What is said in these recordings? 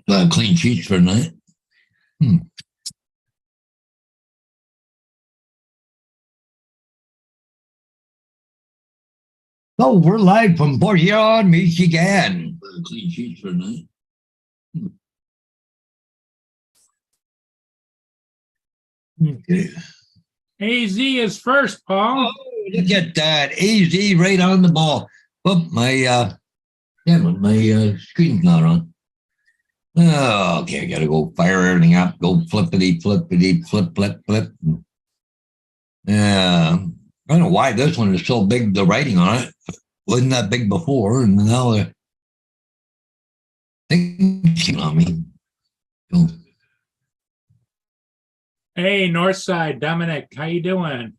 Clean sheets for tonight. So we're live from Portland, Michigan. Clean sheets for tonight. Okay. AZ is first, Paul. Oh, look at that. AZ right on the ball. Oh, my screen's not on. Oh, okay, I gotta go fire everything up, go flippity, flip, flip. Yeah. I don't know why this one is so big, the writing on it. Wasn't that big before, and now the thing's on me. So, Hey, Northside, Dominic, how you doing?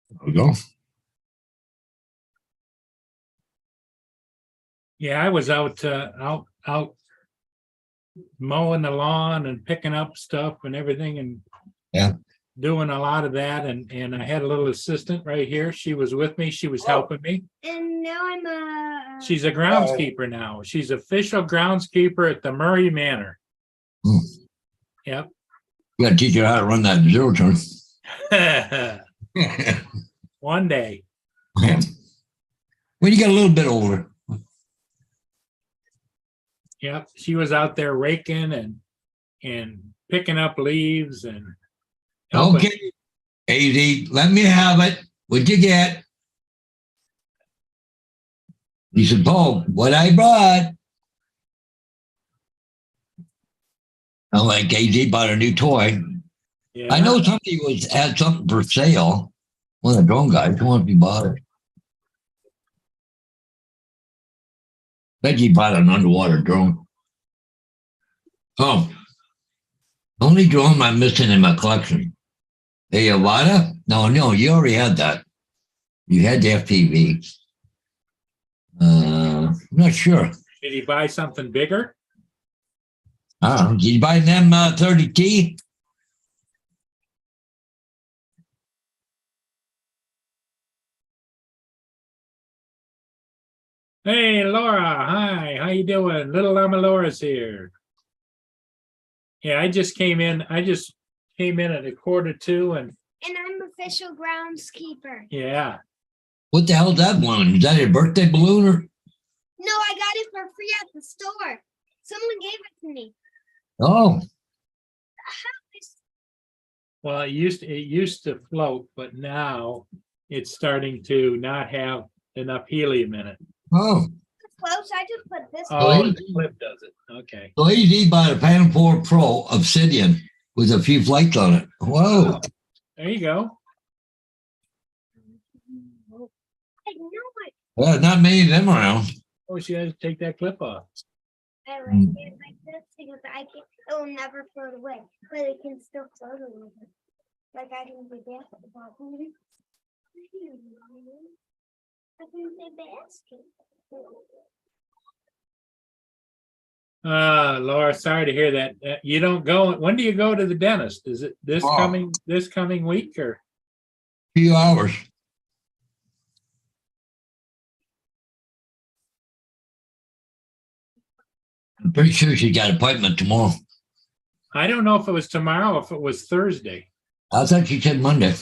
there we go. Yeah, I was out mowing the lawn and picking up stuff and everything, and Yeah. doing a lot of that. And I had a little assistant right here. She was with me. She was helping me. And now I'm She's a groundskeeper now. She's official groundskeeper at the Murray Manor. Hmm. Yep. You gotta teach her how to run that zero turn. One day. When you get a little bit older. Yep. She was out there raking and picking up leaves and helping. Okay. AZ, let me have it. What'd you get? He said, Paul, what I brought. I'm like, AZ bought a new toy. Yeah. I know somebody had something for sale. One of the drone guys, who wants to bought it? Bet you bought an underwater drone. Oh, only drone I'm missing in my collection. Hey, Avada? No, you already had that. You had the FPV. I'm not sure. Did he buy something bigger? I don't know. Did you buy them 30T? Hey, Laura. Hi. How you doing? Little Llama Laura's here. Yeah, I just came in at 1:45 and I'm official groundskeeper. yeah. What the hell's that balloon? Is that a birthday balloon? Or? No, I got it for free at the store. Someone gave it to me. Oh, Well, it used to float, but now it's starting to not have enough helium in it. oh. Close. I just put this. Oh, Really? the clip does it. Okay. So AZ bought a Phantom 4 Pro Obsidian with a few flights on it. Whoa. There you go. I know it. Well, not many of them around. Oh, she has to take that clip off. I like it like this because it will never float away, but it can still float a little bit. Like I can do that at the bottom. I can say basket. Laura, sorry to hear that. You don't go. When do you go to the dentist? Is it this coming week or? Few hours. I'm pretty sure she got an appointment tomorrow. I don't know if it was tomorrow or if it was Thursday. I thought she said Monday.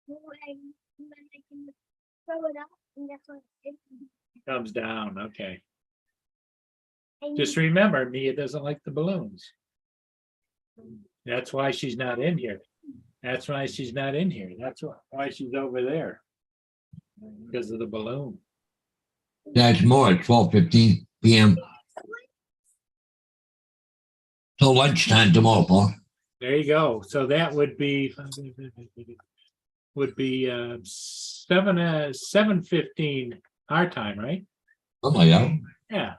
When I can throw it up, and that's what it Comes down. Okay. is. Just remember, Mia doesn't like the balloons. That's why she's not in here. That's why she's not in here. That's why she's over there. Because of the balloon. That's more at 12:15 p.m. So lunchtime tomorrow, Paul. There you go. So that would be 7:15 our time, right? Oh my God. Yeah.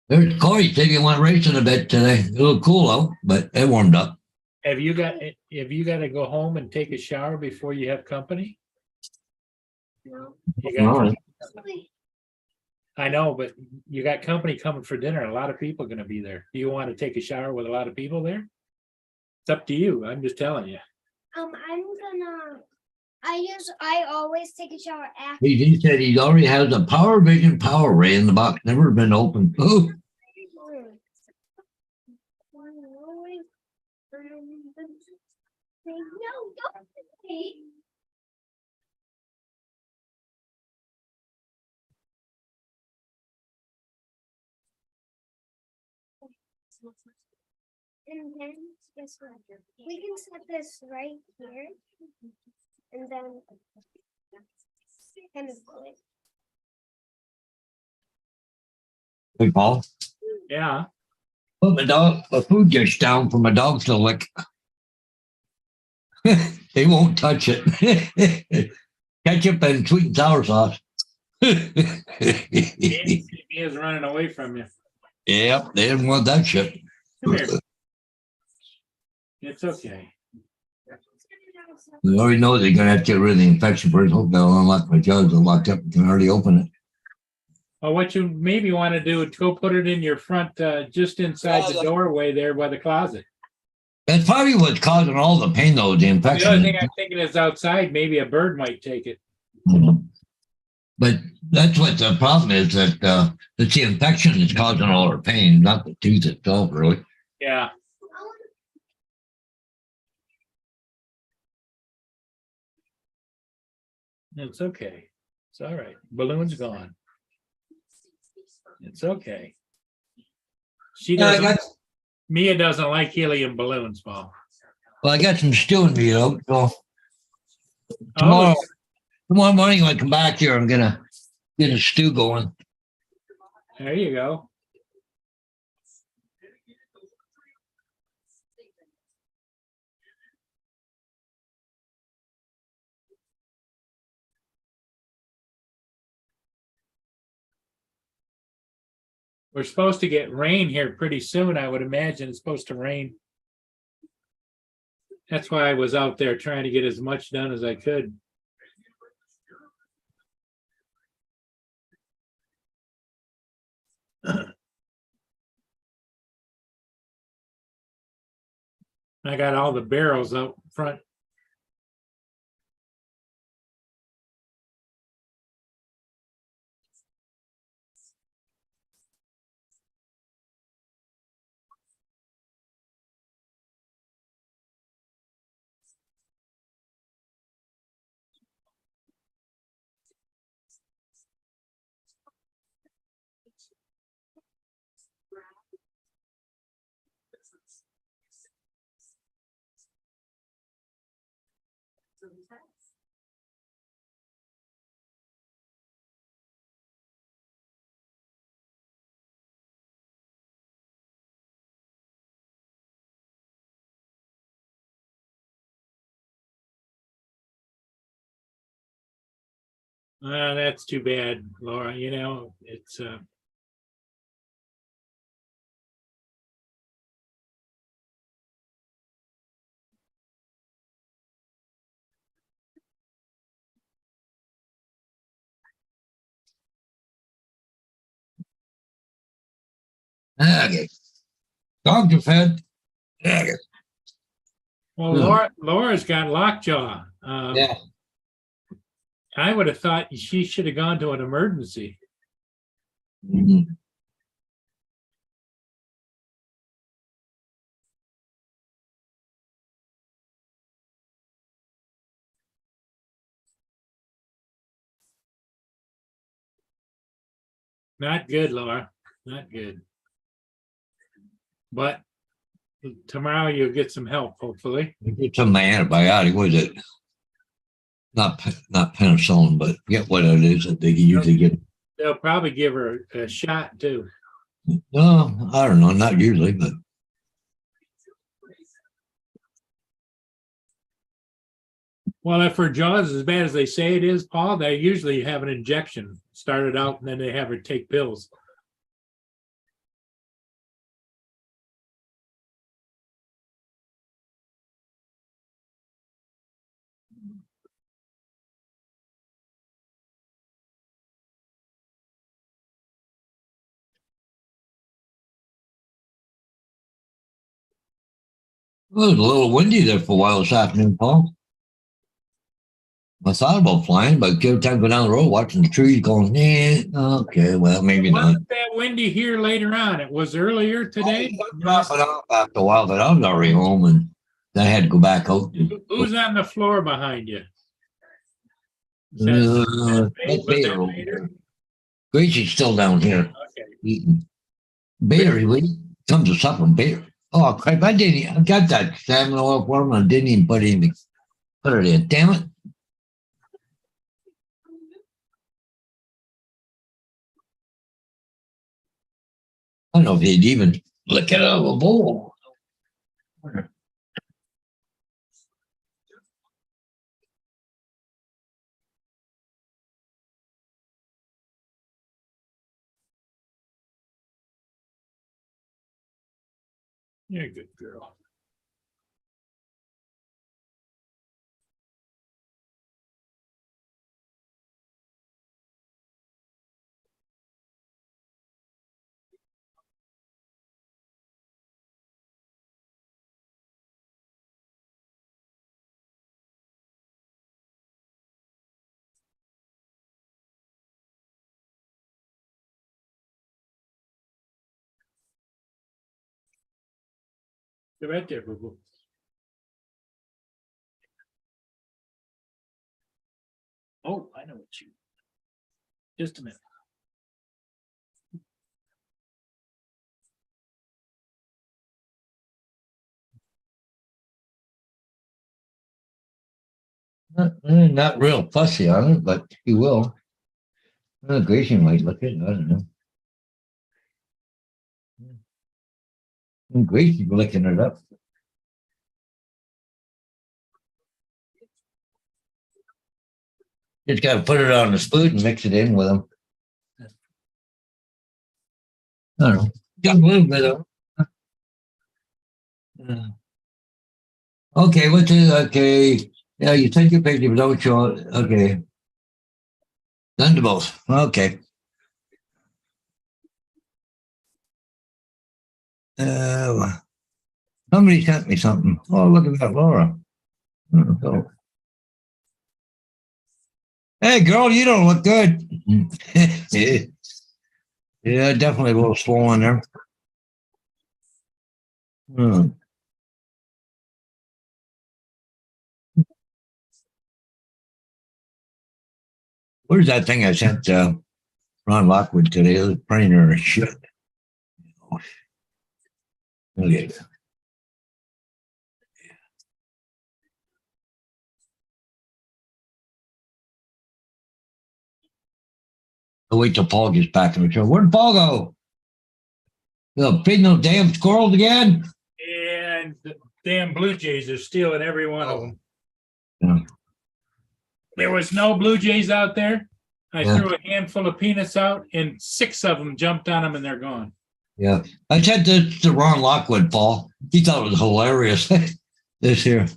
There's Corey said you went racing a bit today. A little cool out, but it warmed up. Have you got to go home and take a shower before you have company? No. You got All right. I know, but you got company coming for dinner. A lot of people gonna be there. Do you want to take a shower with a lot of people there? It's up to you. I'm just telling you. I'm gonna. I always take a shower after. He said he already has a Power Vision Power Ray in the box, never been opened. Oh, No, don't. And then guess what? We can set this right here. And then kind of go it. hey, Paul. Yeah. Put a food dish down for my dogs to lick. They won't touch it. Ketchup and sweet and sour sauce. He is running away from you. Yep, they didn't want that shit. Come here. It's okay. We already know they're gonna have to get rid of the infection first. Hope they'll unlock my jaws. They're locked up. You can already open it. Well, what you maybe want to do is go put it in your front, just inside the doorway there by the closet. That's probably what's causing all the pain, though. The The infection. other thing I'm thinking is outside, maybe a bird might take it. But that's what the problem is, that it's the infection that's causing all our pain, not the tooth itself, really. Yeah. It's okay. It's all right. Balloon's gone. It's okay. She Yeah, I doesn't, got, Mia doesn't like helium balloons, Paul. well, I got some stewing meat out. So tomorrow, Oh, tomorrow morning when I come back here, I'm gonna get a stew going. there you go. We're supposed to get rain here pretty soon. I would imagine it's supposed to rain. That's why I was out there trying to get as much done as I could. I got all the barrels out front. That's too bad, Laura. You know, it's Okay. Dogs are fed. Okay. well, Laura's got lockjaw. Yeah. I would have thought she should have gone to an emergency. Mhm. Not good, Laura. Not good. But tomorrow you'll get some help, hopefully. It's some antibiotic. Was it? Not penicillin, but forget what it is that they usually get. They'll probably give her a shot too. No, I don't know. Not usually, but Well, if her jaw is as bad as they say it is, Paul, they usually have an injection started out and then they have her take pills. Well, it was a little windy there for a while this afternoon, Paul. I thought about flying, but every time I go down the road, watching the trees going, okay, well, maybe It not. wasn't that windy here later on. It was earlier today. Dropping off after a while, but I was already home and I had to go back out. Who's on the floor behind you? That's Bader over there. Gracie's still down here Okay. eating. Bader, he comes to supper. Bader. Oh, crap. I got that salmon oil for him. I didn't even put it in. Damn it. I don't know if he'd even lick it out of a bowl. You're a good girl. You're right there, boo boo. Oh, I know what you. Just a minute. Not real fussy on it, but he will. Gracie might look at it. I don't know. Gracie's licking it up. Just got to put it on the spoon and mix it in with them. I don't know. Got a little bit of. Okay, what's it? Okay. Yeah, you take your picture, but don't show it. Okay. Thunderbolts. Okay. Somebody sent me something. Oh, look at that, Laura. Oh. Hey, girl, you don't look good. Yeah, definitely a little slow on there. Where's that thing I sent Ron Lockwood today? It was printer shit. Okay. I'll wait till Paul gets back in the show. Where'd Paul go? Feeding those damn squirrels again? And the damn Blue Jays are stealing every one of them. Yeah. There was no Blue Jays out there. I Yeah. threw a handful of peanuts out and 6 of them jumped on them and they're gone. Yeah. I sent this to Ron Lockwood, Paul. He thought it was hilarious this year.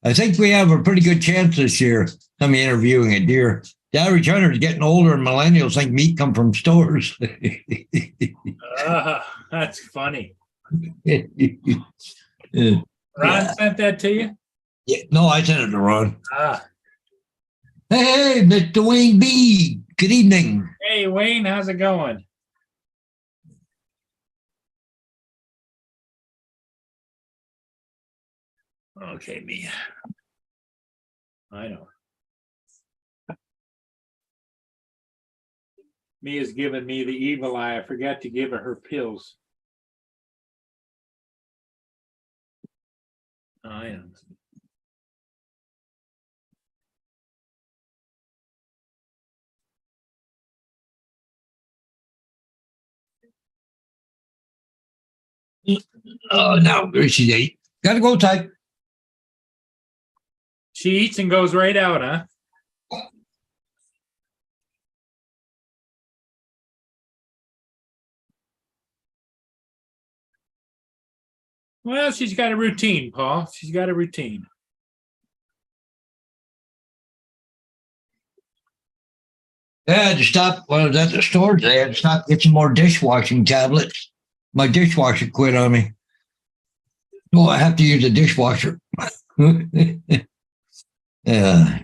I think we have a pretty good chance this year. I'm interviewing a deer. The average hunter is getting older and millennials think meat come from stores. That's funny. Yeah. Ron sent that to you? Yeah, no, I sent it to Ron. Ah. Hey, Mr. Wayne B. Good evening. Hey, Wayne, how's it going? Okay, Mia. I know. Mia's giving me the evil eye. I forgot to give her pills. I know. Oh, now she's 8. Gotta go, Ty. She eats and goes right out, huh? Well, she's got a routine, Paul. She's got a routine. Yeah, I had to stop when I was at the store today. I had to stop, get some more dishwashing tablets. My dishwasher quit on me. Oh, I have to use a dishwasher. Yeah.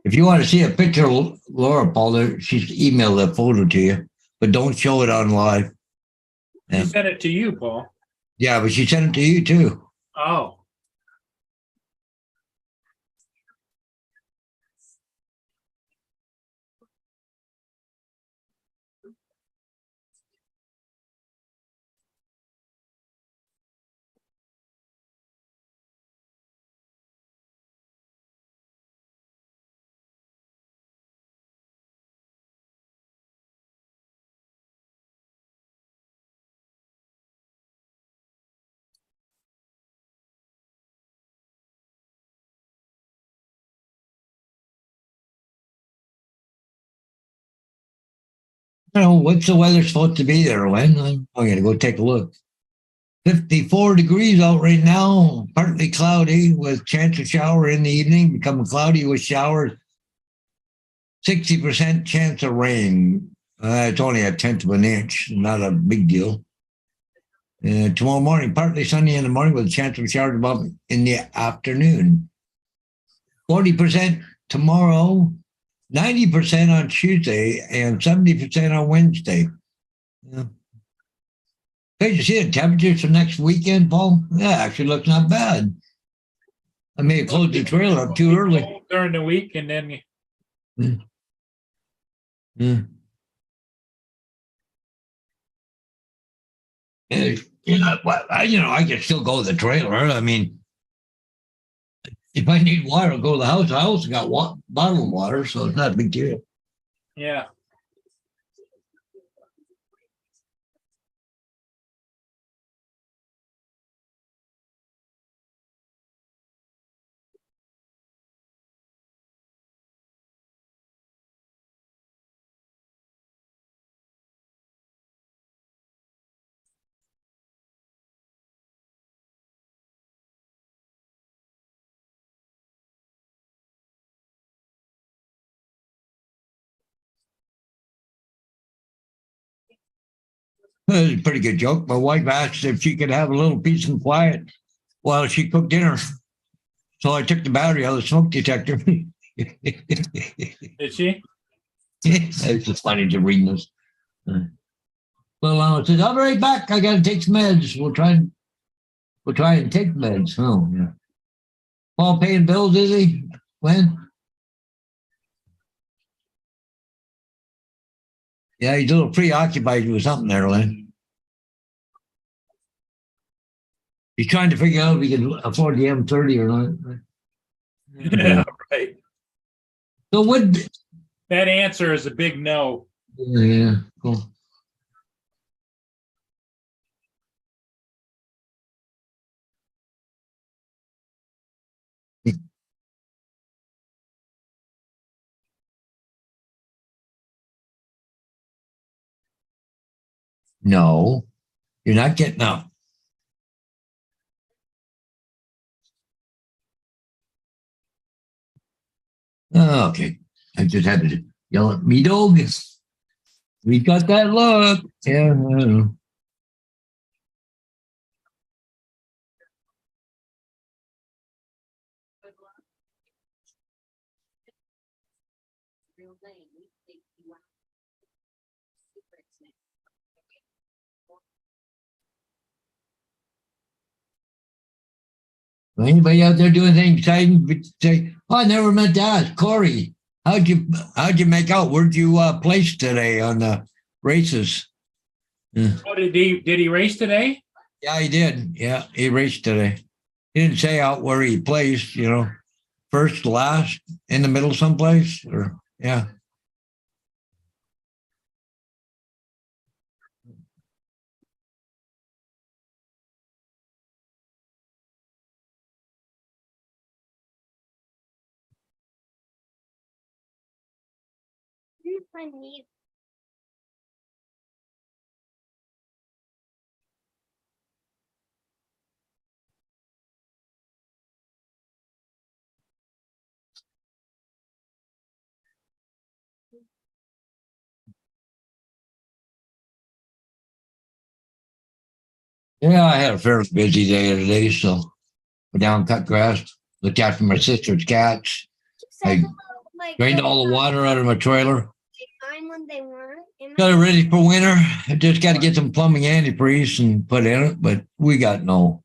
If you want to see a picture of Laura Paul, she's emailed that photo to you, but don't show it on live. He Yeah, sent it to you, Paul. yeah, but she sent it to you too. Oh, What's the weather supposed to be there, Len? I'm going to go take a look. 54 degrees out right now, partly cloudy with chance of shower in the evening, becoming cloudy with showers. 60% chance of rain. It's only a tenth of an inch, not a big deal. Tomorrow morning, partly sunny in the morning with a chance of showers above in the afternoon. 40% tomorrow, 90% on Tuesday, and 70% on Wednesday. Yeah. Hey, you see the temperatures for next weekend, Paul? Yeah, actually looks not bad. I may have closed the trailer up too early. during the week, and then Yeah. Yeah, well, I can still go to the trailer. I mean, if I need water, I'll go to the house. I also got bottled water, so it's not a big deal. yeah. It was a pretty good joke. My wife asked if she could have a little peace and quiet while she cooked dinner. So I took the battery out of the smoke detector. Did she? It's just funny to read this. Well, I said, I'll be right back. I got to take some meds. We'll try and take meds. Oh, yeah. Paul paying bills, is he? When? Yeah, he's a little preoccupied with something there, Lynn. He's trying to figure out if he can afford the M30 or not. Yeah, right. So what? That answer is a big no. Yeah, cool. No, you're not getting up. Oh, okay. I just had to yell at me, dog. We got that look. Yeah, I don't know. Anybody out there doing anything exciting? Say, oh, I never meant to ask. Corey, how'd you make out? Where'd you place today on the races? Oh, did he race today? Yeah, he did. Yeah, he raced today. He didn't say out where he placed, first, last, in the middle someplace, or yeah. I need Yeah, I had a fairly busy day today, so went down, cut grass, looked after my sister's cats. I Like, drained all the water out of my trailer. they find when they want. Got it ready for winter. I just got to get some plumbing antifreeze and put in it, but we got no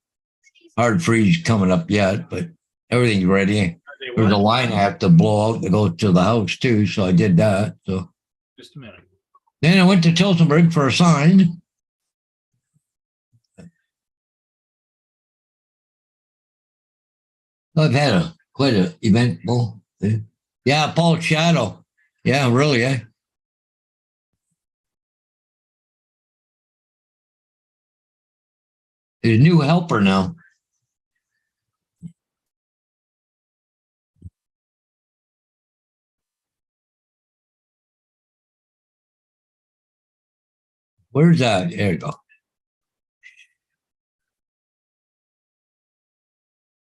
hard freeze coming up yet, but everything's ready. Are they There's a one? line I have to blow out to go to the house too, so I did that. So Just a minute. then I went to Tilsonburg for a sign. I've had quite an eventful. Yeah, Paul Shadow. Yeah, really. Eh? His new helper now. Where's that? There you go.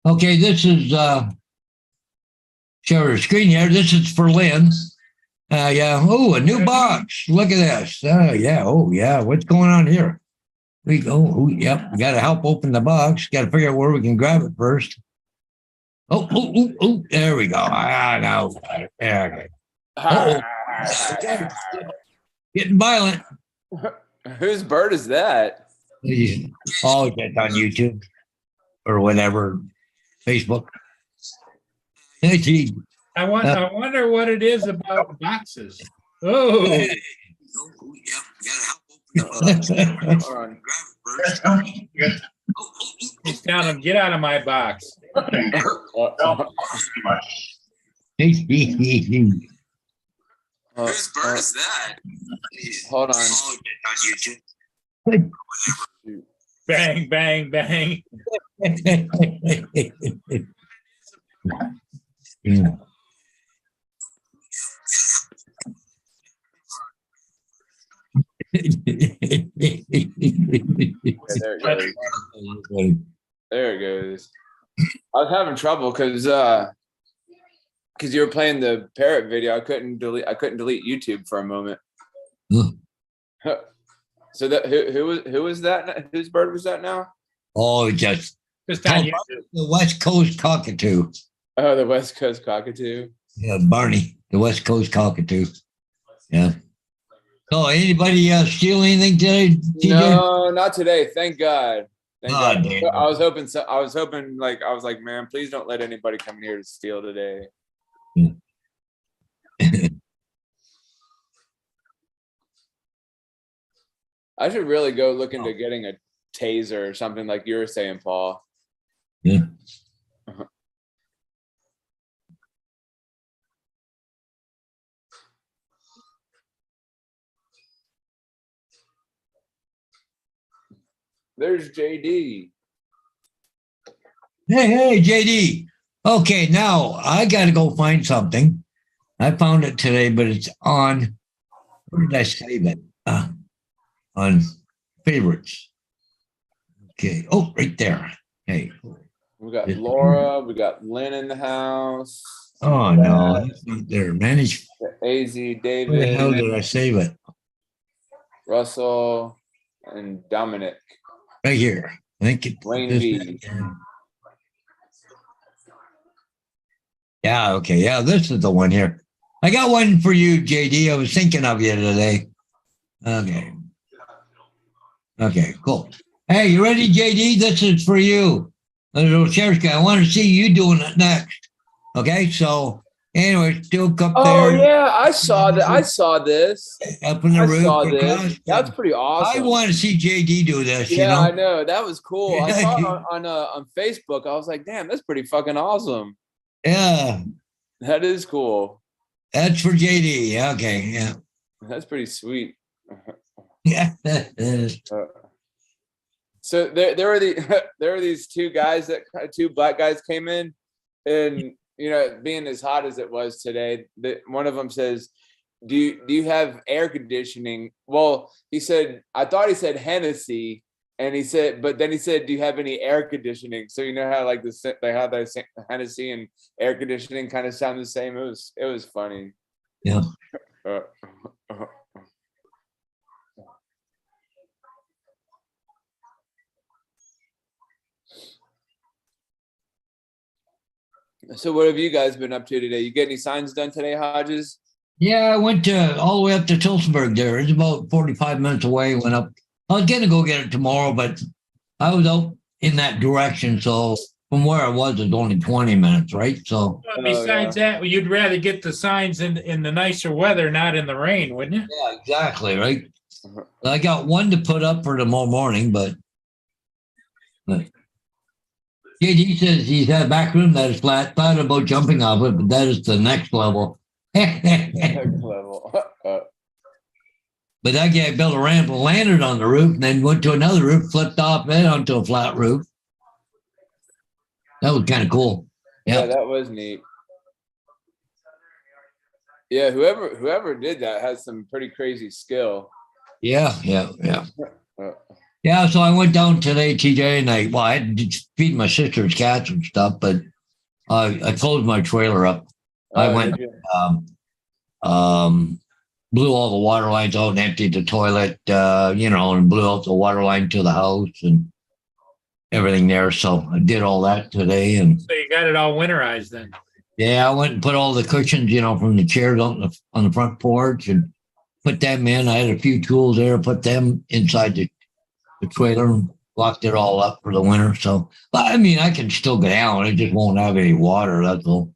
Okay, this is share the screen here. This is for Lynn. Yeah. Oh, a new box. Look at this. Yeah. Oh, yeah. What's going on here? We go. Oh, yep. We got to help open the box. Got to figure out where we can grab it first. Oh. There we go. Now. Okay. Getting violent. Whose bird is that? Oh, that's on YouTube or whatever, Facebook. I wonder what it is about boxes. Oh, Hold on. he's telling him, get out of my box. Whose bird is that? Hold on. Bang, bang, bang. Yeah. Okay, there it goes. There it goes. I was having trouble because you were playing the parrot video. I couldn't delete YouTube for a moment. So that who was that? Whose bird was that now? Oh, just Just on Oh, YouTube. the West Coast cockatoo. Oh, the West Coast cockatoo. Yeah, Barney, the West Coast cockatoo. Yeah. So, anybody steal anything today, TJ? No, not today. Thank God. Thank God God. damn. I was hoping, I was like, man, please don't let anybody come here to steal today. I should really go look into getting a taser or something like you were saying, Paul. Yeah. There's JD. Hey, JD. Okay, now I got to go find something. I found it today, but it's on. Where did I save it? On favorites. Okay. Oh, right there. Hey. We got Laura. We got Lynn in the house. Oh no, that's not there. Manage. AZ, Where the hell David, did I save it? Russell, and Dominic. Right here. I think it. Wayne this- V. Yeah. Okay. Yeah, this is the one here. I got one for you, JD. I was thinking of you today. Okay. Okay. Cool. Hey, you ready, JD? This is for you. Little sheriff's guy. I want to see you doing it next. Okay. So, anyway, still up Oh there. yeah, I saw that. I saw this. Up in the I roof. saw across. this. That's pretty I awesome. want to see JD do this. Yeah, I You know. know. That was cool. I saw it on Facebook. I was like, damn, that's pretty fucking awesome. Yeah. That is cool. That's for JD. Okay. Yeah. That's pretty sweet. Yeah. So there were these two black guys came in, and being as hot as it was today, one of them says, do you have air conditioning? Well, he said, I thought he said Hennessy, and he said, but then he said, do you have any air conditioning? So you know how like they have that Hennessy and air conditioning kind of sound the same. It was funny. Yeah. So what have you guys been up to today? You get any signs done today, Hodges? Yeah, I went to all the way up to Tilsonburg there. It's about 45 minutes away. Went up. I was going to go get it tomorrow, but I was out in that direction. So from where I was, it's only 20 minutes, right? So, Well, besides that, you'd rather get the signs in the nicer weather, not in the rain, wouldn't you? yeah, exactly, right? I got one to put up for tomorrow morning, but JD says he's had a back room that is flat. Thought about jumping off it, but that is the next level. Next level. But that guy built a ramp and landed on the roof and then went to another roof, flipped off and onto a flat roof. That was kind of cool. Yeah, Yeah. that was neat. Yeah, whoever did that has some pretty crazy skill. Yeah. Uh, Yeah. So I went down today, TJ, and I had to feed my sister's cats and stuff, but I closed my trailer up. I oh, went, did you? blew all the water lines out and emptied the toilet, and blew out the water line to the house and everything there. So I did all that today. And So you got it all winterized then. yeah, I went and put all the cushions, from the chairs on the front porch and put them in. I had a few tools there, put them inside the trailer and locked it all up for the winter. So, but I mean, I can still go down. It just won't have any water. That's all.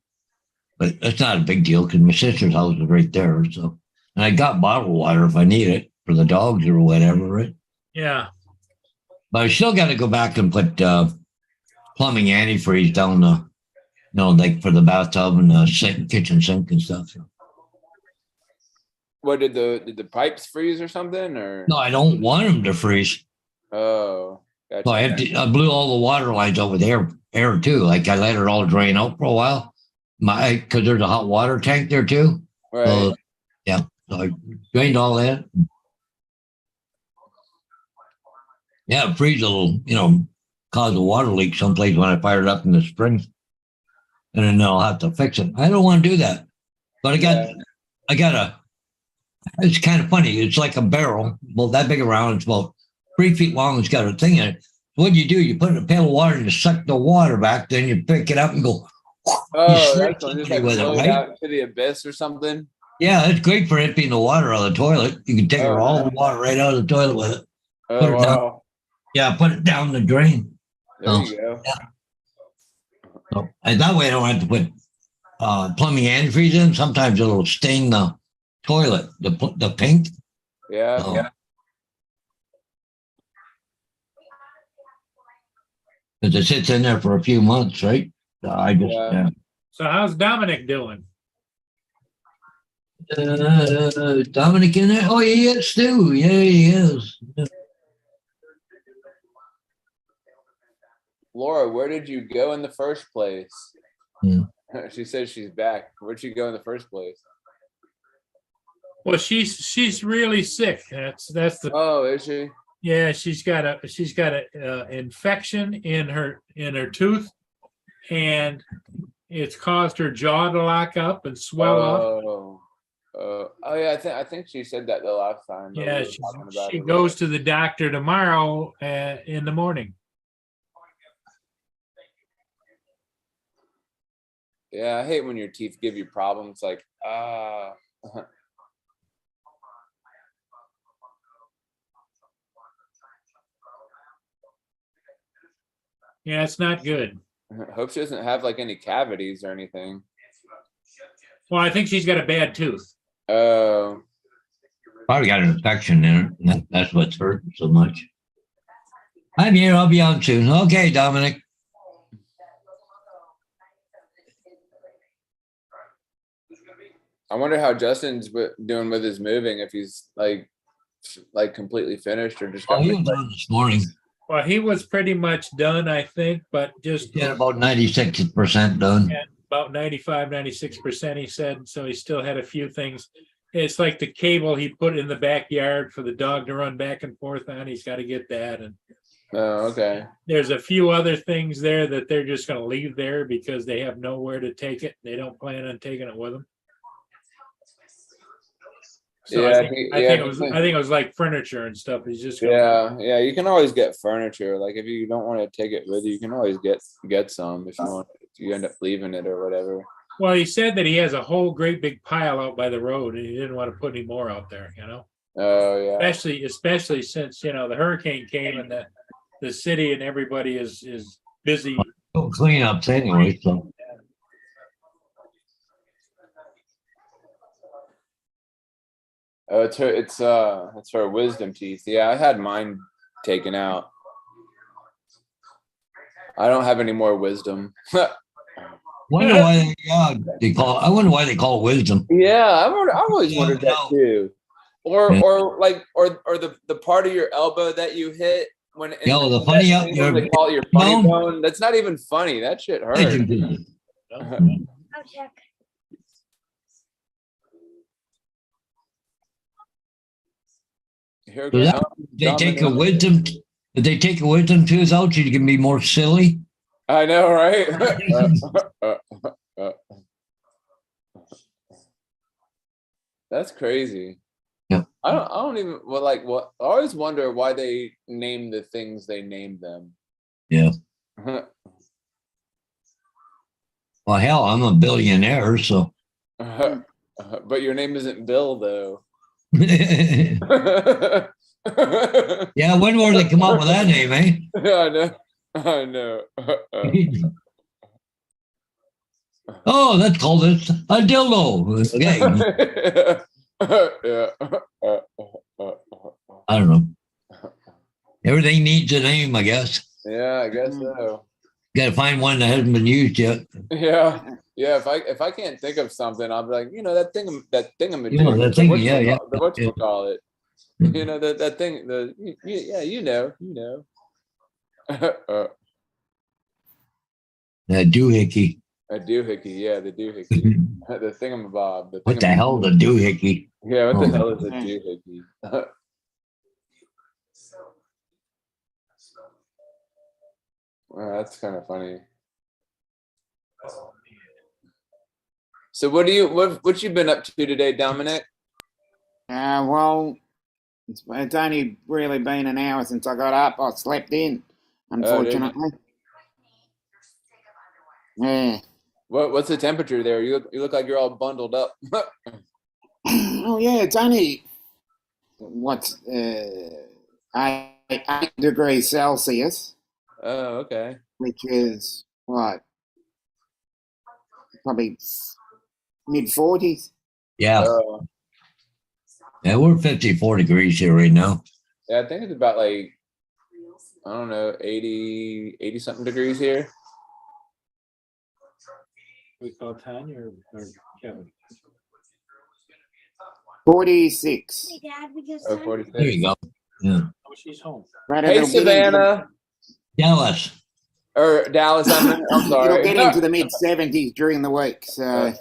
But it's not a big deal because my sister's house is right there. So, and I got bottled water if I need it for the dogs or whatever, right? Yeah. But I still got to go back and put plumbing antifreeze down like for the bathtub and the sink, kitchen sink and stuff. So. What did the pipes freeze or something? Or No, I don't want them to freeze. oh, gotcha. So I blew all the water lines out with air too. Like I let it all drain out for a while. Because there's a hot water tank there too. Right. So, yeah. So I drained all that. Yeah, freeze will, cause a water leak someplace when I fire it up in the spring. And then I'll have to fix it. I don't want to do that. But it's kind of funny. It's like a barrel, well, that big around. It's about 3 feet long. It's got a thing in it. What do? You put it in a pail of water and you suck the water back. Then you pick it up and go. Oh, that's one. Just like with it, blow it right? out to the abyss or something. Yeah, it's great for emptying the water out of the toilet. You can take Oh, all nice. the water right out of the toilet with it. Put Oh it down. wow. Yeah, put it down the drain. There you go. So, and that way I don't have to put plumbing antifreeze in. Sometimes it'll stain the toilet, the pink. Yeah. So, Yeah. because it sits in there for a few months, right? So I just, Yeah. So how's Dominic doing? Dominic in there? Oh, he is too. Yeah, he is. Laura, where did you go in the first place? Yeah. She says she's back. Where'd you go in the first place? Well, she's really sick. That's the Oh, is she? yeah. She's got a infection in her tooth, and it's caused her jaw to lock up and swell up. Oh yeah, I think she said that the last time. that we Yeah, were talking about she it. goes to the doctor tomorrow in the morning. Yeah, I hate when your teeth give you problems. Like Yeah, it's not good. hope she doesn't have like any cavities or anything. Well, I think she's got a bad tooth. Oh, Probably got an infection in it. That's what's hurting so much. I'm here. I'll be on soon. Okay, Dominic. I wonder how Justin's doing with his moving. If he's like completely finished or just Oh, got he was on this morning. Well, he was pretty much done, I think, but just Get about 96% done. about 95, 96%, he said. So he still had a few things. It's like the cable he put in the backyard for the dog to run back and forth on. He's got to get that. And Oh, okay. there's a few other things there that they're just going to leave there because they have nowhere to take it. They don't plan on taking it with them. So Yeah, I think it was like furniture and stuff. He's just gonna, Yeah. You can always get furniture. Like if you don't want to take it with you, you can always get some if you want you end up leaving it or whatever. Well, he said that he has a whole great big pile out by the road and he didn't want to put any more out there, Oh yeah. especially since, the hurricane came and the city and everybody is busy. Cleanups anyway, so. Oh, it's her wisdom teeth. Yeah, I had mine taken out. I don't have any more wisdom. Wonder why I wonder why they call it wisdom. Yeah, I always Yeah, wondered that no. too. Or Yeah. or the part of your elbow that you hit when in Yeah, the funny that thing, they call it your funny bone. That's not even funny. That shit hurts. I'll check. Here So again, that- They take a wisdom. If they take a wisdom tooth out, you can be more silly. I know, right? That's crazy. Yeah. I don't even I always wonder why they name the things they name them. Yeah. Well, hell, I'm a billionaire, so. But your name isn't Bill though. Yeah, when were they come up with that name, eh? I know. Oh, that's called a dildo. Okay. I don't know. Everything needs a name, I guess. Yeah, I guess so. Got to find one that hasn't been used yet. Yeah. If I can't think of something, I'll be like, that thing, that thing, yeah. Whatchamacallit. That thing, you know. That doohickey. A doohickey, yeah, the doohickey. The thingamabob. What the hell, the doohickey? Yeah, what the Oh. hell is a doohickey? Well, that's kind of funny. So what you been up to today, Dominic? Well, it's only really been an hour since I got up. I slept in, unfortunately. Yeah. What's the temperature there? You look like you're all bundled up. Oh yeah, it's only 8 degrees Celsius, Oh, okay. which is what, probably mid-40s. Yeah. Yeah, we're 54 degrees here right now. Yeah, I think it's about like, I don't know, 80 something degrees here. We call Tanya or Kevin? 46. Hey, Dad, because Oh, time- 46. There you go. Yeah. Oh, she's home. Right, Hey, it'll get into Savannah. Dallas. Or Dallas, I'm It'll sorry. get into the mid-70s during the week. So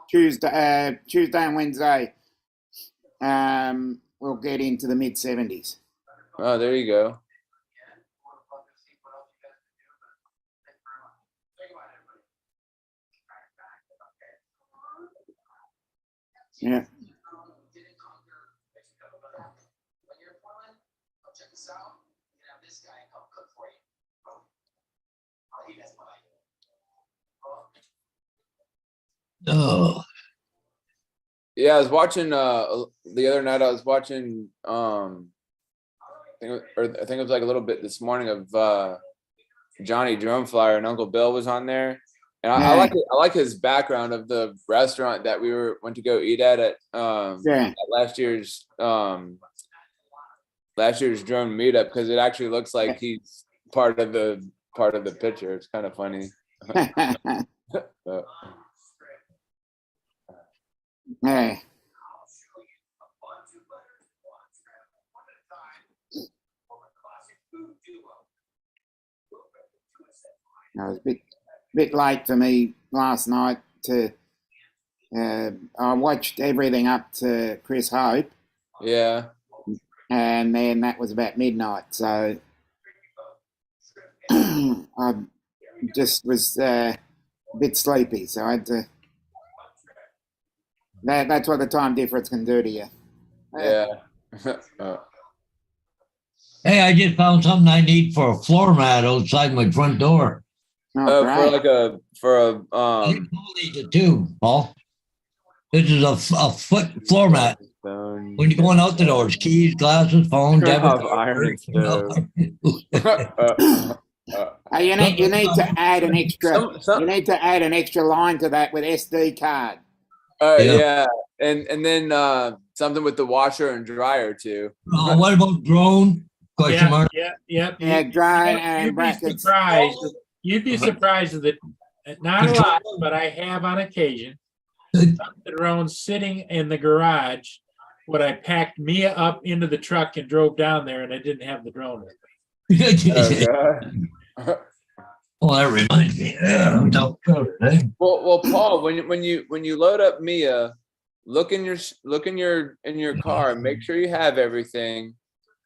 Tuesday and Wednesday, we'll get into the mid-70s. Oh, there you go. Yeah. Oh, Yeah, I was watching the other night. I was watching I think it was like a little bit this morning of Johnny Drumeflyer, and Uncle Bill was on there. And I like his background of the restaurant that we went to go eat at Yeah. last year's drone meetup, because it actually looks like he's part of the picture. It's kind of funny. Yeah. It was a bit late for me last night to. I watched everything up to Chris Hope, Yeah. and then that was about midnight. So I just was a bit sleepy. So I had to. That's what the time difference can do to you. Yeah. Hey, I just found something I need for a floor mat outside my front door. Oh, great. Paul needs it too, Paul. This is a foot floor mat. Phone. When you're going out the doors, keys, glasses, phone, Turn debit off card. iron stove. You need to add an extra. Some- You need to add an extra line to that with SD card. Yeah. Yeah, and then something with the washer and dryer too. What about drone? Question Yeah, mark. Yeah, dry and You'd be brackets. surprised. You'd be surprised that, not a lot, but I have on occasion, the drone sitting in the garage when I packed Mia up into the truck and drove down there, and I didn't have the drone with me. Well, that reminds me. Yeah, don't go today. Well, Paul, when you load up Mia, look in your car and make sure you have everything,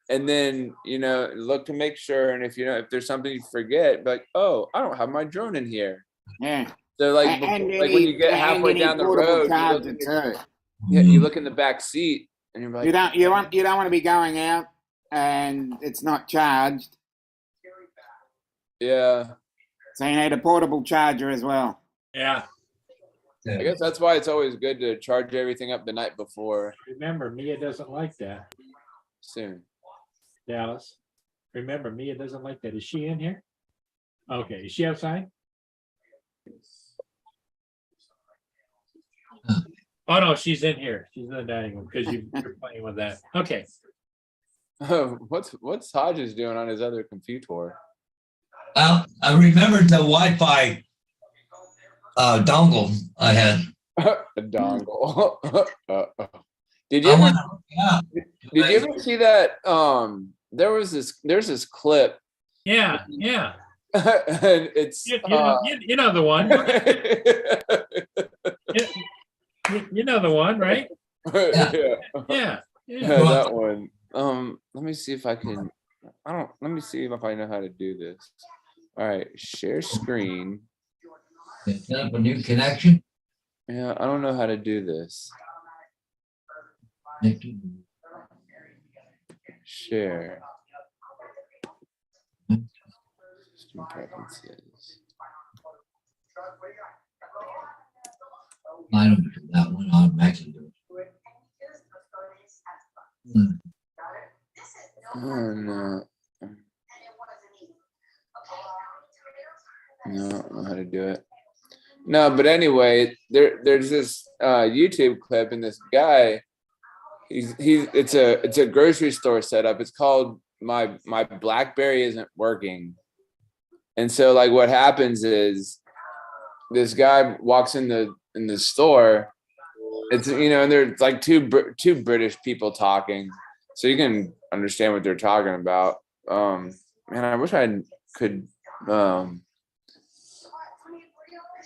and then look to make sure. And if there's something you forget, like, oh, I don't have my drone in here. Yeah. So like when you get halfway down the road, you look in the back seat and you're like, you don't want to be going out and it's not charged. yeah. So you need a portable charger as well. Yeah. I guess that's why it's always good to charge everything up the night before. Remember, Mia doesn't like that, Soon. Dallas. Remember, Mia doesn't like that. Is she in here? Okay, is she outside? Oh, no, she's in here. She's in the dining room because you're playing with that. Okay. Oh, what's Hodges doing on his other computer? Well, I remembered the Wi-Fi dongle I had. A dongle. Did you I ever, went, yeah. did you ever see that? There's this clip, Yeah. and it's You know the one. You know the one, right? yeah. Yeah. That one. Let me see if I can. Let me see if I know how to do this. All right, share screen. Set up a new connection. Yeah, I don't know how to do this. Share. System preferences. I don't do that one automatically. Do it. Oh no. No, I don't know how to do it. No, but anyway, there's this YouTube clip, and this guy, it's a grocery store setup. It's called my BlackBerry isn't working. And so like what happens is this guy walks in the store. It's and there's like two British people talking, so you can understand what they're talking about. Man, I wish I could.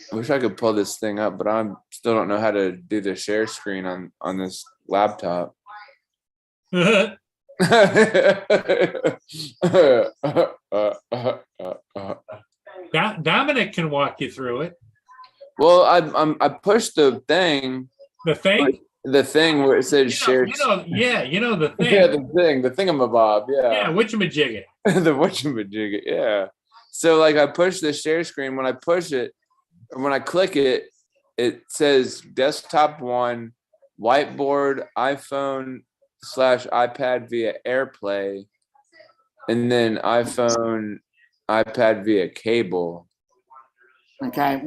I wish I could pull this thing up, but I still don't know how to do the share screen on this laptop. Dominic can walk you through it. Well, I pushed the thing. The thing? The thing where it says share. the thing. Yeah, the thingamabob. Yeah. Yeah, whatchamajigget. The whatchamajigget. Yeah. So like I push the share screen. When I push it, when I click it, it says desktop 1, whiteboard, iPhone / iPad via AirPlay, and then iPhone, iPad via cable. Okay,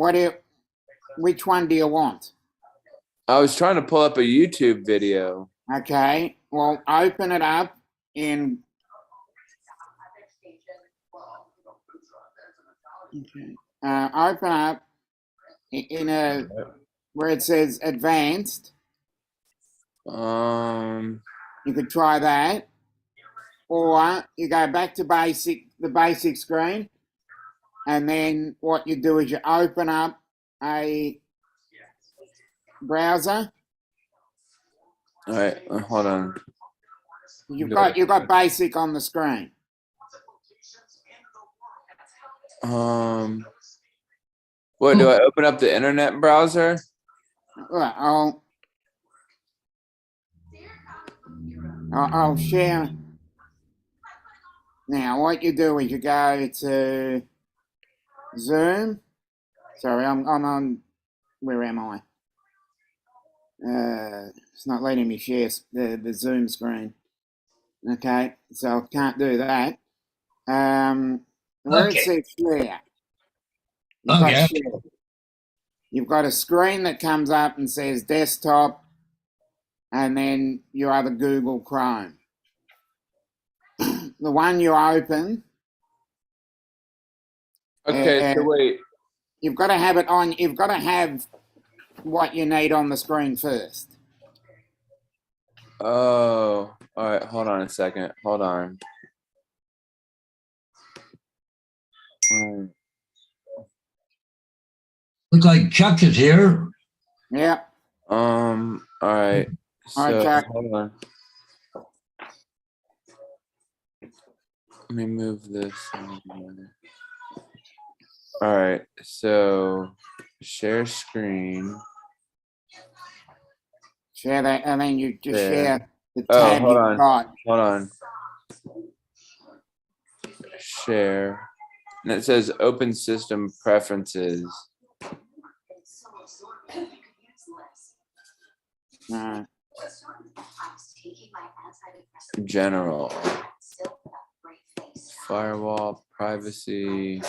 which one do you want? I was trying to pull up a YouTube video. Okay, well, open it up in. Okay. Open up in a where it says advanced. You could try that, or you go back to the basic screen, and then what you do is you open up a browser. All right, hold on. You've got basic on the screen. What do I open up the internet browser? Well, I'll share. Now, what you do is you go to Zoom. Sorry, I'm on. Where am I? It's not letting me share the Zoom screen. Okay, so I can't do that. Where it Okay. says share, you've got Okay. share. You've got a screen that comes up and says desktop, and then your other Google Chrome. The one you open, Okay, so wait. you've got to have it on. You've got to have what you need on the screen first. Oh, all right. Hold on a second. Hold on. Looks like Chuck is here. Yep. All right. All right, So Chuck. hold on. Let me move this. All right. So share screen. Share that, and then you just There. share the Oh, tab hold you've on. got. Hold on. Share. And it says open system preferences. General. Firewall, privacy.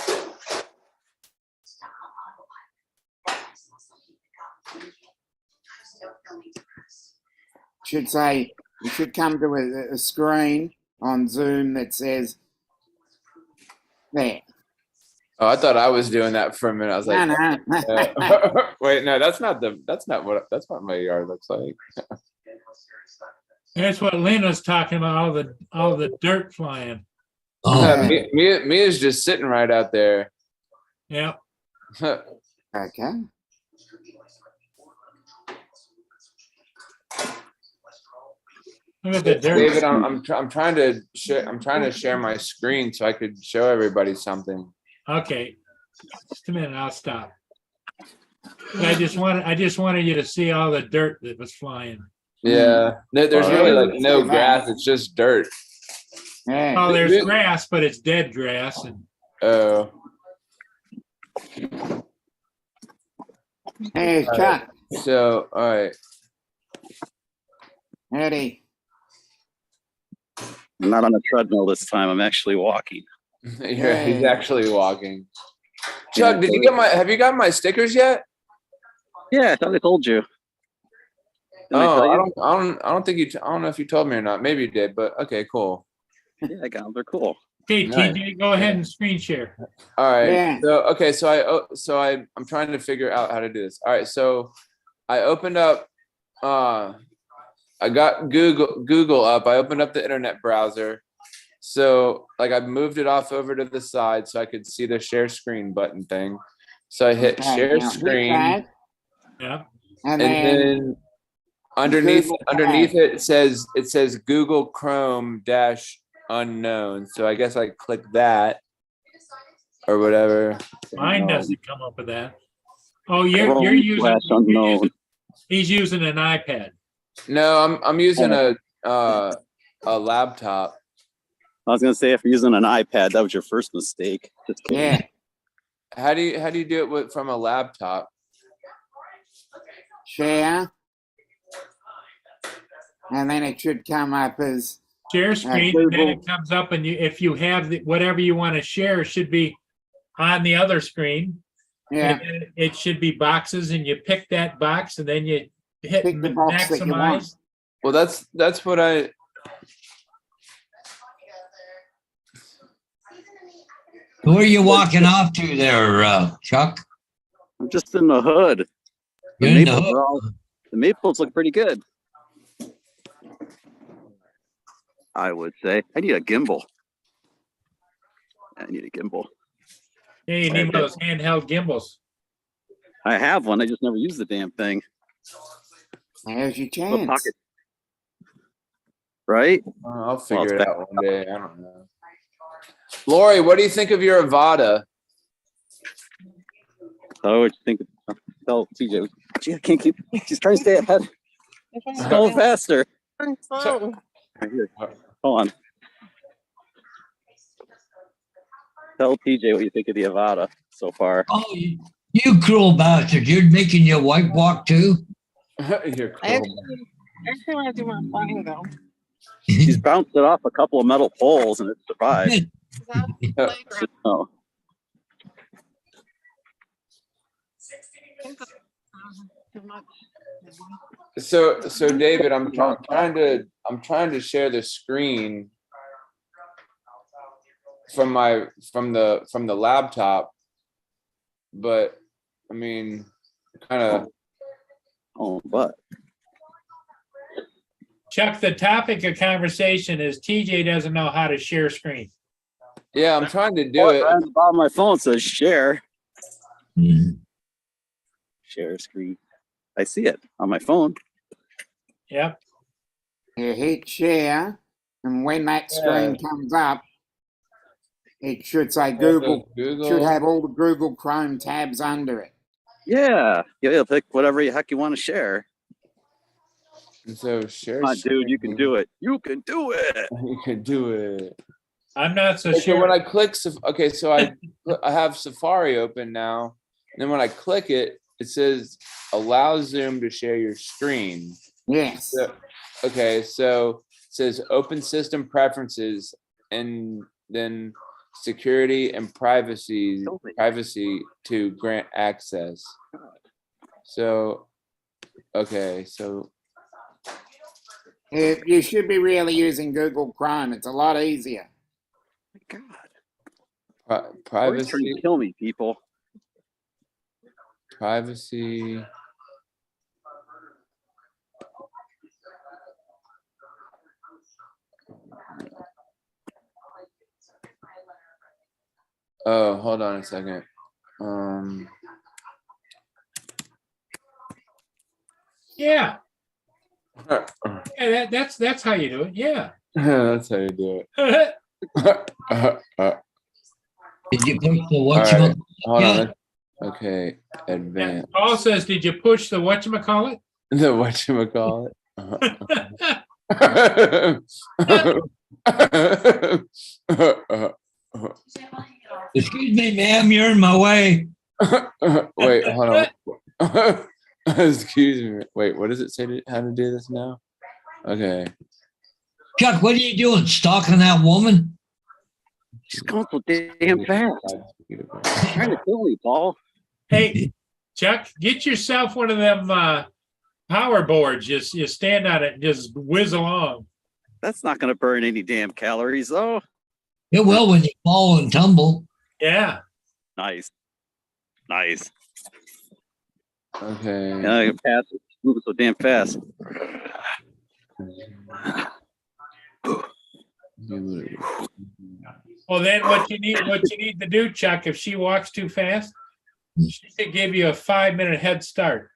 Should say you should come to a screen on Zoom that says there. Oh, I thought I was doing that for a minute. I was like, No. wait, no, that's not what my yard looks like. That's what Lynn was talking about, all the dirt flying. Oh, Mia's just sitting right out there. Yeah. Okay. Look at the dirt. David, I'm trying to share my screen so I could show everybody something. Okay. Just a minute, I'll stop. I just wanted you to see all the dirt that was flying. Yeah, there's Oh, really yeah. like no grass. It's just dirt. Yeah. Oh, there's grass, but it's dead grass. And Oh, Hey, Chuck. so all right. Howdy. I'm not on a treadmill this time. I'm actually walking. He's actually walking. Chuck, Yeah, have you got my stickers yet? Yeah, I thought I told you. Didn't I Oh, tell you? I don't think I don't know if you told me or not. Maybe you did, but okay, cool. Yeah, I got them. They're cool. okay, Nice. TJ, go ahead and screen share. All right. Yeah. So okay, I'm trying to figure out how to do this. All right, so I opened up I got Google up. I opened up the internet browser. So like I moved it off over to the side so I could see the share screen button thing. So I hit Okay, share now hit screen, that, Yeah. and and then then underneath Google it says Google Chrome -unknown. So I guess I click that or whatever. Mine No. doesn't come up with that. Oh, you're Chrome using, / unknown. he's using an iPad. No, I'm using a laptop. I was gonna say if you're using an iPad, that was your first mistake. Just kidding. yeah, How do you do it from a laptop? share, and then it should come up as Share screen, and then Google. it comes up, and if you have whatever you want to share, should be on the other screen. yeah. And then it should be boxes, and you pick that box, and then you hit Pick the box that you want. maximize. Well, that's what I. who are you walking off to there, Chuck? I'm just in the hood. The You're in the maples, hood. the maples look pretty good. I would say. I need a gimbal. I need a gimbal. Yeah, you need one of those handheld gimbals. I have one. I just never use the damn thing. There's your The chance. pocket. Right? I'll figure it's it out one day. I don't know. Lori, what do you think of your Avada? Oh, what you think? Tell TJ. Gee, I can't keep. She's trying to stay ahead. She's going faster. Right here. Hold on. Tell TJ what you think of the Avada so far. Oh, you cruel bastard. You're making your wife walk too? You're I cool. actually want to do my flying though. She's bounced it off a couple of metal poles and it survived. Is that playground? Oh, Too much. So David, I'm trying to share the screen from the laptop, but I mean, kind of. oh, but Chuck, the topic of conversation is TJ doesn't know how to share screen. Yeah, I'm trying to do it. on the bottom of my phone says share. Mhm. Share screen. I see it on my phone. Yep. You hit share, and when that screen comes up, it should say Google. Google. Should have all the Google Chrome tabs under it. Yeah, you'll pick whatever the heck you want to share. And so share. Come on, dude, you can do it. You can do it. You can do it. I'm not so So sure. when I click, okay, so I have Safari open now. And then when I click it, it says allow Zoom to share your screen. Yes. So, okay, so it says open system preferences and then security and privacy to grant access. So, okay, so You should be really using Google Chrome. It's a lot easier. God, privacy. trying to kill me, people. Privacy. Oh, hold on a second. Yeah. Yeah, that's how you do it. Yeah. That's how you do It it. Did you push the All right, whatchamacallit? hold Yeah. on. Okay, advanced. Paul says, did you push the whatchamacallit? The whatchamacallit. Excuse me, ma'am, you're in my way. Wait, hold on. Excuse me. Wait, what does it say how to do this now? Okay. Chuck, what are you doing? Stalking that woman? She's going so damn fast. Trying to kill me, Paul. Hey, Chuck, get yourself one of them power boards. Just you stand on it and just whiz along. That's not going to burn any damn calories, though. It will when you fall and tumble. Yeah. Nice. Nice. Okay. Yeah, I can pass it. Moving so damn fast. Well, then what you need to do, Chuck, if she walks too fast, she should give you a 5-minute head start.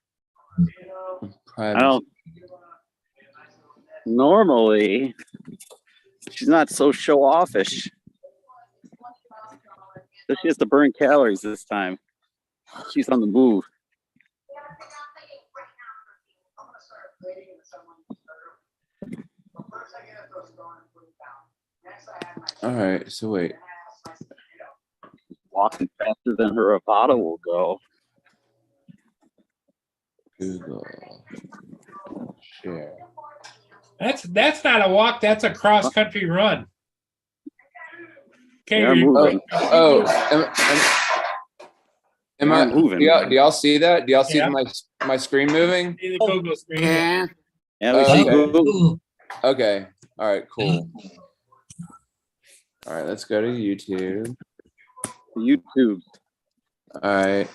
I don't. Normally, she's not so show offish. But she has to burn calories this time. She's on the move. All right, so wait. Walking faster than her Avada will go. Google share. That's not a walk. That's a cross country run. Okay, Yeah, I'm moving. Am I I'm moving. Do y'all see that? Do y'all see Yeah. my screen moving? see the Google screen. Yeah. Yeah, we Oh, see okay. Google. Okay. All right. Cool. All right. Let's go to YouTube. YouTube. All right.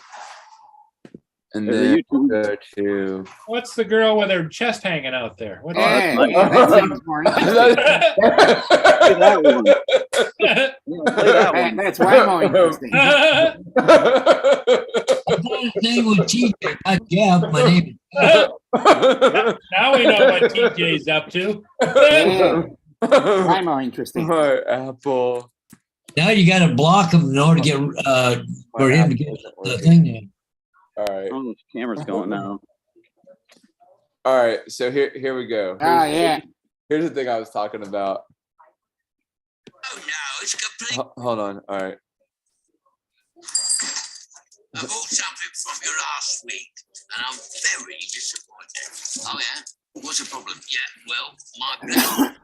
And There's a then YouTube. go to. What's the girl with her chest hanging out there? What's Yeah, that's yeah, that sounds more interesting. Play that one. that? Yeah, play that one. That's way more interesting. I thought his name was TJ, not Jeff. My name is Now we know what TJ's up to. Yeah, way more interesting. All right, Apple. Now you got to block him in order to get for My him Apple to get isn't the working. thing there. All right. Oh, the camera's going now. All right. So here we go. Oh, yeah. Here's the thing I was talking about. Oh no, it's complete. Hold on. All right. I bought something from you last week, and I'm very disappointed. Oh yeah, what's the problem? Yeah, well, my black.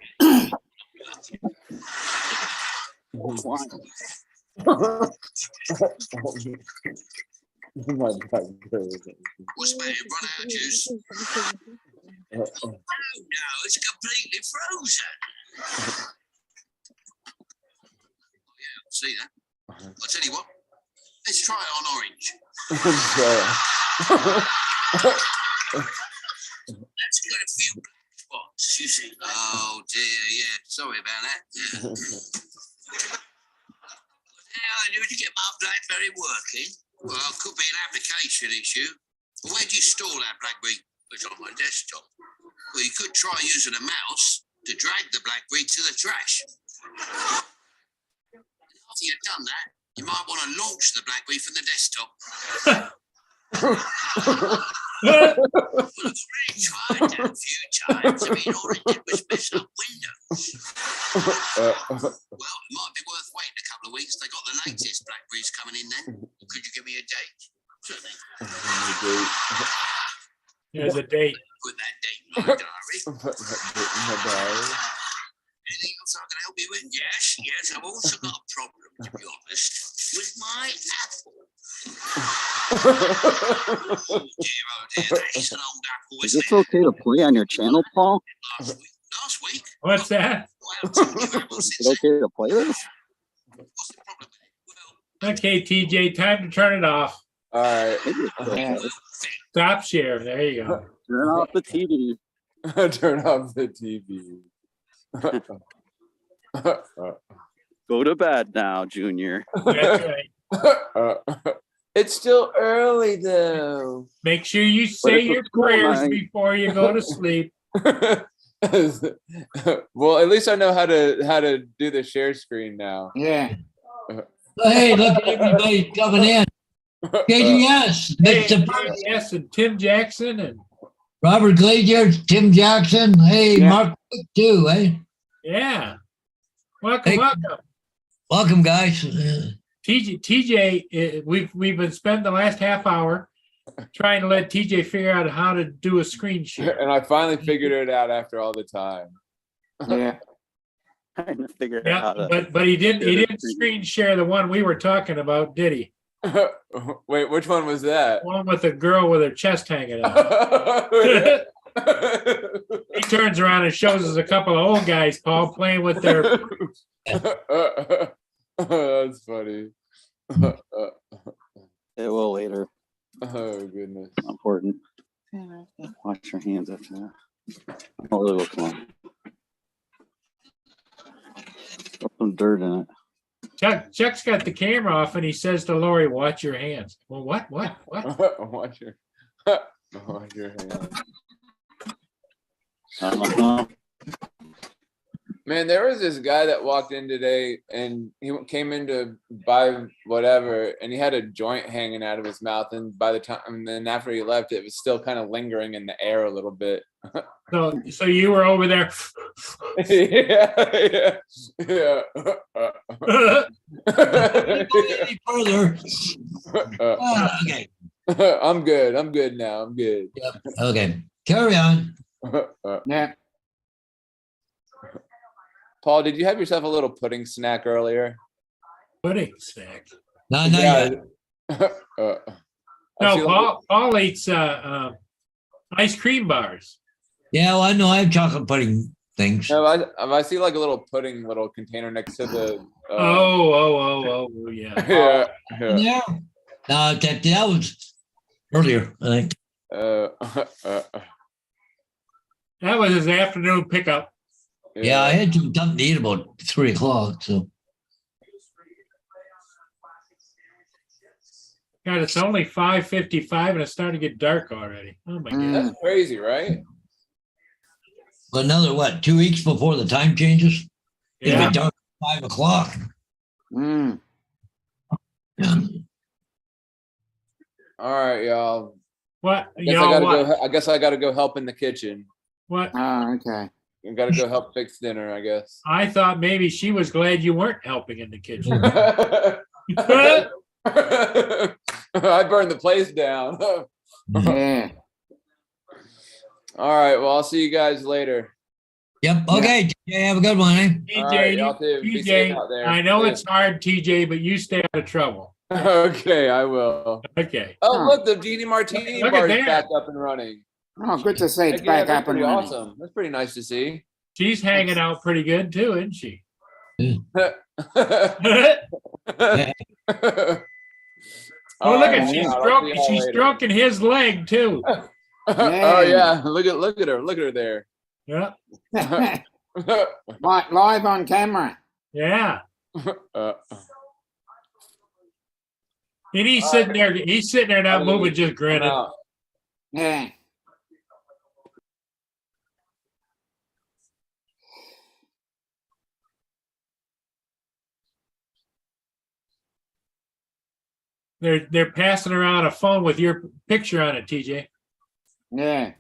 What's the matter? Run out of juice? Oh no, it's completely frozen. Yeah, I'll see that. I'll tell you what. Let's try it on orange. That's got a few black spots, you see. Oh dear, yeah. Sorry about that. Yeah. How did you get my BlackBerry working? Well, it could be an application issue. Well, where'd you store that BlackBerry? It's on my desktop. Well, you could try using a mouse to drag the BlackBerry to the trash. After you've done that, you might want to launch the BlackBerry from the desktop. Well, I've already tried that a few times. I mean, all it did was mess up Windows. Well, it might be worth waiting a couple of weeks. They got the latest BlackBerries coming in then. Could you give me a date? Certainly. Here's a date. Put that date in my diary. Anything else I can help you with? Yes, yes. I've also got a problem, to be honest, with my Apple. Oh dear, that's an old Apple, Is isn't this it? okay to play on your channel, Paul? Last week? What's that? Well, I told you Apple Is since it okay to play this? What's the problem with it? Well, Okay, TJ, time to turn it off. All right. Maybe it's okay. perfect. Stop share. There you go. Turn off the TV. Turn off the TV. Go to bed now, Junior. That's right. It's still early though. Make sure you say it's a your school prayers night. before you go to sleep. Well, at least I know how to do the share screen now. Yeah. Hey, look at everybody coming in. KGS, Hey, Mr. yes, and Tim Jackson and Robert Glazier, Tim Jackson. Hey, Yeah. Mark Cook too, eh? yeah. Welcome, Hey. welcome. Welcome, guys. TJ, we've been spending the last half hour trying to let TJ figure out how to do a screen share. And I finally figured it out after all the time. Yeah. Trying to figure out Yeah, how to. but he didn't screen share the one we were talking about, did he? Wait, which one was that? One with the girl with her chest hanging out. He turns around and shows us a couple of old guys, Paul, playing with their. That's funny. It will later. Oh goodness. Not important. Wash your hands after that. Oh, it will come on. Put some dirt in it. Chuck's got the camera off and he says to Lori, watch your hands. Well, what? Watch your hand. Uh-huh. Man, there was this guy that walked in today and he came in to buy whatever and he had a joint hanging out of his mouth, and by the time, and then after he left, it was still kind of lingering in the air a little bit. So you were over there. Yeah. Any further? Okay. I'm good now. I'm good. Okay. Carry on. Yeah. Paul, did you have yourself a little pudding snack earlier? Pudding snack. No, not yet. I No, feel Paul eats ice cream bars. Yeah, well, I know I have chocolate pudding things. no, I see like a little pudding little container next to the. Oh, yeah. Yeah. Yeah. Yeah. No, that was earlier, I think. That was his afternoon pickup. Yeah, I had something to eat about 3 o'clock. So God, it's only 5:55 and it's starting to get dark already. Oh my God. That's crazy, right? but another 2 weeks before the time changes? It'll Yeah. be dark at 5 o'clock. Mm. Yeah. All right, y'all. What? I guess Y'all I gotta what? go. I guess I gotta go help in the kitchen. What? Oh, okay. I gotta go help fix dinner, I guess. I thought maybe she was glad you weren't helping in the kitchen. I burned the place down. Yeah. All right. Well, I'll see you guys later. Yep. Okay. TJ, have a good one. Eh? All right, TJ, y'all too. Be safe TJ, out there. I know it's hard, TJ, but you stay out of trouble. Okay, I will. Okay. Oh, Huh. look, the Genie Martini Look at bar is that. back up and running. Oh, good to see it's Heck yeah, back that's up and pretty running. awesome. That's pretty nice to see. She's hanging out pretty good too, isn't she? Oh, Oh, look at she's stroking. stroking his leg too. Oh yeah, look at her. Look at her there. Yeah. Live on camera. Yeah. Uh, And he's sitting there not moving, just I'm grinning. out. Yeah. They're passing around a phone with your picture on it, TJ. Yeah.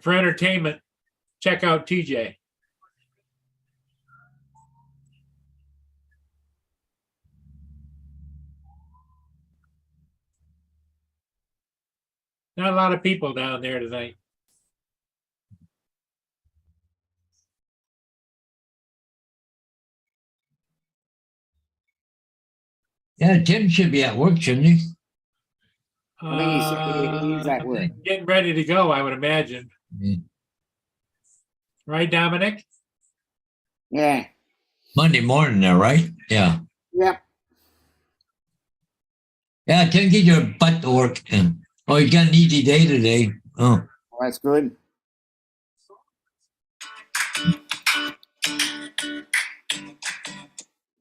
For entertainment, check out TJ. Not a lot of people down there tonight. Yeah, Tim should be at work, shouldn't he? I think he's at work. Getting ready to go, I would imagine. Mm. Right, Dominic? Yeah. Monday morning there, right? Yeah. Yep. Yeah, Tim, get your butt to work. Oh, he's got an easy day today. Oh, Well, that's good.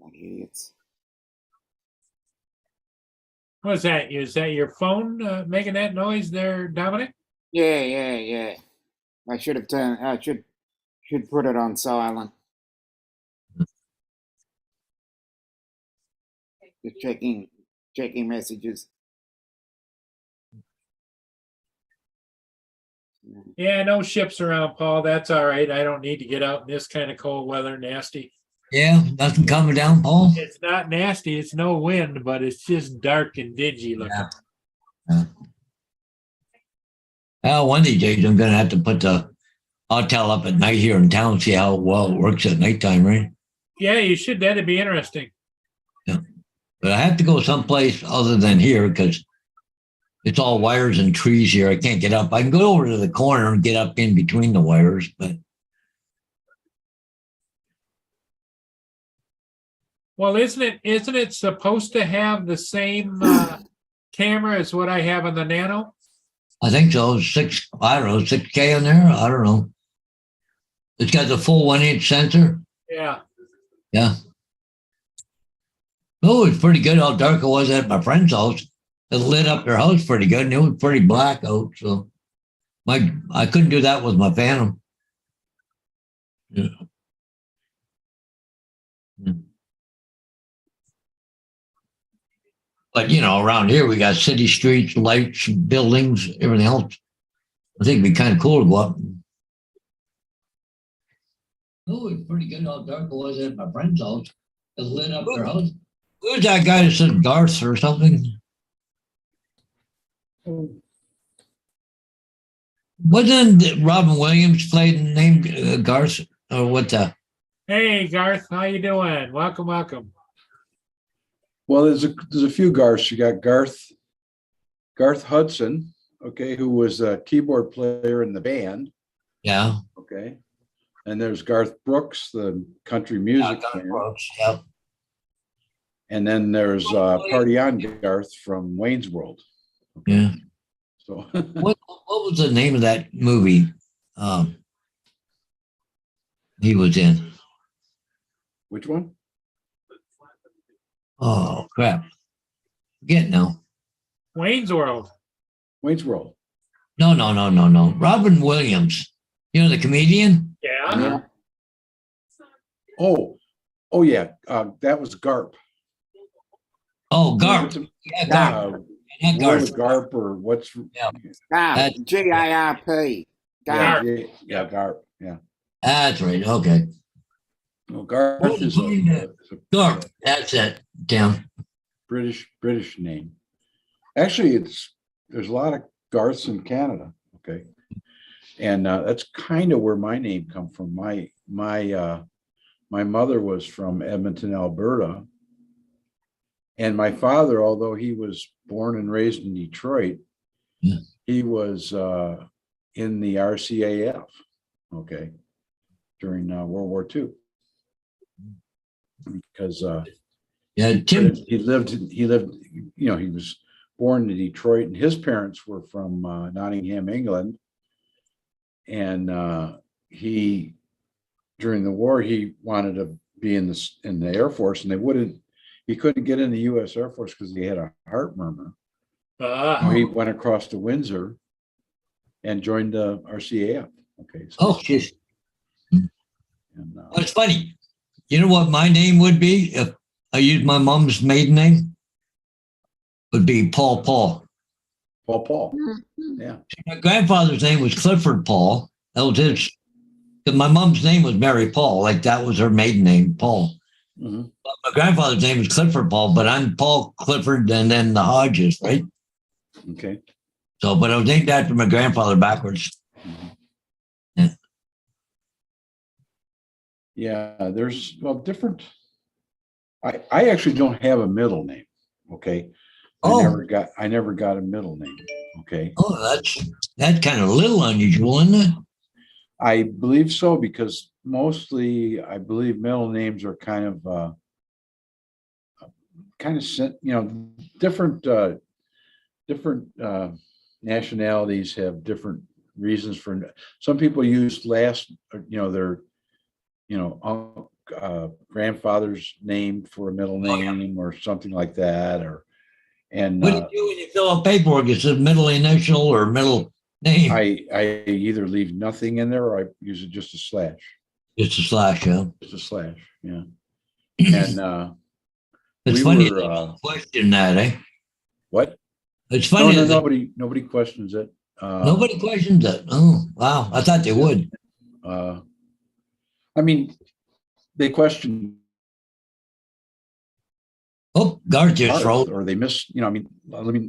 Idiots. What's that? Is that your phone making that noise there, Dominic? Yeah. I should have turned. I should put it on silent. Just checking messages. Yeah, no ships around, Paul. That's all right. I don't need to get out in this kind of cold weather. Nasty. yeah, nothing coming down, Paul? It's not nasty. It's no wind, but it's just dark and dingy looking. Yeah. Well, one of these days I'm going to have to put the hotel up at night here in town, see how well it works at nighttime, right? Yeah, you should. That'd be interesting. But I have to go someplace other than here because it's all wires and trees here. I can't get up. I can go over to the corner and get up in between the wires, but Well, isn't it supposed to have the same camera as what I have on the Nano? I think so. 6K on there. I don't know. It's got the full 1-inch sensor. Yeah. Yeah. Oh, it's pretty good how dark it was at my friend's house. It lit up their house pretty good, and it was pretty black out. So I couldn't do that with my Phantom. Yeah. But around here we got city streets, lights, buildings, everything else. I think it'd be kind of cool to go up. Oh, it's pretty good how dark it was at my friend's house. It lit up their house. Who's that guy that said Garth or something? Wasn't Robin Williams played the name Garth or what the? Hey, Garth, how you doing? Welcome. Well, there's a few Garths. You got Garth Hudson, okay, who was a keyboard player in the band, Yeah. okay, and there's Garth Brooks, the country music singer, Yeah. and then there's Party On Garth from Wayne's World. Yeah. So What was the name of that movie he was in? which one? Oh crap. Forget now. Wayne's World. Wayne's World. No. Robin Williams. The comedian? Yeah. Yeah. Oh yeah. That was Garp. Oh, Garth. Yeah, Garth. Not Garth. Garp or what's? Garp. Garp. Garp. Yeah, Garp. Yeah. That's right. Okay. Well, Garth is Garth. That's it. Damn. British name. Actually, there's a lot of Garths in Canada, okay? And that's kind of where my name come from. My mother was from Edmonton, Alberta. And my father, although he was born and raised in Detroit, Yeah. he was in the RCAF, okay, during World War II. Because Yeah, Tim. he lived, he was born in Detroit, and his parents were from Nottingham, England. And he, during the war, he wanted to be in the Air Force, and he couldn't get in the U.S. Air Force because he had a heart murmur. So he went across to Windsor and joined the RCAF. Okay. So, Oh, jeez. and, That's funny. You know what my name would be if I used my mom's maiden name? Would be Paul Paul. Paul. Yeah. My grandfather's name was Clifford Paul. That was his. 'Cause my mom's name was Mary Paul, like that was her maiden name, Paul. Mhm. But my grandfather's name was Clifford Paul, but I'm Paul Clifford and then the Hodges, right? Okay. So, but I was named after my grandfather backwards. Yeah, there's different. I actually don't have a middle name. Okay. Oh. I never got a middle name. Okay. Oh, that's kind of a little unusual, isn't it? I believe so, because mostly I believe middle names are kind of different nationalities have different reasons for. Some people use their grandfather's name for a middle name or something like that, and What do you do when you fill out paperwork? It says middle initial or middle name. I either leave nothing in there or I use it just a slash. Just a slash, yeah. Just a slash, yeah. And It's we funny were, they don't question that, eh? what? It's funny No, that nobody questions it. nobody questions it. Oh, wow. I thought they would. I mean, they question Oh, Garth just Garth, wrote. or they miss, let me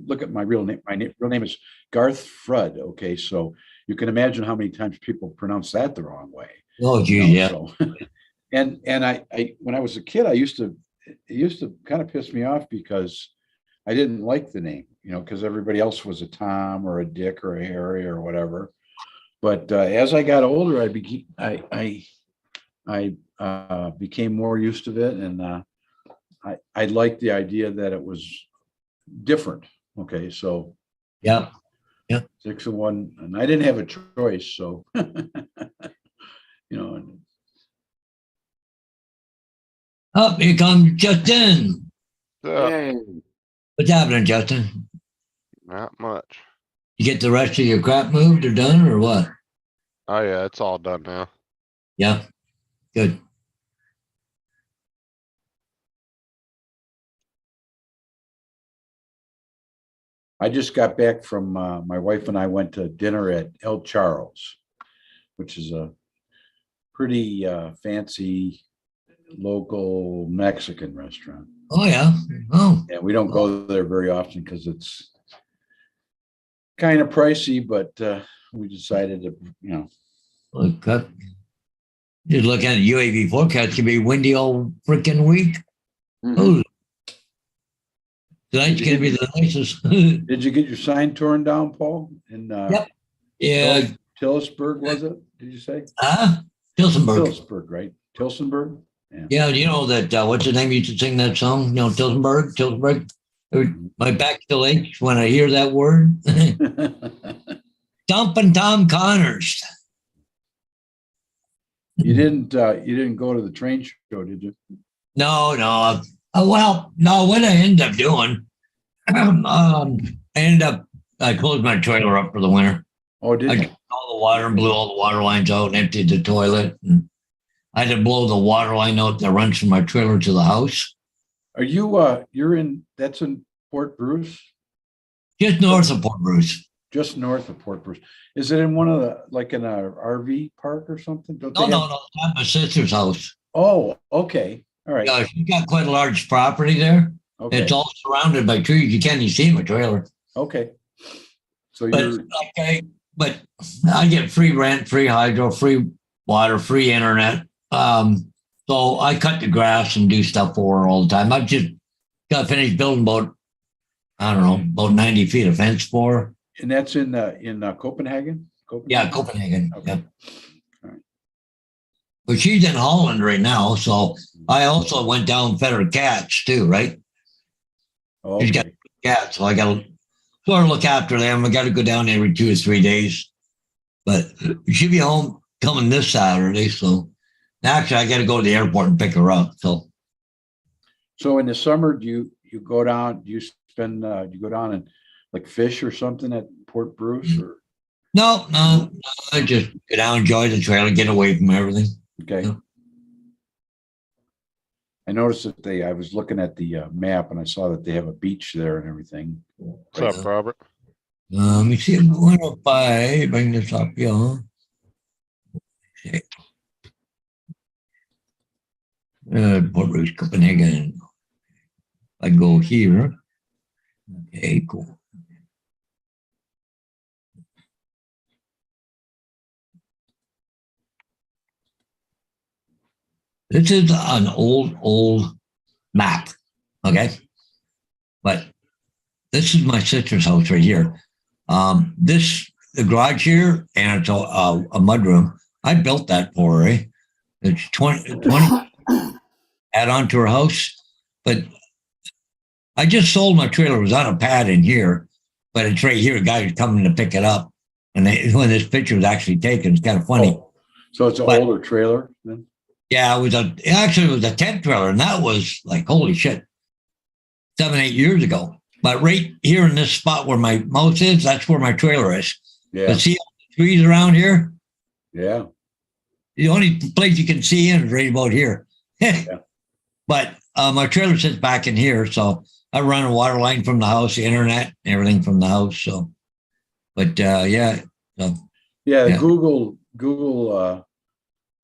look at my real name. My real name is Garth Frudd. Okay, so you can imagine how many times people pronounce that the wrong way. Oh, geez, yeah. So, and I when I was a kid, it used to kind of piss me off because I didn't like the name, because everybody else was a Tom or a Dick or a Harry or whatever. But as I got older, I became more used to it, and I liked the idea that it was different. Okay, so Yeah. 6 and 1, and I didn't have a choice, so Oh, here comes Justin. Hey, What's happening, Justin? Not much. You get the rest of your crap moved or done or what? Oh yeah, it's all done now. Yeah. Good. I just got back from my wife and I went to dinner at El Charles, which is a pretty fancy local Mexican restaurant. Oh, yeah. Oh, And we don't go there very often because it's kind of pricey, but we decided to, look up. Just looking at the UAV forecast, could be windy all freaking week. mhm. Oh, tonight's going to be the nicest. Did you get your sign torn down, Paul? In Yep. Yeah. Tillsburg, was it? Did you say? Tilsonburg. Tillsburg, right? Tilsonburg? Yeah, you know that, what's the name used to sing that song? You know, Tilsonburg. My back still aches when I hear that word. Dumping Tom Connors. You didn't go to the train show, did you? No. Well, no, what I ended up doing, I closed my trailer up for the winter. Oh, I did you? took all the water and blew all the water lines out and emptied the toilet. And I had to blow the water line out that runs from my trailer to the house. Are you, that's in Port Bruce? Just north of Port Bruce. Just north of Port Bruce. Is it in one of the, like in a RV park or something? Don't they No, have- it's not my sister's house. Oh, okay. All right. She's got quite a large property there. Okay, It's all surrounded by trees. You can't even see my trailer. okay. So But you're, but I get free rent, free hydro, free water, free internet. So I cut the grass and do stuff for her all the time. I've just got finished building about, I don't know, about 90 feet of fence for her. and that's in Copenhagen? Yeah, Copenhagen. Okay. Yep. All right. But she's in Holland right now. So I also went down and fed her cats too, right? She's got Okay. cats. So I got to sort of look after them. I got to go down every 2 or 3 days. But she'll be home coming this Saturday. So actually, I got to go to the airport and pick her up. So in the summer, do you go down, do you go down and like fish or something at Port Bruce or? No, I just go down, enjoy the trailer, get away from everything. Okay. Yeah. I noticed that I was looking at the map and I saw that they have a beach there and everything. What's up, Robert? Let me see if I bring this up here. Okay. Port Rouge, Copenhagen. I go here. Okay, cool. This is an old map, okay? But this is my sister's house right here. The garage here, and it's a mudroom. I built that for her. Eh? It's 20 add on to her house. But I just sold my trailer. It was on a pad in here, but it's right here. A guy was coming to pick it up. And when this picture was actually taken, it's kind of funny. Oh, so it's an older trailer then? Yeah, it was a tent trailer, and that was like, holy shit, 7, 8 years ago. But right here in this spot where my mouse is, that's where my trailer is. Yeah. But see all the trees around here? Yeah. The only place you can see in is right about here. Yeah. But my trailer sits back in here, so I run a water line from the house, the internet, everything from the house. So, but yeah. So, Yeah, yeah. Google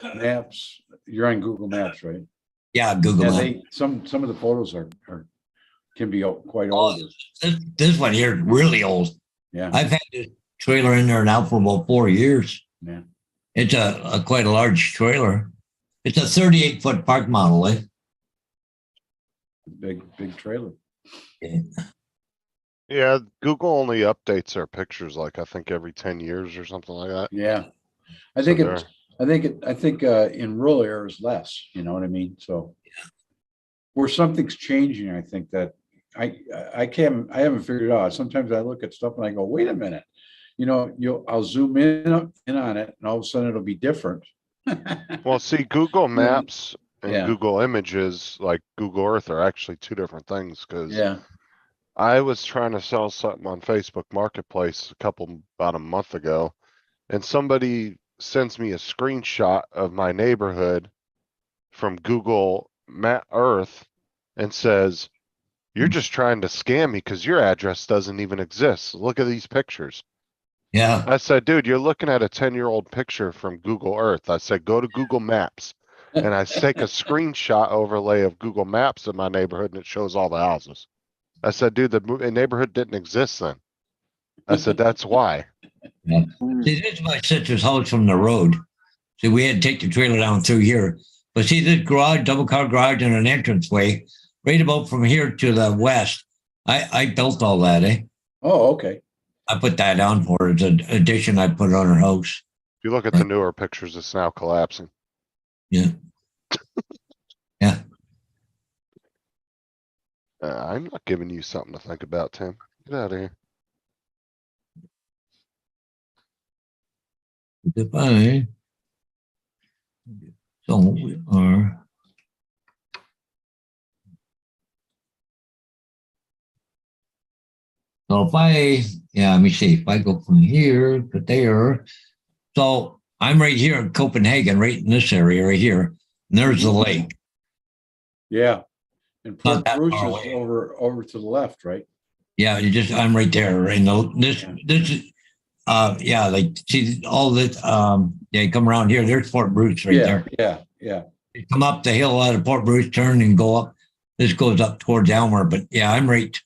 Maps. You're on Google Maps, right? Yeah, Google Yeah, Maps. some of the photos can be quite old. This one here is really old. Yeah. I've had this trailer in there now for about 4 years. Yeah. It's a quite a large trailer. It's a 38-foot park model, eh? Big trailer. Yeah, Google only updates their pictures like I think every 10 years or something like that. Yeah. I So think they're- I think in rural areas less, you know what I mean? So where something's changing, I think that I haven't figured it out. Sometimes I look at stuff and I go, wait a minute, you know, I'll zoom in on it and all of a sudden it'll be different. Well, see, Google Maps and Yeah. Google Images, like Google Earth, are actually two different things. Cause Yeah. I was trying to sell something on Facebook Marketplace about a month ago, and somebody sends me a screenshot of my neighborhood from Google Earth and says, "You're just trying to scam me because your address doesn't even exist. Look at these pictures." Yeah. I said, "Dude, you're looking at a 10-year-old picture from Google Earth." I said, "Go to Google Maps." And I take a screenshot overlay of Google Maps of my neighborhood and it shows all the houses. I said, "Dude, the neighborhood didn't exist then." I said, "That's why." See, this is my sister's house from the road. See, we had to take the trailer down through here. But see, this garage, double car garage and an entranceway, right about from here to the west. I built all that, eh? Oh, okay. I put that on for her. It's an addition I put on her house. If you look at the newer pictures, it's now collapsing. Yeah. Yeah. I'm not giving you something to think about, Tim. Get out of here. Goodbye. So we are. So if let me see, if I go from here to there, so I'm right here in Copenhagen, right in this area right here, and there's the lake. Yeah. And Not Port that Bruce far is away. over to the left, right? Yeah, I'm right there. Right now, this is, like see all this. You come around here. There's Port Bruce right Yeah, there. yeah. You come up the hill out of Port Bruce, turn and go up. This goes up towards Elmer, but yeah, I'm right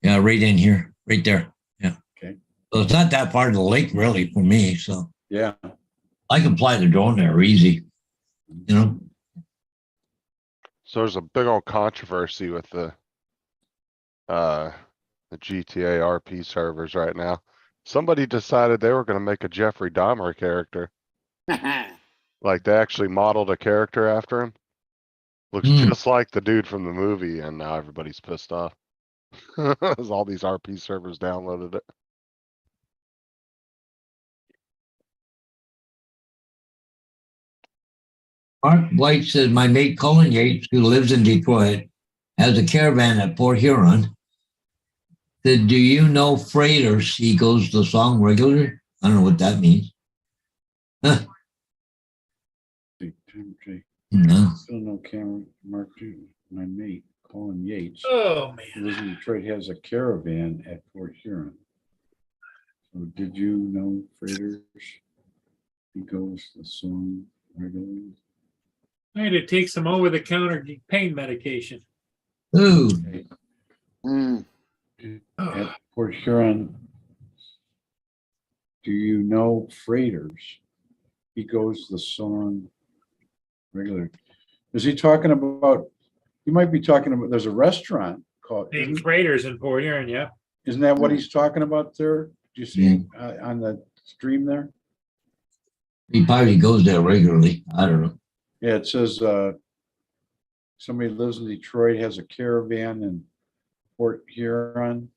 in here, right there. Yeah. Okay. So it's not that far to the lake really for me. So Yeah. I can fly the drone there easy, you know? So there's a big old controversy with the GTA RP servers right now. Somebody decided they were gonna make a Jeffrey Dahmer character. Like they actually modeled a character after him. Looks Hmm. just like the dude from the movie, and now everybody's pissed off. As all these RP servers downloaded it. Mark White says, my mate Colin Yates, who lives in Detroit, has a caravan at Port Huron. Said, do you know freighters? He goes the song regular. I don't know what that means. Huh. No. Still no camera, Mark, my mate, Colin Yates, Oh, man. who lives in Detroit, has a caravan at Port Huron. So did you know freighters? He goes the song regularly. I had to take some over-the-counter pain medication. Ooh. Mm. At Port Huron, do you know freighters? He goes the song regular. Is he talking about, he might be talking about, there's a restaurant called, Named Freighters in Port Huron, yeah. isn't that what he's talking about there? Do you see on the stream there? He probably goes there regularly. I don't know. Yeah, it says, somebody lives in Detroit, has a caravan in Port Huron.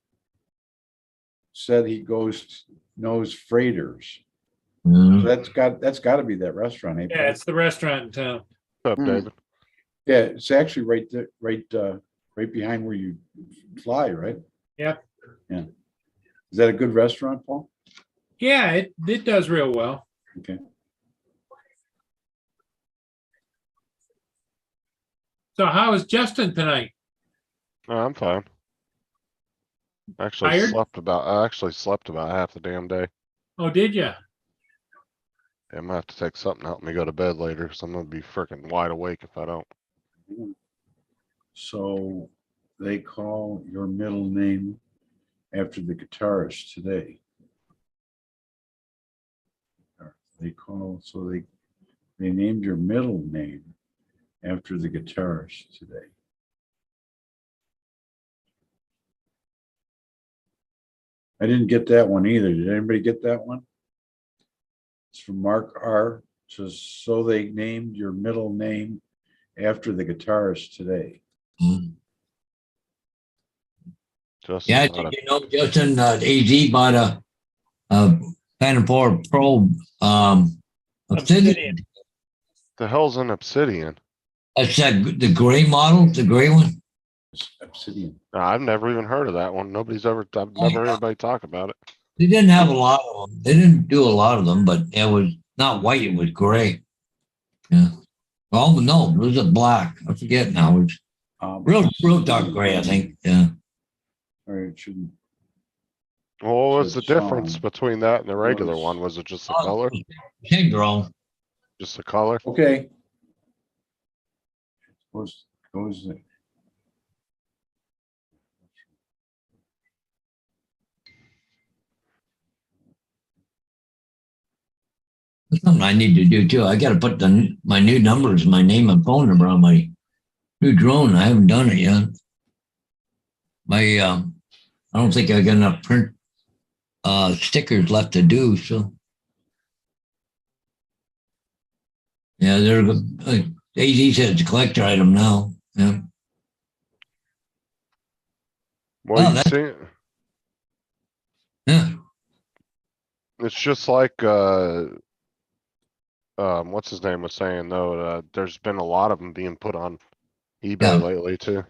Said he knows freighters. Mm. That's got to be that restaurant. Eh, Yeah, it's the restaurant in town. What's up, David? Yeah, it's actually right there, right behind where you fly, right? Yep. Yeah. Is that a good restaurant, Paul? Yeah, it does real well. Okay. So how is Justin tonight? No, I'm fine. I Tired? actually slept about half the damn day. Oh, did you? I'm gonna have to take something to help me go to bed later, because I'm gonna be freaking wide awake if I don't. So they call your middle name after the guitarist today. They named your middle name after the guitarist today. I didn't get that one either. Did anybody get that one? It's from Mark R. It says, so they named your middle name after the guitarist today. Mm. Just Yeah, about you know, Justin, AZ bought a Phantom 4 Pro Obsidian. the hell's an Obsidian? That's the gray model, the gray one. Obsidian. No, I've never even heard of that one. I've never heard anybody talk about it. They didn't have a lot of them. They didn't do a lot of them, but it was not white, it was gray. Yeah. Oh, no, it was a black. I forget now. It was real dark gray, I think. Yeah. All right, shouldn't. Well, what was the So it's, difference between that and the regular one? Was it just the color? Same drone. Just the color? Okay. Goes there. That's something I need to do too. I got to put my new numbers, my name and phone number on my new drone. I haven't done it yet. I don't think I got enough print stickers left to do. So yeah, they're AZ said it's a collector item now. Yeah. Well, Oh, you that's- see, Yeah. it's just like, what's his name was saying though, there's been a lot of them being put on eBay Yeah. lately too.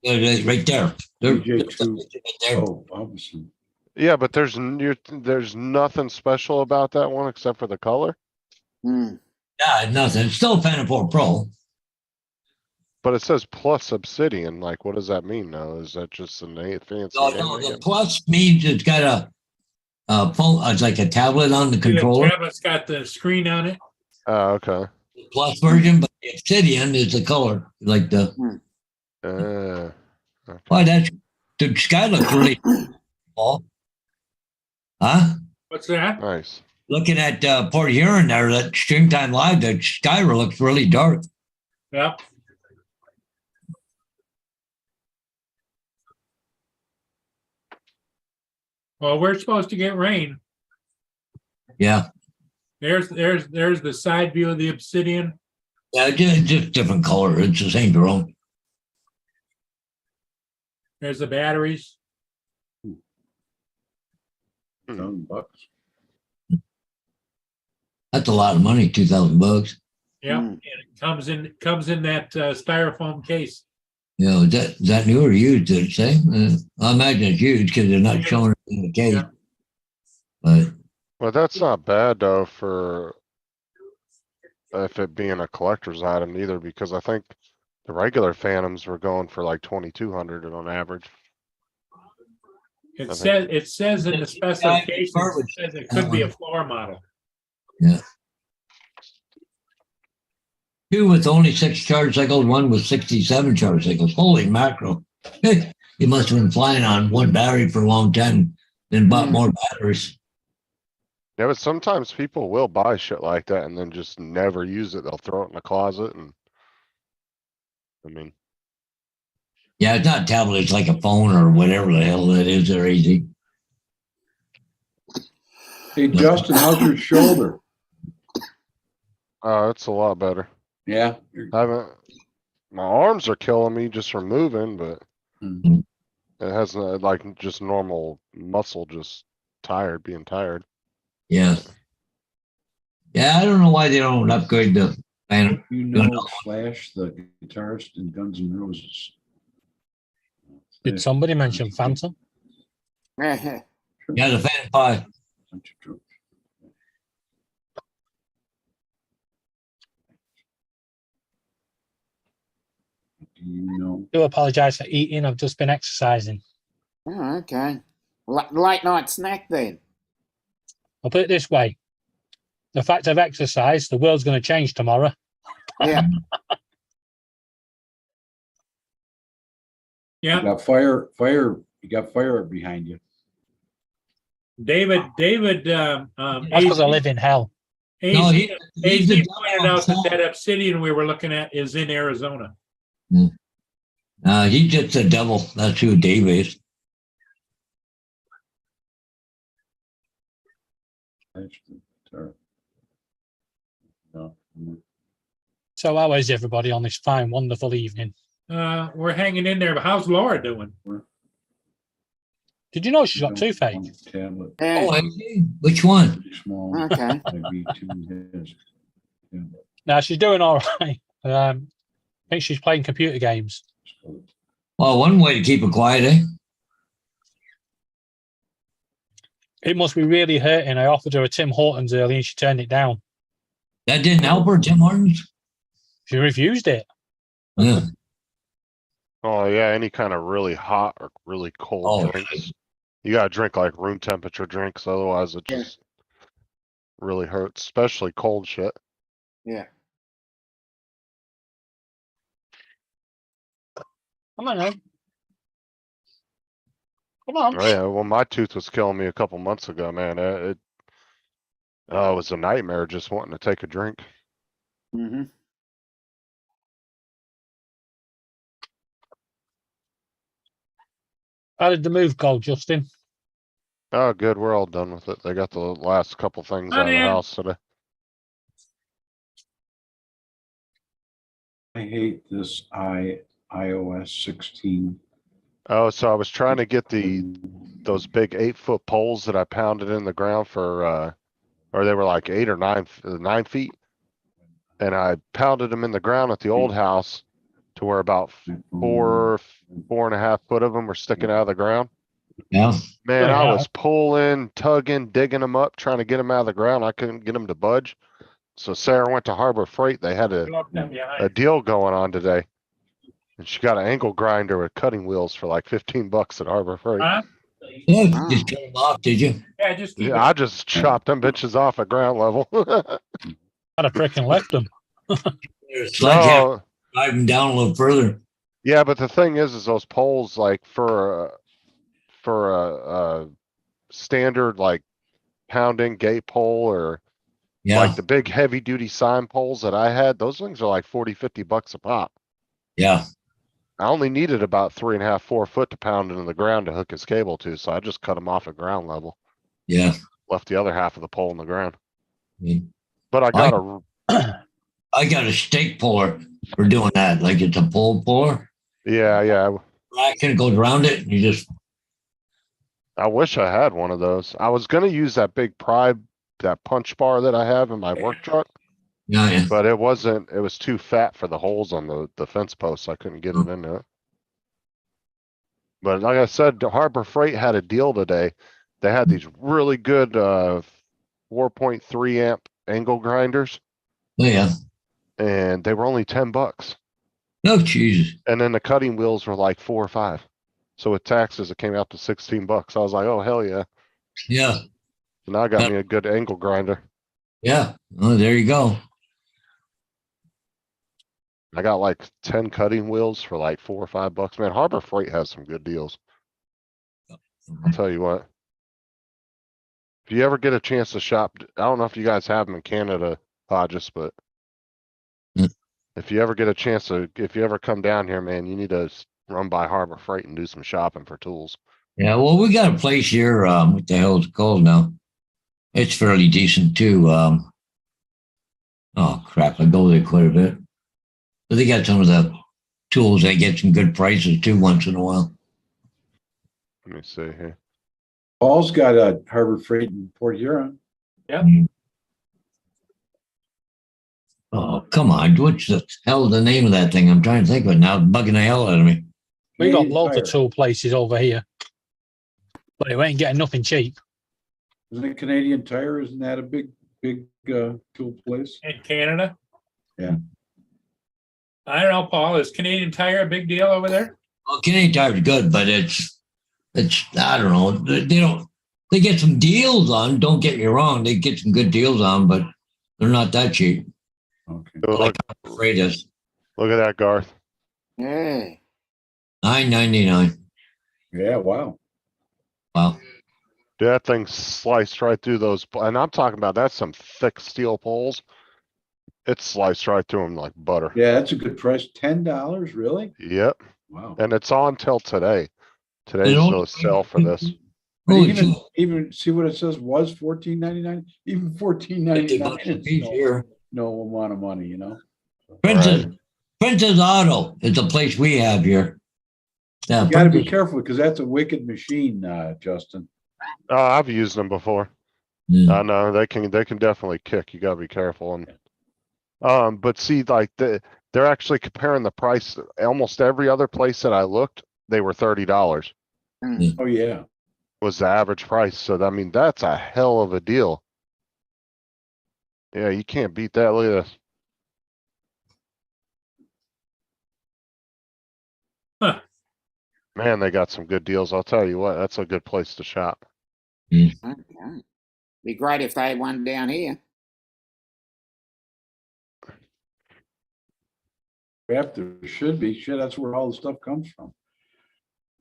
They're right there. They're DJ2. right there. Oh, obviously. Yeah, but there's nothing special about that one except for the color. Mm. Yeah, nothing. It's still a Phantom 4 Pro. But it says plus Obsidian. Like, what does that mean now? Is that just a fancy No, name the again? plus means it's got a phone. It's like a tablet on the controller. The tablet's got the screen on it. Oh, okay. The plus version, but the Obsidian is the color, like the. Uh, Why, that's, the sky looks really, Paul. Huh? What's that? nice. Looking at Port Huron there, that Streamtime Live, the sky looks really dark. Yep. Well, we're supposed to get rain. Yeah. There's the side view of the Obsidian. Yeah, just different color. It's the same drone. There's the batteries. $1,000. That's a lot of money, $2,000. Yep. Mm. And it comes in that styrofoam case. You know, is that new or used, did it say? I imagine it's used because they're not showing it in the case. Yeah. But Well, that's not bad though for if it being a collector's item either, because I think the regular Phantoms were going for like 2,200 on average. It Okay. says in the specifications, it says it could be a floor model. two with only 6 charge cycles, one with 67 charge cycles. Holy mackerel. You must have been flying on one battery for a long time, then bought more batteries. Yeah, but sometimes people will buy shit like that and then just never use it. They'll throw it in the closet and. I mean, Yeah, it's not a tablet, it's like a phone or whatever the hell that is. They're easy. Hey, Justin, how's your shoulder? it's a lot better. Yeah. I haven't, my arms are killing me just from moving, but Mhm. it hasn't like just normal muscle, just being tired. Yeah. Yeah, I don't know why they don't upgrade the Phantom. You know Slash, the guitarist in Guns N' Roses. Did somebody mention Phantom? Yeah, the Phantom 5. You know. Do apologize for eating. I've just been exercising. Oh, okay. Late night snack then. I'll put it this way. The fact I've exercised, the world's going to change tomorrow. Yeah. Yeah. You got fire behind you. David, That's because I live in hell. No, AZ he's the pointed out that Obsidian we were looking at is in Arizona. He's just a devil. That's who Dave is. So how is everybody on this fine, wonderful evening? We're hanging in there, but how's Laura doing? Did you know she's got toothache? Tablet. Oh, I see. Which one? Small. Okay. No, she's doing all right. I think she's playing computer games. Well, one way to keep it quiet, eh? It must be really hurting. I offered her a Tim Hortons earlier and she turned it down. That didn't help her, Tim Hortons? She refused it. Yeah. Oh yeah, any kind of really hot or really cold drinks. You gotta drink like room temperature drinks, otherwise it just really hurts, especially cold shit. Yeah. Come on, man. Come on. Oh yeah, well my tooth was killing me a couple months ago, man. It was a nightmare just wanting to take a drink. Mm-hmm. How did the move go, Justin? Oh, good. We're all done with it. They got the last couple things out of the house today. I hate this iOS 16. Oh, so I was trying to get those big 8-foot poles that I pounded in the ground for, or they were like 8 or 9 feet. And I pounded them in the ground at the old house to where about 4.5 foot of them were sticking out of the ground. Yeah. Man, I was pulling, tugging, digging them up, trying to get them out of the ground. I couldn't get them to budge. So Sarah went to Harbor Freight. They had a deal going on today. And she got an angle grinder with cutting wheels for like $15 at Harbor Freight. Huh? Yeah, you just cut them off, did you? Yeah, just keep Yeah, I just chopped them bitches off at ground level. I'd have freaking left them. Sledgehammer, Oh, drive them down a little further. Yeah, but the thing is those poles, like for a standard like pounding gate pole or Yeah, like the big heavy duty sign poles that I had, those things are like 40, 50 bucks a pop. yeah, I only needed about 3.5, 4 foot to pound into the ground to hook his cable to, so I just cut them off at ground level. yeah. Left the other half of the pole in the ground. Mm. But I got a I got a stake puller for doing that. Like it's a pole puller. yeah. Action, it goes around it, and you just I wish I had one of those. I was gonna use that big pry, that punch bar that I have in my work truck, yeah. but it was too fat for the holes on the fence posts. I couldn't get it in there. But like I said, Harbor Freight had a deal today. They had these really good 4.3 amp angle grinders, Oh yeah. and they were only 10 bucks. No, Jesus. And then the cutting wheels were like 4 or 5. So with taxes, it came out to 16 bucks. I was like, oh hell yeah. Yeah, So now I got me a good angle grinder. yeah. Oh, there you go. I got like 10 cutting wheels for like 4 or 5 bucks. Man, Harbor Freight has some good deals. I'll tell you what. If you ever get a chance to shop, I don't know if you guys have them in Canada, Hodges, but Mm. if you ever get a chance to, if you ever come down here, man, you need to run by Harbor Freight and do some shopping for tools. Yeah, well, we got a place here. What the hell is it called now? It's fairly decent too. Oh crap, I go there quite a bit. But they got some of the tools. They get some good prices too once in a while. Let me see here. Paul's got a Harbor Freight in Port Huron. Oh, come on. What's the hell the name of that thing? I'm trying to think of it now. It's bugging the hell out of me. We got Canadian lots of Tire. tool places over here, but you ain't getting nothing cheap. Isn't it Canadian Tire? Isn't that a big tool place? In Canada? Yeah. I don't know, Paul, is Canadian Tire a big deal over there? Well, Canadian Tire's good, but it's I don't know. They get some deals on. Don't get me wrong. They get some good deals on, but they're not that cheap. Okay. So Like I'm afraid is look at that, Garth. Yeah. $9.99. Yeah, wow. Wow. That thing sliced right through those, and I'm talking about that's some thick steel poles. It sliced right through them like butter. Yeah, that's a good price. $10, really? Yep, Wow. and it's on till today. Today's They don't- the sale for this. But Holy even shit. even see what it says was $14.99. Even $14.99 is $50 here. no amount of money, you know. Princess Auto is a place we have here. Yeah, You got to be Princess- careful because that's a wicked machine, Justin. I've used them before. Yeah. I know they can definitely kick. You gotta be careful. And but see, like they're actually comparing the price. Almost every other place that I looked, they were $30 Oh yeah. was the average price. So I mean, that's a hell of a deal. Yeah, you can't beat that. Look at this. Huh. Man, they got some good deals. I'll tell you what, that's a good place to shop. Okay. Be great if they had one down here. Perhaps there should be. Shit, that's where all the stuff comes from.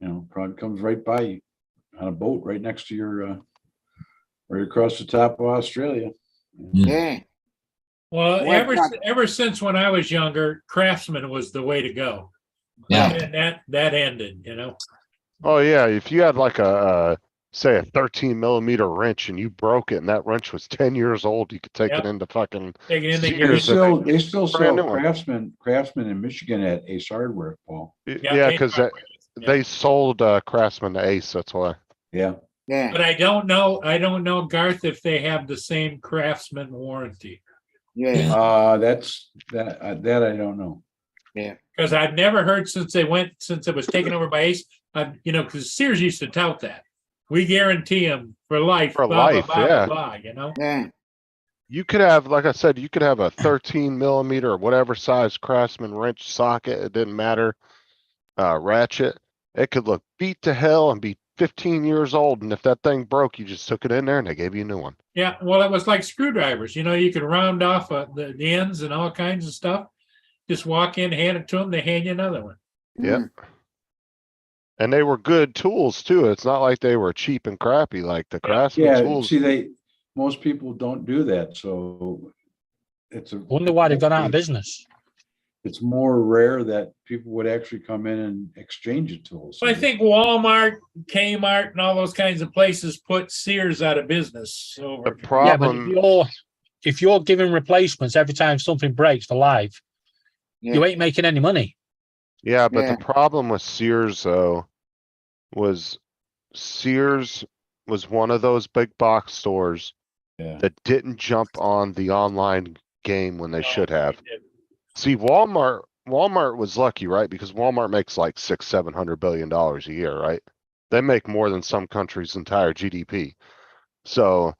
You know, probably comes right by you on a boat right next to your right across the top of Australia. Yeah. Well, What- ever since when I was younger, Craftsman was the way to go. Yeah. And that ended, you know. Oh yeah, if you had like a say a 13mm wrench and you broke it and that wrench was 10 years old, you could take Yep. it into fucking Taking in the Sears They and still they still Brand sell new one. Craftsman in Michigan at Ace Hardware, Paul. yeah, because they sold Craftsman to Ace, that's why. Yeah. Yeah. But I don't know, Garth, if they have the same Craftsman warranty. Yeah. That's that I don't know. Because I've never heard since it was taken over by Ace, because Sears used to tout that. We guarantee them for life. For blah, blah, life, blah, yeah. blah, blah, you know? Yeah. You could have, like I said, you could have a 13mm or whatever size Craftsman wrench socket, it didn't matter. Ratchet, it could look beat to hell and be 15 years old, and if that thing broke, you just took it in there and they gave you a new one. Yeah, well, it was like screwdrivers. You could round off the ends and all kinds of stuff. Just walk in, hand it to them, they hand you another one. Yep. Mm. And they were good tools too. It's not like they were cheap and crappy like the Craftsman Yeah, tools. see, most people don't do that, so it's a. Wonder why they've gone out of business. It's more rare that people would actually come in and exchange a tool. So I think Walmart, Kmart, and all those kinds of places put Sears out of business. The Over. Yeah, but problem, if you're giving replacements every time something breaks for live, Yeah. you ain't making any money. yeah, but Yeah. the problem with Sears though was Sears was one of those big box stores Yeah. that didn't jump on the online game when they should have. See, Walmart was lucky, right? Because Walmart makes like $600-700 billion a year, right? They make more than some countries' entire GDP. So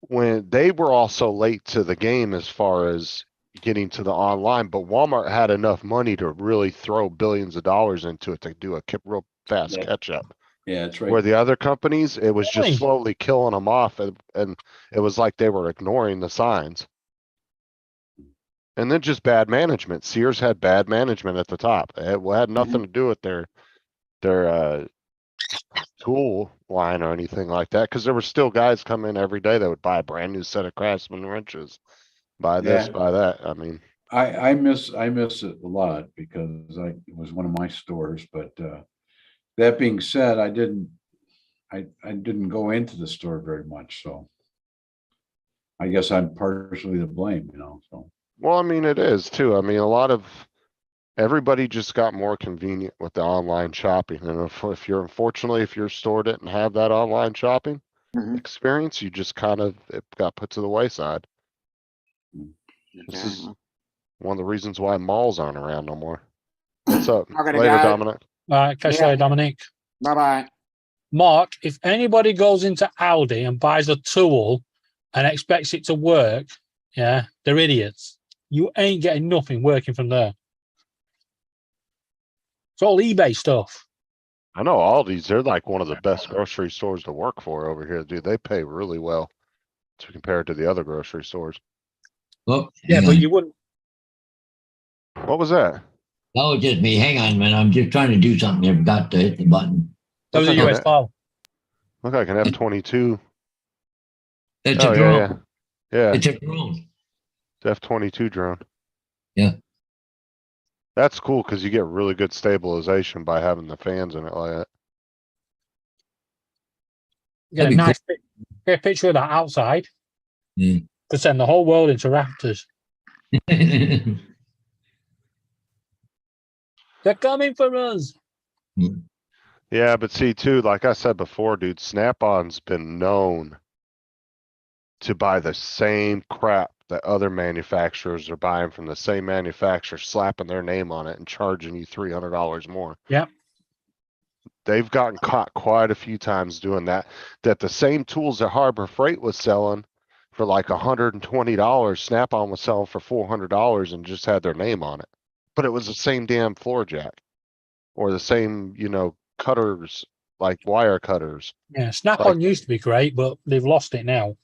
when they were also late to the game as far as getting to the online, but Walmart had enough money to really throw billions of dollars into it to do a real fast Yeah. catch up. Yeah, that's Where right. the other companies, it was Really? just slowly killing them off and it was like they were ignoring the signs. And then just bad management. Sears had bad management at the top. It had nothing to do with their tool line or anything like that. Cause there were still guys come in every day that would buy a brand new set of Craftsman wrenches. Buy this, Yeah. buy that. I mean, I miss it a lot because it was one of my stores, but that being said, I didn't go into the store very much, so I guess I'm partially to blame, so. well, I mean, it is too. I mean, everybody just got more convenient with the online shopping. And if your store didn't have that online shopping Mhm. experience, you just it got put to the wayside. This is Okay. one of the reasons why malls aren't around no more. What's up? I gotta Later, go. Dominic. All right, catch you Yeah. later, Dominic. Bye-bye. Mark, if anybody goes into Aldi and buys a tool and expects it to work, yeah, they're idiots. You ain't getting nothing working from there. It's all eBay stuff. I know Aldi's, they're like one of the best grocery stores to work for over here, dude. They pay really well to compare to the other grocery stores. Oh, Yeah, hang but on. you wouldn't. What was that? That was just me. Hang on, man. I'm just trying to do something. I forgot to hit the button. That was a Okay. US file. Look like an F-22. It's Oh, a yeah, drone. yeah. Yeah, It's a drone. F-22 drone. Yeah. That's cool because you get really good stabilization by having the fans in it like that. Get a That'd be nice get a picture of that outside. Mm. To send the whole world into rafters. They're coming for us. Yeah, but see too, like I said before, dude, Snap-on's been known to buy the same crap that other manufacturers are buying from the same manufacturer, slapping their name on it and charging you $300 more. Yep. They've gotten caught quite a few times doing that. That the same tools that Harbor Freight was selling for like $120, Snap-on was selling for $400 and just had their name on it. But it was the same damn floor jack or the same, cutters, like wire cutters. Yeah, Snap-on used to be great, but they've lost it now.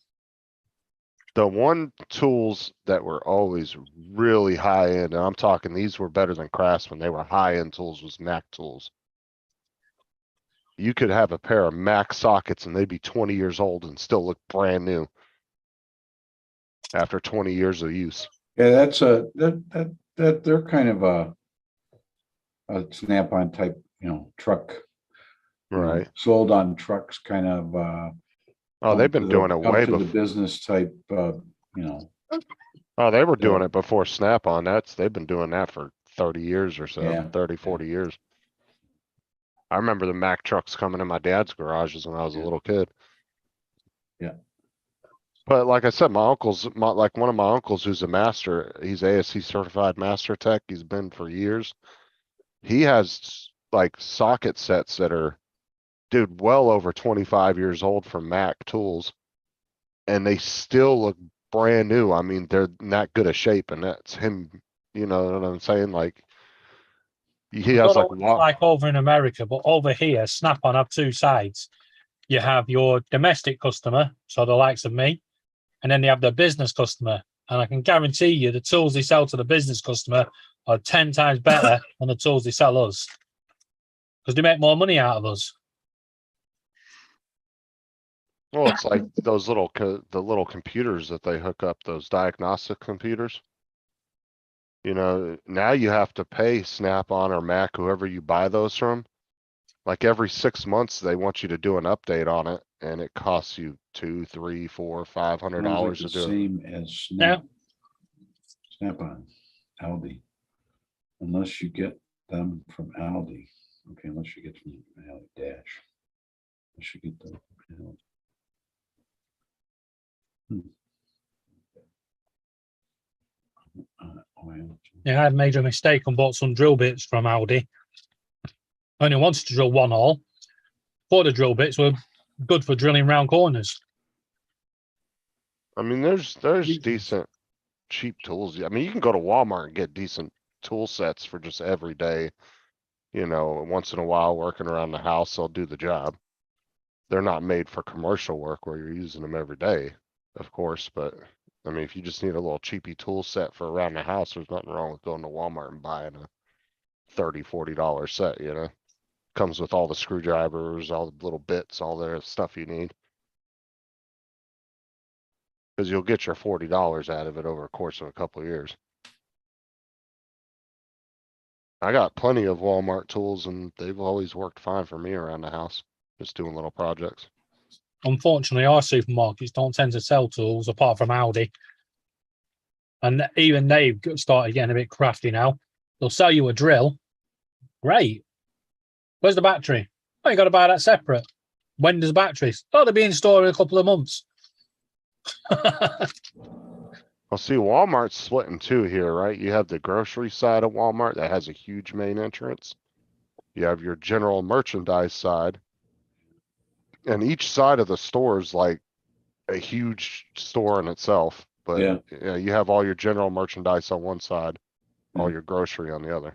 The one tools that were always really high end, and I'm talking these were better than Craftsman, they were high end tools, was Mac tools. You could have a pair of Mac sockets and they'd be 20 years old and still look brand new after 20 years of use. Yeah, that's that they're kind of a Snap-on type, truck. Right. Sold on trucks, kind of. Oh, they've been doing it way before. The before. business type, Oh, they were doing Yeah. it before Snap-on. They've been doing that for 30 years or so, Yeah. 30, 40 years. I remember the Mack trucks coming in my dad's garages when I was a little kid. Yeah. But like I said, one of my uncles who's a master, he's ASC certified master tech. He's been for years. He has like socket sets that are, dude, well over 25 years old from Mac tools. And they still look brand new. I mean, they're in that good a shape, and that's him, you know what I'm saying? Like, he I has don't know like what it's like over in America, but over here, Snap-on have two sides. You have your domestic customer, so the likes of me, and then they have the business customer. And I can guarantee you the tools they sell to the business customer are 10 times better than the tools they sell us. Because they make more money out of us. Well, it's like those the little computers that they hook up, those diagnostic computers. You know, now you have to pay Snap-on or Mac, whoever you buy those from. Like every 6 months, they want you to do an update on it, and it costs you $200, $300, $400, $500 to the do it. same as Yeah. Snap-on, Aldi. Unless you get them from Aldi. Okay, unless you get from Aldi Dash. Unless you get them from Aldi. Oil. Yeah, I made a mistake and bought some drill bits from Aldi. I only wanted to drill one hole. Thought the drill bits were good for drilling round corners. I mean, there's decent cheap tools. I mean, you can go to Walmart and get decent tool sets for just every day. You know, once in a while working around the house, they'll do the job. They're not made for commercial work where you're using them every day, of course, but I mean, if you just need a little cheapy tool set for around the house, there's nothing wrong with going to Walmart and buying a $30, $40 set, you know? Comes with all the screwdrivers, all the little bits, all the stuff you need. Cause you'll get your $40 out of it over a course of a couple of years. I got plenty of Walmart tools and they've always worked fine for me around the house, just doing little projects. Unfortunately, our supermarkets don't tend to sell tools apart from Aldi. And even they've started getting a bit crafty now. They'll sell you a drill. Great. Where's the battery? Oh, you got to buy that separate. When does batteries? Oh, they'll be in store in a couple of months. Well, see, Walmart's splitting two here, right? You have the grocery side of Walmart that has a huge main entrance. You have your general merchandise side. And each side of the store is like a huge store in itself. But Yeah. you have all your general merchandise on one side, all your grocery on the other.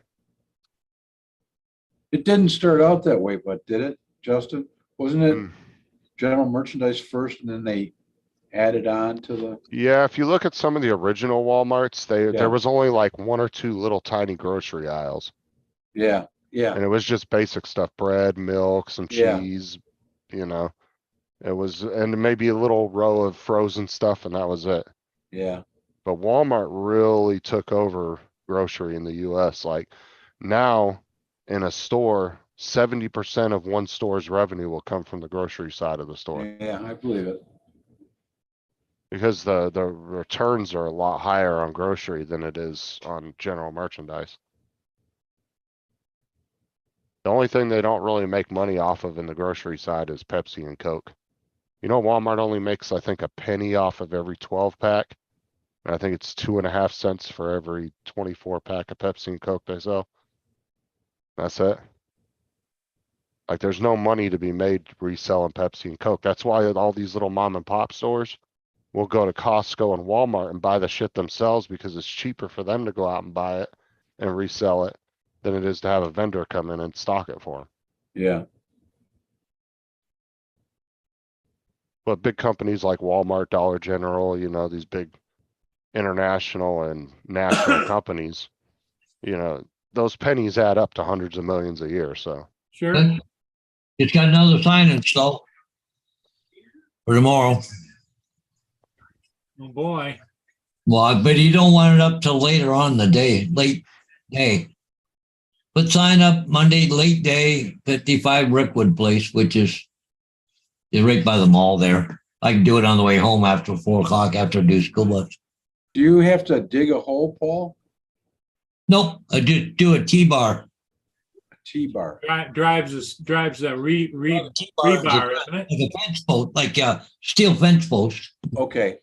It didn't start out that way, but did it, Justin? Wasn't it Mm. general merchandise first and then they added on to the? Yeah, if you look at some of the original Walmarts, Yeah. there was only like one or two little tiny grocery aisles. Yeah, yeah, And it was just basic stuff, bread, milk, some Yeah. cheese, you know. It was, and maybe a little row of frozen stuff and that was it. yeah. But Walmart really took over grocery in the US. Like now in a store, 70% of one store's revenue will come from the grocery side of the store. Yeah, I believe it. Because the returns are a lot higher on grocery than it is on general merchandise. The only thing they don't really make money off of in the grocery side is Pepsi and Coke. You know, Walmart only makes, I think, a penny off of every 12 pack. And I think it's 2.5 cents for every 24 pack of Pepsi and Coke they sell. That's it. Like there's no money to be made reselling Pepsi and Coke. That's why all these little mom and pop stores will go to Costco and Walmart and buy the shit themselves because it's cheaper for them to go out and buy it and resell it than it is to have a vendor come in and stock it for them. Yeah, But big companies like Walmart, Dollar General, you know, these big international and national companies, you know, those pennies add up to hundreds of millions a year. So Sure. It's got another sign installed for tomorrow. Oh, boy. Well, but you don't want it up till later on in the day, late day. Put sign up Monday, late day, 55 Rickwood Place, which is right by the mall there. I can do it on the way home after 4 o'clock after I do school bus. do you have to dig a hole, Paul? Nope, I just do a T-bar. A T-bar. Drives a T-bar is rebar, isn't it? like a fence post, like a steel fence post. Okay,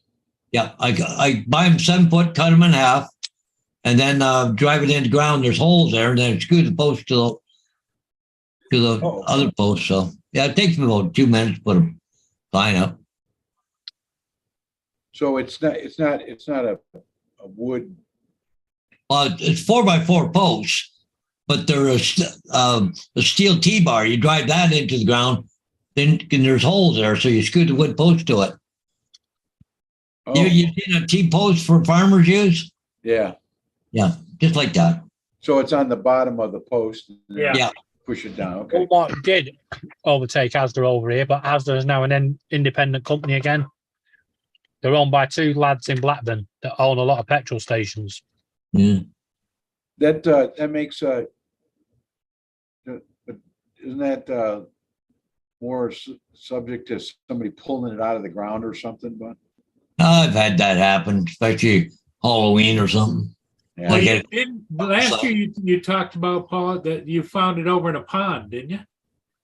Yeah, I buy them 7 foot, cut them in half, and then drive it into the ground. There's holes there, and then screw the post to the Oh. other post. So yeah, it takes me about 2 minutes to put a sign up. so it's not a wood. Well, it's 4x4 posts, but they're a steel T-bar. You drive that into the ground, then there's holes there, so you screw the wood post to it. Oh, You seen a T-post for farmers use? yeah. Yeah, just like that. So it's on the bottom of the post. and then Yeah. Yeah. Push it down. Okay. Walmart did overtake Asda over here, but Asda is now an independent company again. They're owned by two lads in Blackburn that own a lot of petrol stations. Yeah. That makes but isn't that more subject to somebody pulling it out of the ground or something? But I've had that happen, especially Halloween or something. yeah, Like You it, didn't, last year you talked about, Paul, that you found it over in a pond, didn't you?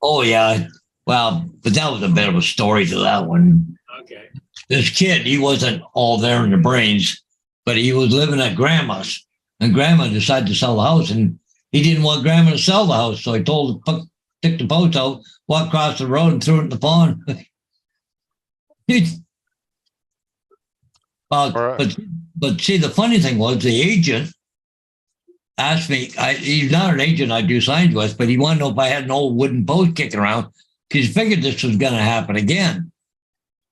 oh yeah. Well, but that was a bit of a story to that one. Okay. This kid, he wasn't all there in the brains, but he was living at grandma's, and grandma decided to sell the house, and he didn't want grandma to sell the house, so he told took the post out, walked across the road, and threw it in the pond. Right. But see, the funny thing was the agent asked me. He's not an agent I do signs with, but he wanted to know if I had an old wooden post kicking around because he figured this was going to happen again.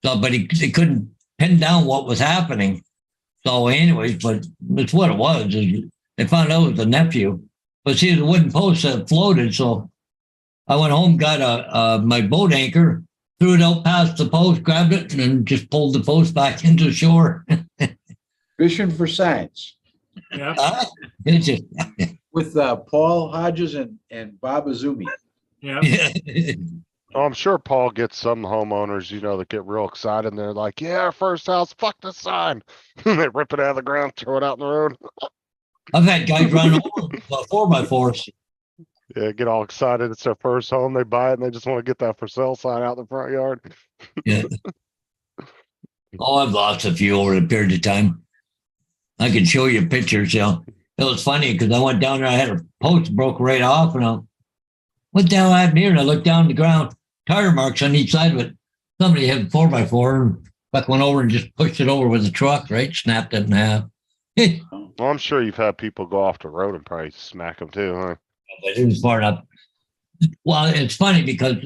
So, but he couldn't pin down what was happening. So, anyways, but it's what it was. They found out it was the nephew. But see, the wooden post that floated. So, I went home, got my boat anchor, threw it out past the post, grabbed it, and then just pulled the post back into shore. fishing for science Yeah. It's just- with Paul Hodges and Bob Azumi. Yeah. Oh, I'm sure Paul gets some homeowners, that get real excited and they're like, yeah, our first house, fuck the sign. They rip it out of the ground, throw it out in the road. I've had guys run over 4x4s. Yeah, get all excited. It's their first home. They buy it and they just want to get that for sale sign out in the front yard. Yeah. Oh, I've lost a few over the period of time. I can show you pictures. It was funny because I went down there. I had a post broke right off, and what the hell happened here? And I looked down the ground, tire marks on each side of it. Somebody had 4x4 and Buck went over and just pushed it over with a truck, right? Snapped it in half. Well, I'm sure you've had people go off the road and probably smack them too, huh? But it was far enough. Well, it's funny because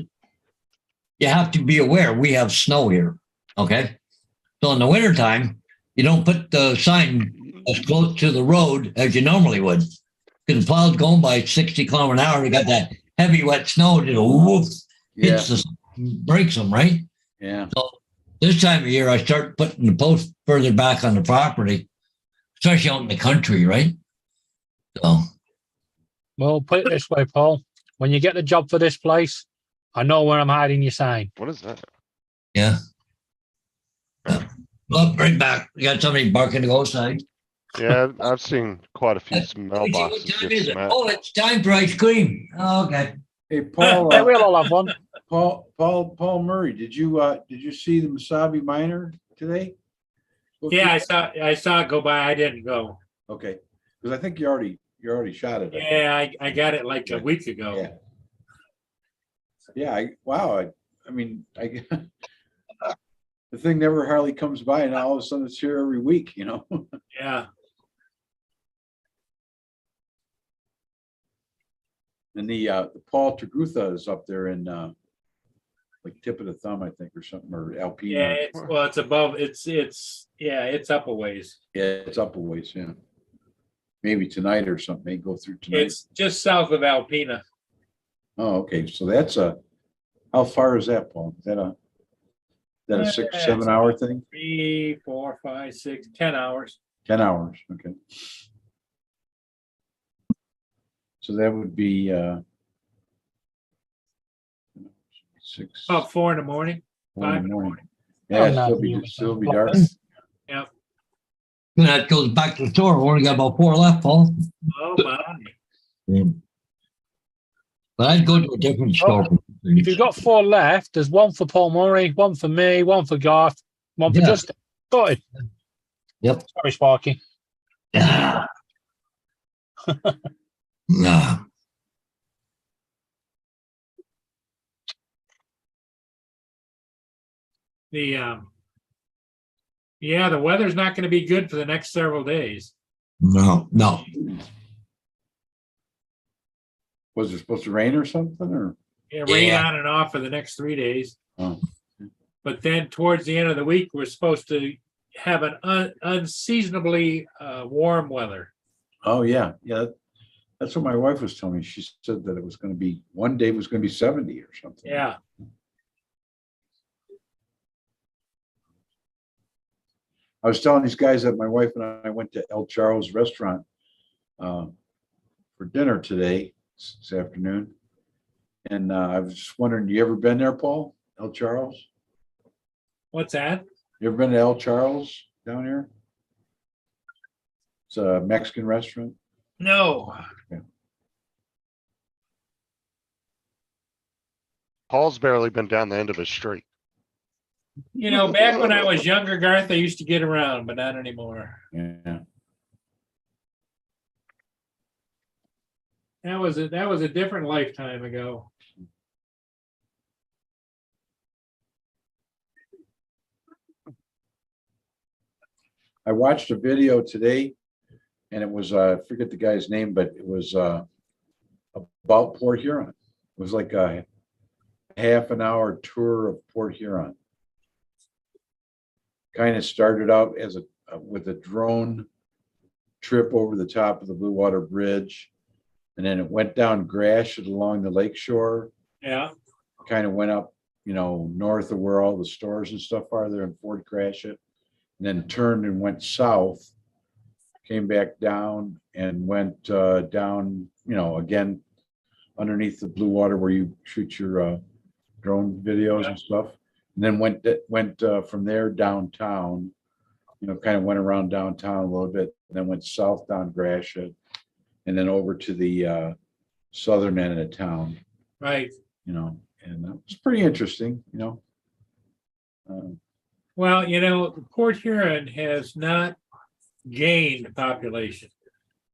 you have to be aware we have snow here. Okay. So in the wintertime, you don't put the sign as close to the road as you normally would. Because the plow's going by 60 kilometers an hour. They got that heavy wet snow, whoop, hits breaks them, right? Yeah. So this time of year, I start putting the post further back on the property, especially out in the country, right? So Well, put it this way, Paul. When you get the job for this place, I know where I'm hiding your sign. What is that? yeah. Well, right back. We got somebody barking to go outside. Yeah, I've seen quite a few What mailboxes time get is it? smacked. Oh, it's time for ice cream. Oh, okay. Hey, Paul. Hey, we'll all have one. Paul Murray, did you see the Masabi Minor today? Yeah, I saw it go by. I didn't go. Okay, because I think you already shot it. Yeah, I got it like a week ago. Yeah. Yeah. Wow. I mean, the thing never hardly comes by, and all of a sudden it's here every week. Yeah. And the Paul Tagrutha is up there in like tip of the thumb, I think, or something, or Alpena. Yeah, it's above. It's up a ways. Yeah, it's up a ways. Yeah. Maybe tonight or something. May go through tonight. It's just south of Alpena. Oh, okay. So that's how far is that, Paul? Is that a 6, 7 hour thing? 3, 4, 5, 6, 10 hours. 10 hours. Okay. So that would be 6 About 4 in the morning. 4 in 5 the in the morning. morning. Yeah, Oh, still be no. dark. Yeah. And that goes back to the store. We only got about 4 left, Paul. Oh my. But I'd go to a different store. If you've got 4 left, there's one for Paul Murray, one for me, one for Garth, one for Yeah. Justin. Got it. Yep. Sorry, Sparky. Yeah. Nah. The weather's not going to be good for the next several days. No. Was it supposed to rain or something? Or Yeah, rain Yeah. on and off for the next 3 days. oh, But then towards the end of the week, we're supposed to have an unseasonably warm weather. Oh, yeah, yeah. That's what my wife was telling me. She said that it was going to be, one day was going to be 70 or something. Yeah. I was telling these guys that my wife and I went to El Charles restaurant for dinner today, this afternoon. And I was just wondering, you ever been there, Paul? El Charles? What's that? You ever been to El Charles down here? It's a Mexican restaurant. No. Paul's barely been down the end of his street. You know, back when I was younger, Garth, I used to get around, but not anymore. Yeah. That was a different lifetime ago. I watched a video today and it was, I forget the guy's name, but it was about Port Huron. It was like a half an hour tour of Port Huron. Kind of started out as with a drone trip over the top of the Blue Water Bridge. And then it went down Gratiot along the lakeshore, Yeah. kind of went up, you know, north of where all the stores and stuff are there in Fort Gratiot. And then turned and went south, came back down and went down, you know, again, underneath the blue water where you shoot your drone videos and stuff. And then went from there downtown, you know, kind of went around downtown a little bit, and then went south down Gratiot, and then over to the southern end of town, Right. you know, and that was pretty interesting, you know. Well, you know, Port Huron has not gained population.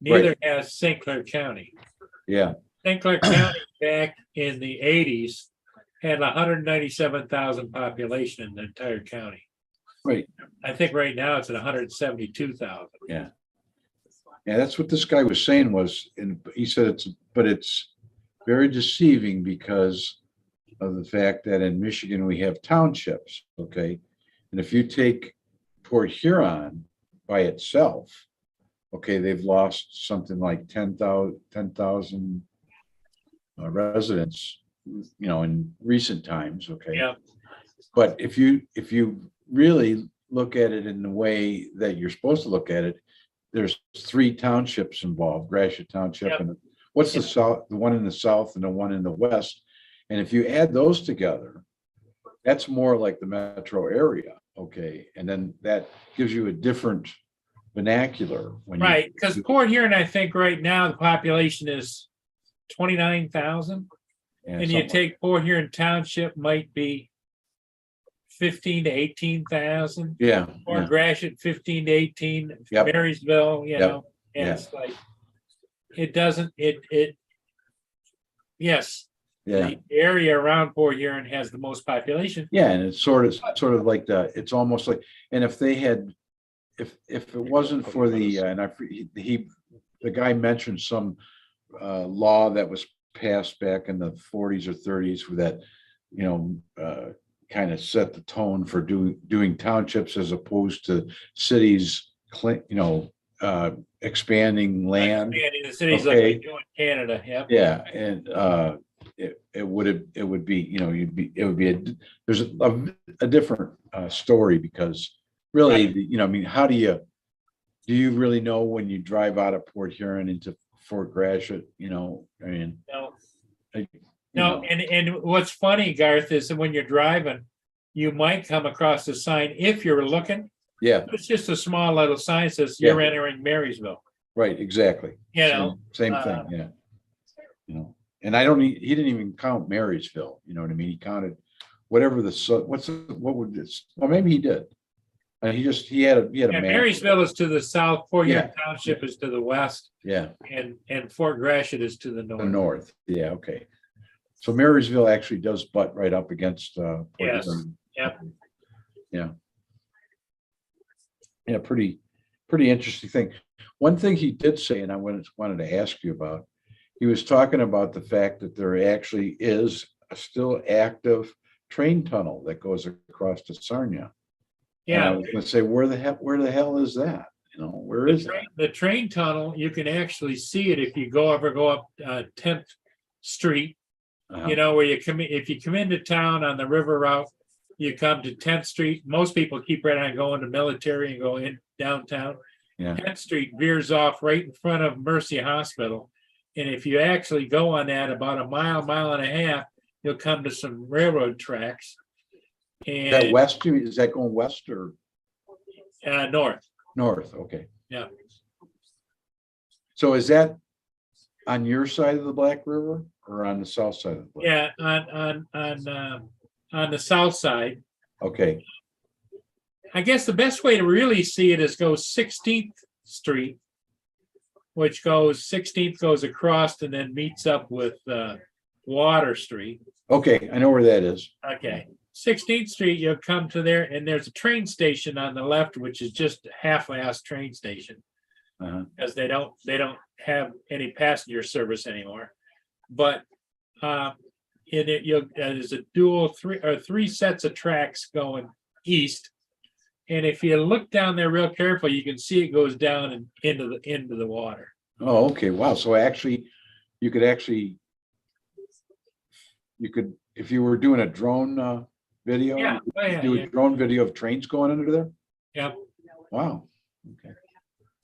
Neither has St. Clair County. Yeah, St. Clair County back in the 80s had 197,000 population in the entire county. right. I think right now it's at 172,000. Yeah. Yeah, that's what this guy was saying was, and he said it's very deceiving because of the fact that in Michigan we have townships, okay? And if you take Port Huron by itself, okay, they've lost something like 10,000 residents, you know, in recent times, okay? Yeah. But if you really look at it in the way that you're supposed to look at it, there's 3 townships involved, Gratiot Township, Yep. and what's the south, the one in the south and the one in the west. And if you add those together, that's more like the metro area, okay? And then that gives you a different vernacular. When you- Right, because Port Huron, I think right now the population is 29,000. And you something take Port Huron Township might be 15 to 18,000. Yeah, Or yeah, Gratiot 15 to 18, Yep. Marysville, you Yep. know, and Yeah. it's like, it doesn't, yes, yeah. the area around Port Huron has the most population. Yeah, and it's sort of like it's almost like, and if they had, if it wasn't for the, and the guy mentioned some law that was passed back in the 40s or 30s with that, you know, kind of set the tone for doing townships as opposed to cities, you know, expanding land. And in the cities like Okay. we do in Canada, yep. Yeah, and it would be, you know, there's a different story because really, you know, I mean, do you really know when you drive out of Port Huron into Fort Gratiot, you know, I mean. No. you No, know, and what's funny, Garth, is that when you're driving, you might come across a sign, if you're looking, Yeah, it's just a small little sign that says you're entering Marysville. right, exactly. You know, Same thing, yeah. You know, and he didn't even count Marysville, you know what I mean? He counted whatever what would this, well, maybe he did. And he had a Yeah, map. Marysville is to the south, Port Huron Yeah. Township is to the west, Yeah, and Fort Gratiot is to the the north. north, yeah, okay. So Marysville actually does butt right up against Port Yes, Huron. yep. Yeah. Yeah, pretty interesting thing. One thing he did say, and I wanted to ask you about, he was talking about the fact that there actually is a still active train tunnel that goes across to Sarnia. And I Yeah. was gonna say, where the hell is that? You know, where is that? The train tunnel, you can actually see it if you go up 10th Street. Uh-huh. You know, where if you come into town on the river route, you come to 10th Street. Most people keep right on going to Military and go in downtown. Yeah. 10th Street veers off right in front of Mercy Hospital. And if you actually go on that about a mile and a half, you'll come to some railroad tracks. Is that And west? Is that going west or north. north? Okay. Yeah. So is that on your side of the Black River or on the south side of the Black? Yeah, on the south side. Okay. I guess the best way to really see it is go 16th Street, which goes 16th goes across and then meets up with Water Street. Okay, I know where that is. Okay, 16th Street, you'll come to there, and there's a train station on the left, which is just a half-ass train station Uh-huh. because they don't have any passenger service anymore. But in it, there's a three sets of tracks going east. And if you look down there real careful, you can see it goes down and into the water. Oh, okay. Wow. So actually, you could, if you were doing a drone video, Yeah, you could oh, yeah, do yeah. a drone video of trains going under there. Yep. Wow. Okay.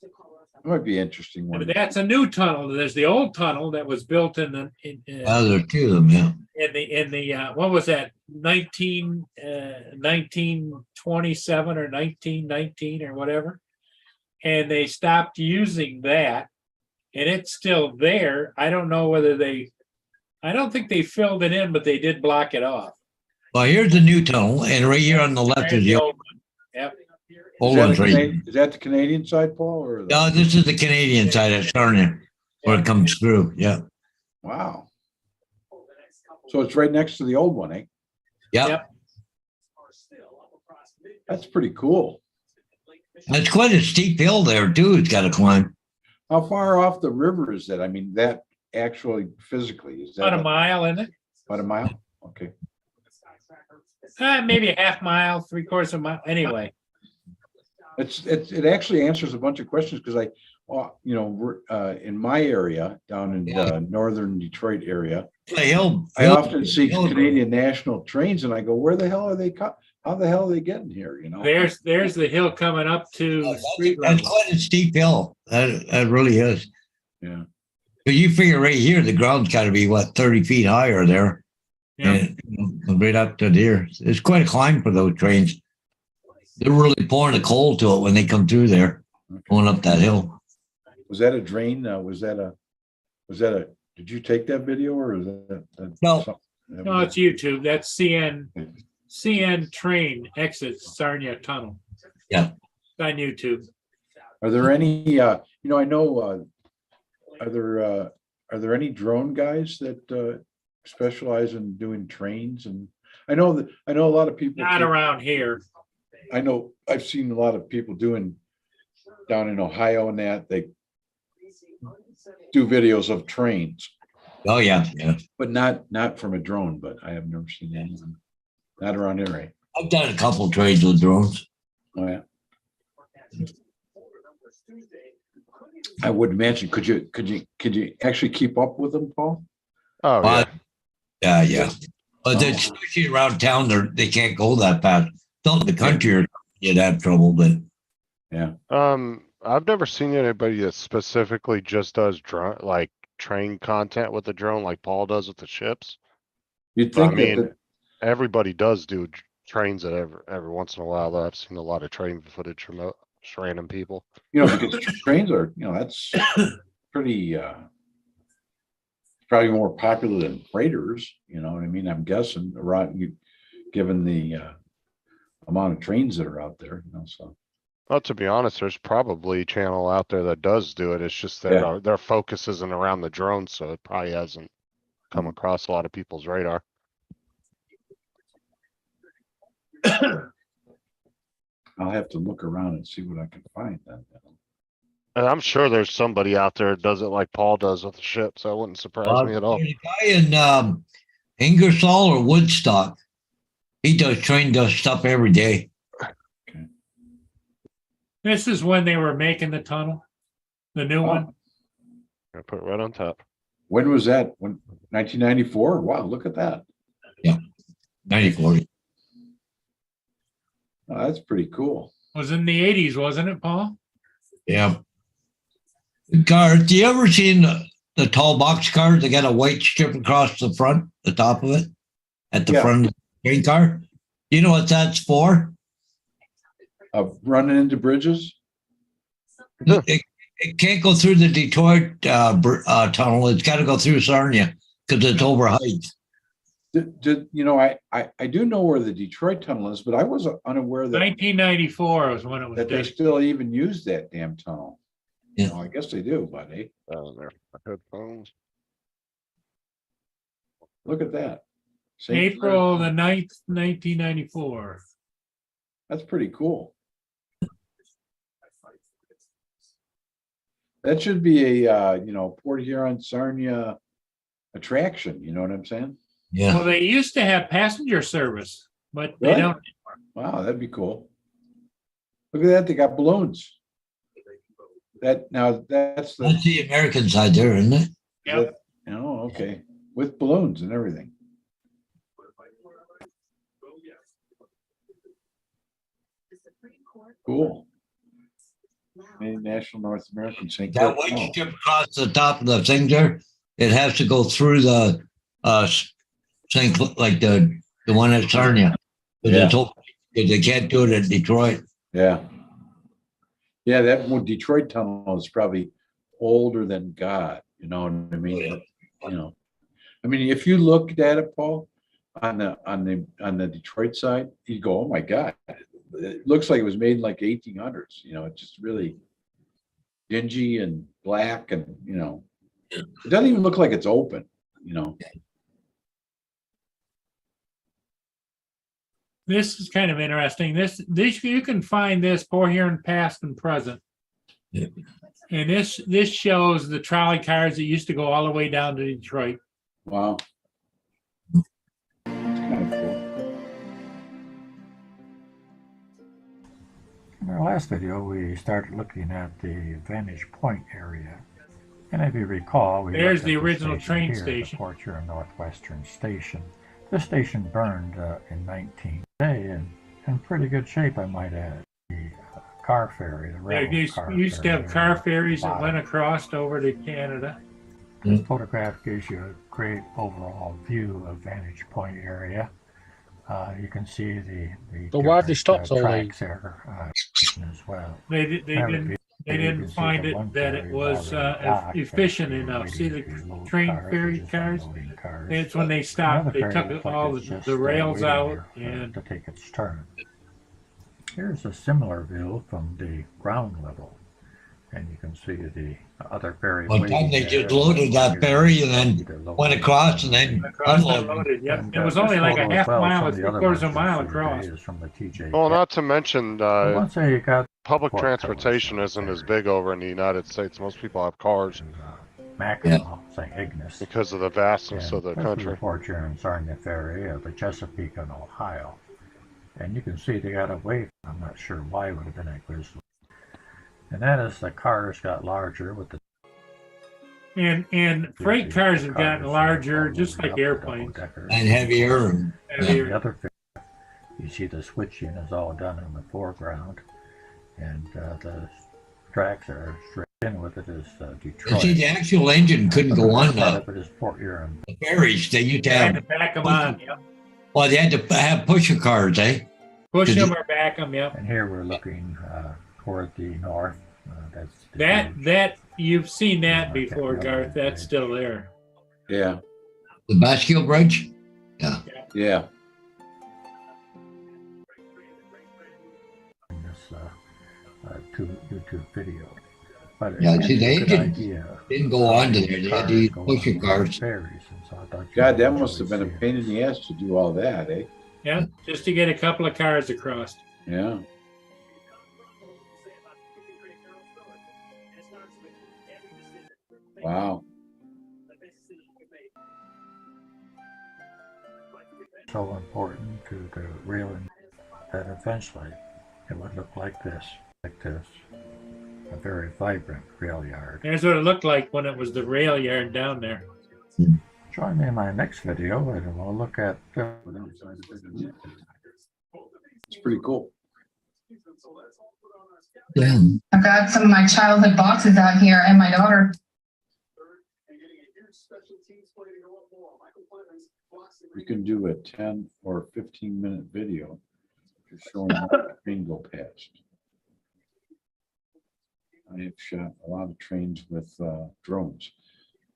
That might be interesting one. But that's a new tunnel. There's the old tunnel that was built in the There are two of them, yeah. in the what was that 1927 or 1919 or whatever, and they stopped using that, and it's still there. I don't know whether I don't think they filled it in, but they did block it off. Well, here's the new tunnel, and right here on the left is the old one. Yep. old one's right here. Is that the Canadian side, Paul? Or No, this is the Canadian side of Sarnia, where it comes through, yeah. Wow. So it's right next to the old one, eh? Yep. Yep. That's pretty cool. It's quite a steep hill there too, it's got to climb. How far off the river is that? I mean, that actually physically, is that About a mile, isn't it? about a mile? Okay. Maybe a half mile, 3/4 of a mile. Anyway, It actually answers a bunch of questions because we're in my area down in northern Detroit area, I often see Canadian National trains and I go, where the hell are they? How the hell are they getting here? You know, there's the hill coming up to Street That's Road. quite a steep hill. That really is. yeah. But you figure right here, the ground's got to be 30 feet higher there. Yeah. And right up to there. It's quite a climb for those trains. They're really pouring the coal to it when they come through there, going up that hill. Was that a drain? Did you take that video or is that? No. No, it's YouTube. That's CN train exits Sarnia Tunnel. Yeah. It's on YouTube. Are there any, I know, are there any drone guys that specialize in doing trains? And I know a lot of people. Not around here. I know I've seen a lot of people doing down in Ohio and that they do videos of trains, Oh, yeah. but not from a drone, but I have never seen anything. Not around here, right? I've done a couple of trains with drones. Oh, yeah. I would imagine, could you actually keep up with them, Paul? Oh, yeah. Yeah. But especially around town, they can't go that fast. Don't the country you'd have trouble, but Yeah. I've never seen anybody that specifically just does train content with the drone like Paul does with the ships. You'd But I think mean, everybody does do trains at every once in a while. Though I've seen a lot of train footage from just random people. because trains are, that's pretty, probably more popular than freighters, you know what I mean? I'm guessing around given the amount of trains that are out there, so. Well, to be honest, there's probably a channel out there that does do it. It's just that their focus isn't around the drone, so it probably hasn't come across a lot of people's radar. I'll have to look around and see what I can find then. And I'm sure there's somebody out there that does it like Paul does with the ship, so it wouldn't surprise me at all. There's a guy in Ingersoll or Woodstock. He does stuff every day. Okay. This is when they were making the tunnel, the new one. I put it right on top. When was that? When 1994? Wow, look at that. 94. Oh, that's pretty cool. Was in the 80s, wasn't it, Paul? Yeah. Garth, do you ever seen the tall box cars? They got a white strip across the front, the top of it, at the Yeah. front of the train car. Do you know what that's for? Running into bridges? It can't go through the Detroit tunnel. It's got to go through Sarnia because it's over height. You know, I do know where the Detroit tunnel is, but I was unaware that 1994 was when it was that they built. still even use that damn tunnel. Yeah. Well, I guess they do, buddy. Down there, my headphones. Look at that. St. April the Clair. 9th, 1994. That's pretty cool. That should be a Port Huron Sarnia attraction. You know what I'm saying? Yeah. Well, they used to have passenger service, but they Really? don't. Wow, that'd be cool. Look at that. They got balloons. That's That's the American side there, isn't it? Yep. okay. With balloons and everything. Cool. Maine National North American St. Clair That white Tunnel. strip across the top of the thing there, it has to go through the like the one at Sarnia. Yeah. Because they can't do it at Detroit. Yeah. Yeah, that Detroit tunnel is probably older than God. You know what I mean? I mean, if you looked at it, Paul, on the Detroit side, you'd go, "Oh my God!" It looks like it was made in like 1800s. It's just really dingy and black, and it doesn't even look like it's open. This is kind of interesting. This you can find this Port Huron past and present. Yeah. And this shows the trolley cars that used to go all the way down to Detroit. Wow. It's kind of cool. In our last video, we started looking at the Vantage Point area. And if you recall, we There's looked the at original train here, station. The Port Huron Northwestern Station. This station burned in 1980 in pretty good shape, I might add. The car ferry, the They railroad car used to have ferry, car ferries that bottom. went across over to Canada. This photograph gives you a great overall view of Vantage Point area. You can see the But why have they different, stopped all tracks these? there as well. They There didn't we they go. You didn't can see find the it one that it ferry was already docked, efficient and enough. See the waiting to load train cars, ferry just cars? unloading cars. It's when they stopped. Another They ferry took looks like all it's just, the rails waiting out there, and to take its turn. Here's a similar view from the ground level, and you can see the other ferry. One time waiting they there. just loaded that ferry and then Either load went it across and or then across and unloaded. loaded. Yep. And, It was this only like a photo as half well, mile some or of the three other quarters of a ones mile you see across. today is from the TJ. Well, not to mention, But once they got public Port Phillips transportation on the isn't as ferry big over in the United States. Most people have cars to Mackinac, St. Ignace, because of the vastness and of the this is country. the Port Huron Sarnia ferry of the Chesapeake and Ohio. And you can see they got away. I'm not sure why it would have been at Grizzly. And then as the cars got larger with the And freight cars have gotten larger, just like airplanes. And heavier. And, Heavier. The other ferry, you see the switching is all done in the foreground, and the tracks are straight in with it is Detroit. see, the actual engine couldn't go on Part the of it is Port Huron. ferries. They used to They had to have, back them on. Yep. well, they had to have pusher cars, eh? Push Did them you- or back them. Yep. And here we're looking toward the north. That's the huge, That you've seen that I can't before, remember Garth. the That's bridge. still there. Yeah. The Basque Bridge. Yeah. in this YouTube video. But Yeah, it see, gives you they a good didn't- idea Didn't go on to there. They had cars to use going pusher on cars. ferries, and so I thought you God, would that must enjoy have been a seeing pain in the ass to do all that, eh? Yeah, just to get a couple of cars across. Yeah. Wow. so important to the railing that eventually it would look like this. like this. A very vibrant rail yard. There's what it looked like when it was the rail yard down there. Join me in my next video and we'll look at It's pretty cool. Yeah. I've got some of my childhood boxes out here and my daughter. You can do a 10 or 15-minute video just showing how the train go past. I have shot a lot of trains with drones.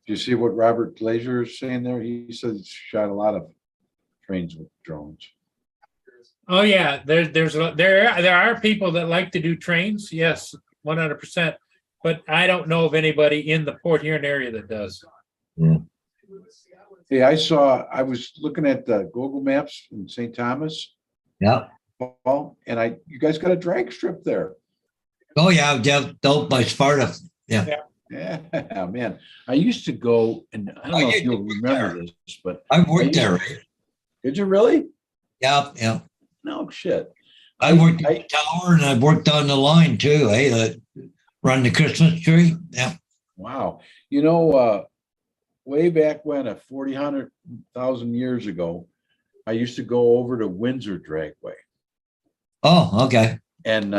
Do you see what Robert Glazier is saying there? He says he's shot a lot of trains with drones. Oh yeah, there are people that like to do trains. Yes, 100%. But I don't know of anybody in the Port Huron area that does. Yeah. Hey, I was looking at the Google Maps in St. Thomas, Yeah. Paul, and you guys got a drag strip there. Oh yeah, built by Sparta. Yeah. Yeah, man. I used to go, and I don't know if you'll remember this, but I worked there. Right? Did you really? Yeah, yeah. No shit. I worked at the tower and I worked on the line too. Hey, run the Christmas tree. Yeah. Wow. You know, way back when, 100,000 years ago, I used to go over to Windsor Dragway. Oh, okay. And,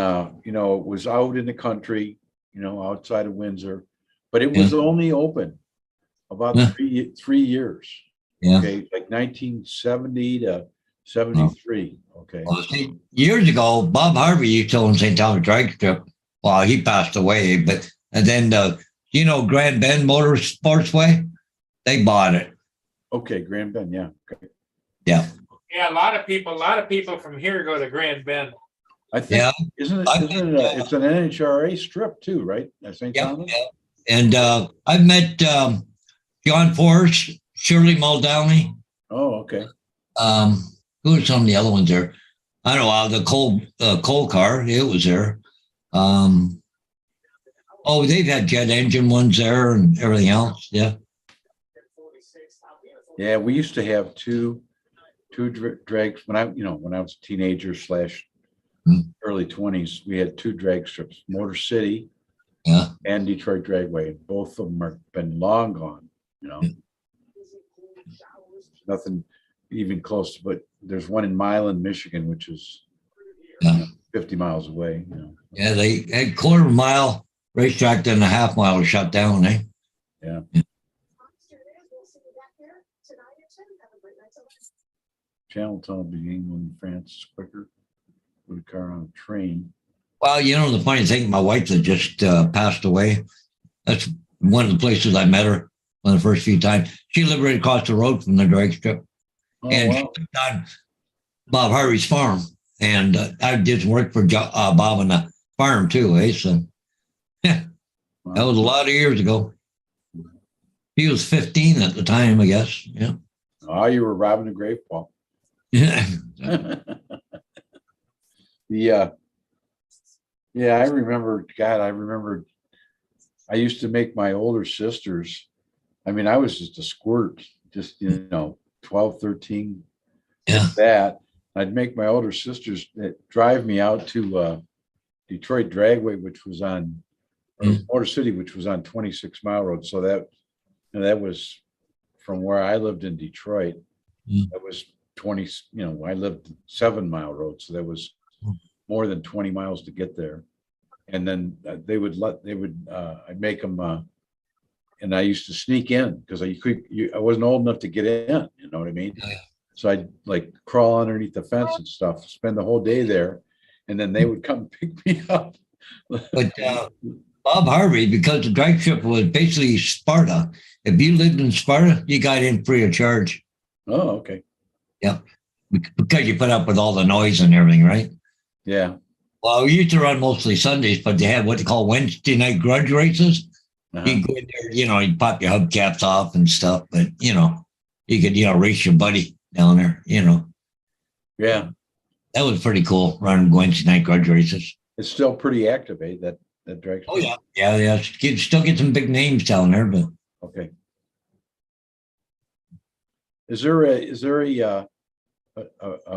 you know, it was out in the country, you know, outside of Windsor, but it was only open about 3 years. Yeah. Okay. Like 1970 to 73. Okay. Well, see, years ago, Bob Harvey used to own St. Thomas Drag Strip. Well, he passed away, but and then you know Grand Bend Motor Sportsway, they bought it. Okay, Grand Bend, yeah. Okay. Yeah. Yeah, a lot of people from here go to Grand Bend. I think, Yeah. isn't it it's an NHRA strip too, right? At St. Thomas? Yeah. And I've met John Forrest, Shirley Muldowney. Oh, okay. Who are some of the other ones there? I don't know, the coal car, it was there. Oh, they've had jet engine ones there and everything else. Yeah. Yeah, we used to have two drags when I was a teenager / early 20s. We had two drag strips, Motor City, and Detroit Dragway. Both of them have been long gone. You know, nothing even close. But there's one in Milan, Michigan, which is 50 miles away. You know. Yeah, they had quarter-mile racetrack, then a half-mile was shut down. Eh? Yeah. Channel television, England, France is quicker. Put a car on a train. Well, you know, the funny thing, my wife that just passed away, that's one of the places I met her one of the first few times. She lived right across the road from the drag strip. Oh, And wow. she lived on Bob Harvey's farm. And I did some work for Bob on the farm too, eh? So that was a lot of years ago. He was 15 at the time, I guess. Yeah. Oh, you were robbing a grave, Paul. Yeah. Yeah, I remember, I used to make my older sisters, I mean, I was just a squirt, just, 12, 13, Yeah. that. I'd make my older sisters drive me out to Detroit Dragway, which was on, or Motor City, which was on 26 Mile Road. So that was from where I lived in Detroit. That was 20, I lived 7 Mile Road. So that was more than 20 miles to get there. And then I'd make them, and I used to sneak in because I wasn't old enough to get in, you know what I mean? So I'd like crawl underneath the fence and stuff, spend the whole day there. And then they would come pick me up. But Bob Harvey, because the drag strip was basically Sparta, if you lived in Sparta, you got in free of charge. Oh, okay. Yeah. Because you put up with all the noise and everything, right? Yeah. Well, we used to run mostly Sundays, but they had what they call Wednesday night grudge races. You go in there, you pop your hubcaps off and stuff, but you could, race your buddy down there, Yeah. That was pretty cool, running Wednesday night grudge races. It's still pretty active, eh? That drag. Oh yeah. Yeah. Still get some big names down there, but Okay. Is there a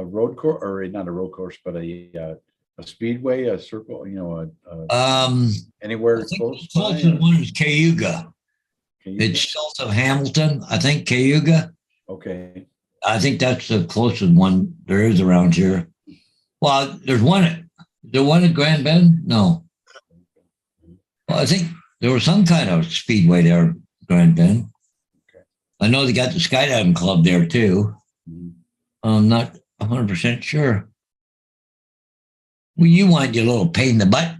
road course, or not a road course, but a a speedway, a circle, anywhere I think close the by? closest one is Cayuga. Can you- It's south of Hamilton. I think Cayuga. Okay, I think that's the closest one there is around here. Well, there's one at Grand Bend? No. Well, I think there was some kind of speedway there, at Grand Bend. Okay. I know they got the skydiving club there too. Mhm. I'm not 100% sure. Well, you want your little pain in the butt.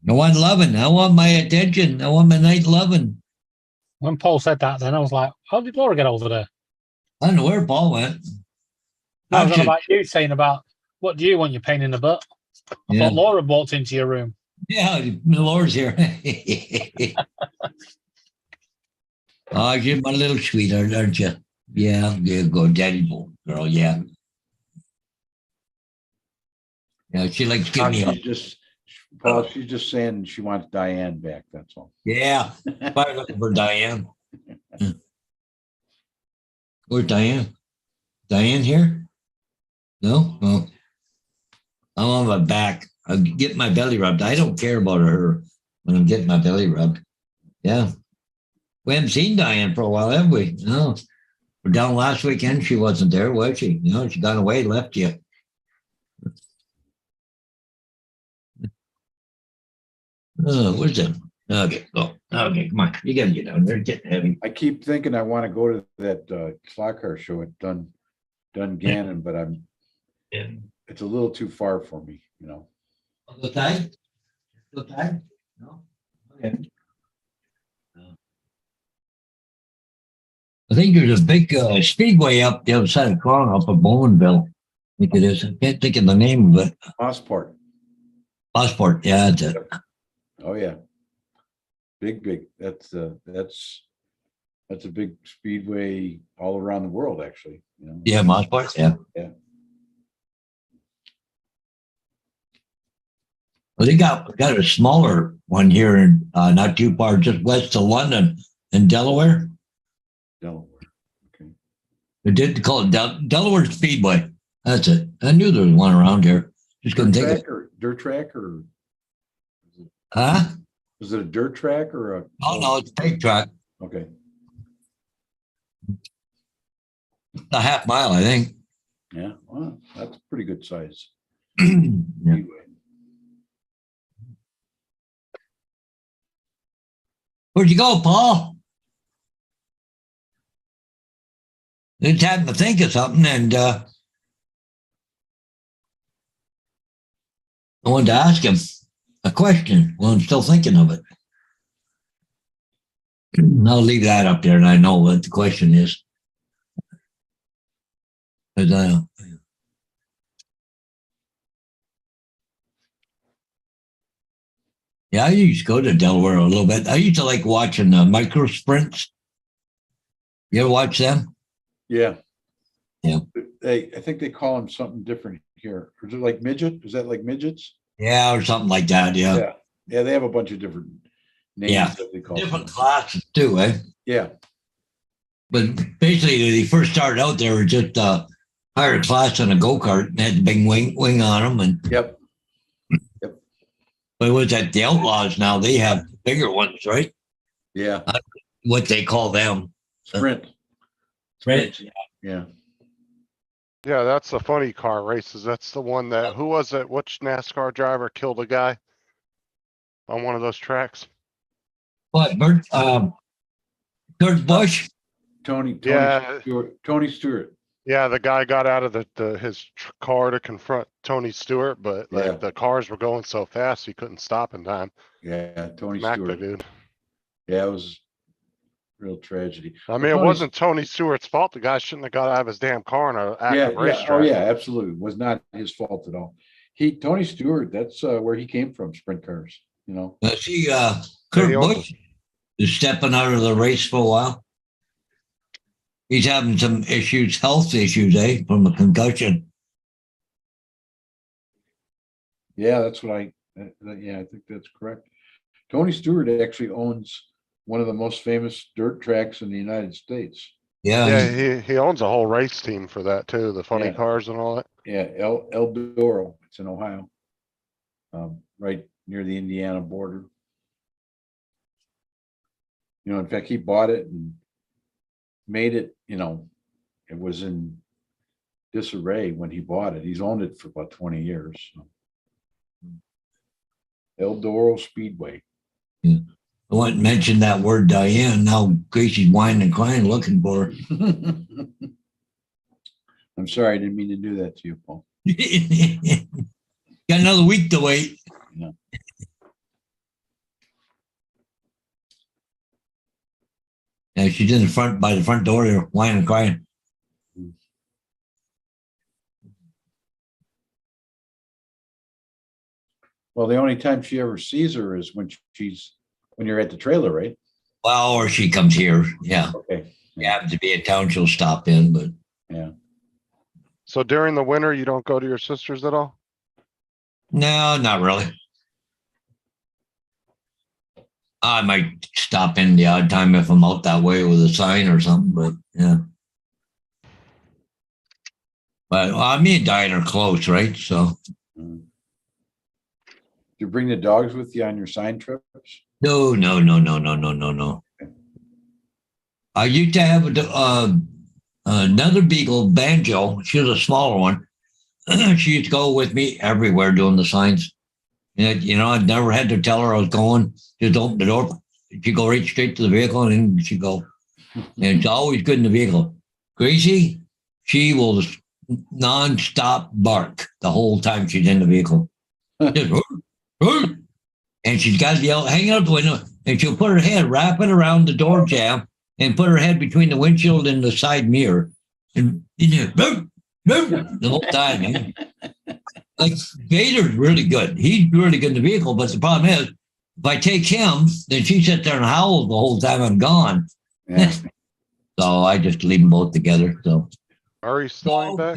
I want loving. I want my attention. I want my night loving. When Paul said that, then I was like, how did Laura get over there? I don't know where Paul went. I was on Actually, about you saying about what do you want your pain in the butt? I Yeah. thought Laura walked into your room. Yeah, Laura's here. Oh, you're my little sweetheart, aren't you? Yeah, go, daddy girl. Yeah. Yeah, she likes to give me a. Paul, she's just saying she wants Diane back, that's all. Yeah, probably looking for Diane. Where's Diane? Diane here? No? No. I'm on my back. I'm getting my belly rubbed. I don't care about her when I'm getting my belly rubbed. Yeah. We haven't seen Diane for a while, have we? No. We're down last weekend. She wasn't there, was she? No, she got away, left you. Oh, where's that? Okay, go. Okay, come on. You gotta get down there. It's getting heavy. I keep thinking I want to go to that slot car show at Dungannon, but it's a little too far for me, Go tag? Go tag? No? Okay. I think there's a big speedway up the other side of Toronto, up at Bowmanville. I think it is. I can't think of the name of it. Passport. Passport, yeah, that's it. Oh, yeah. Big. That's a big speedway all around the world, actually. Yeah, Passport, yeah. Yeah. Well, they got a smaller one here in not too far, just west of London in Delaware. Delaware. Okay. They did call it Delaware Speedway. That's it. I knew there was one around here. Just couldn't think of it. Dirt track or Huh? is it a dirt track or a? Oh, no, it's a pig track. Okay. A half mile, I think. Yeah, well, that's pretty good size. Yeah. Speedway. Where'd you go, Paul? Just happened to think of something, and I wanted to ask him a question. Well, I'm still thinking of it. I'll leave that up there, and I know what the question is. 'Cause, yeah, I used to go to Delaware a little bit. I used to like watching the micro sprints. You ever watch them? Yeah. Yeah. I think they call them something different here. Is it like midget? Is that like midgets? Yeah, or something like that. Yeah. Yeah. Yeah, they have a bunch of different names Yeah. that they call Different them. classes too, eh? Yeah. But basically, when they first started out, they were just higher class on a go-kart and had the big wing on them. And Yep. but it was at the Outlaws now, they have bigger ones, right? Yeah. What they call them. Sprint. Right. Yeah. Yeah, that's the funny car races. That's the one that, who was it? Which NASCAR driver killed a guy on one of those tracks? What, Bert? Kurt Busch? Tony Yeah. Stewart. Yeah, the guy got out of his car to confront Tony Stewart, but Yeah. like the cars were going so fast he couldn't stop in time. Yeah, Tony Smacked the Stewart. dude. Yeah, it was real tragedy. I mean, it Tony- wasn't Tony Stewart's fault. The guy shouldn't have got out of his damn car on an active Oh racetrack. yeah, absolutely. It was not his fault at all. Tony Stewart, that's where he came from, sprint cars, See, Kurt he owns- Busch is stepping out of the race for a while. He's having some issues, health issues, from a concussion. Yeah, that's what I think that's correct. Tony Stewart actually owns one of the most famous dirt tracks in the United States. Yeah. Yeah, he owns a whole race team for that too, the funny Yeah. cars and all that. Yeah, El Doro. It's in Ohio. Right near the Indiana border. You know, in fact, he bought it and made it, you know, it was in disarray when he bought it. He's owned it for about 20 years. So. El Doro Speedway. I want to mention that word Diane. Now Gracie's whining and crying looking for her. I'm sorry, I didn't mean to do that to you, Paul. Got another week to wait. Yeah. Yeah, she's in the front by the front door there, whining and crying. Well, the only time she ever sees her is when you're at the trailer, right? Well, or she comes here. Yeah. Okay. You happen to be in town, she'll stop in, but Yeah. So during the winter, you don't go to your sister's at all? no, not really. I might stop in the odd time if I'm out that way with a sign or something, but yeah. But me and Diane are close, right? So Do you bring the dogs with you on your sign trips? no. I used to have another beagle, Banjo. She was a smaller one. She used to go with me everywhere doing the signs. And, you know, I'd never had to tell her I was going. Just open the door. She'd go right straight to the vehicle and then she'd go. And it's always good in the vehicle. Gracie, she will nonstop bark the whole time she's in the vehicle. Just, and she's got to be out hanging out the window. And she'll put her head, wrap it around the door jamb, and put her head between the windshield and the side mirror. And the whole time. Man. Like Vader's really good. He's really good in the vehicle, but the problem is, if I take him, then she sits there and howls the whole time I'm gone. Yeah. So I just leave them both together. So Are you still back?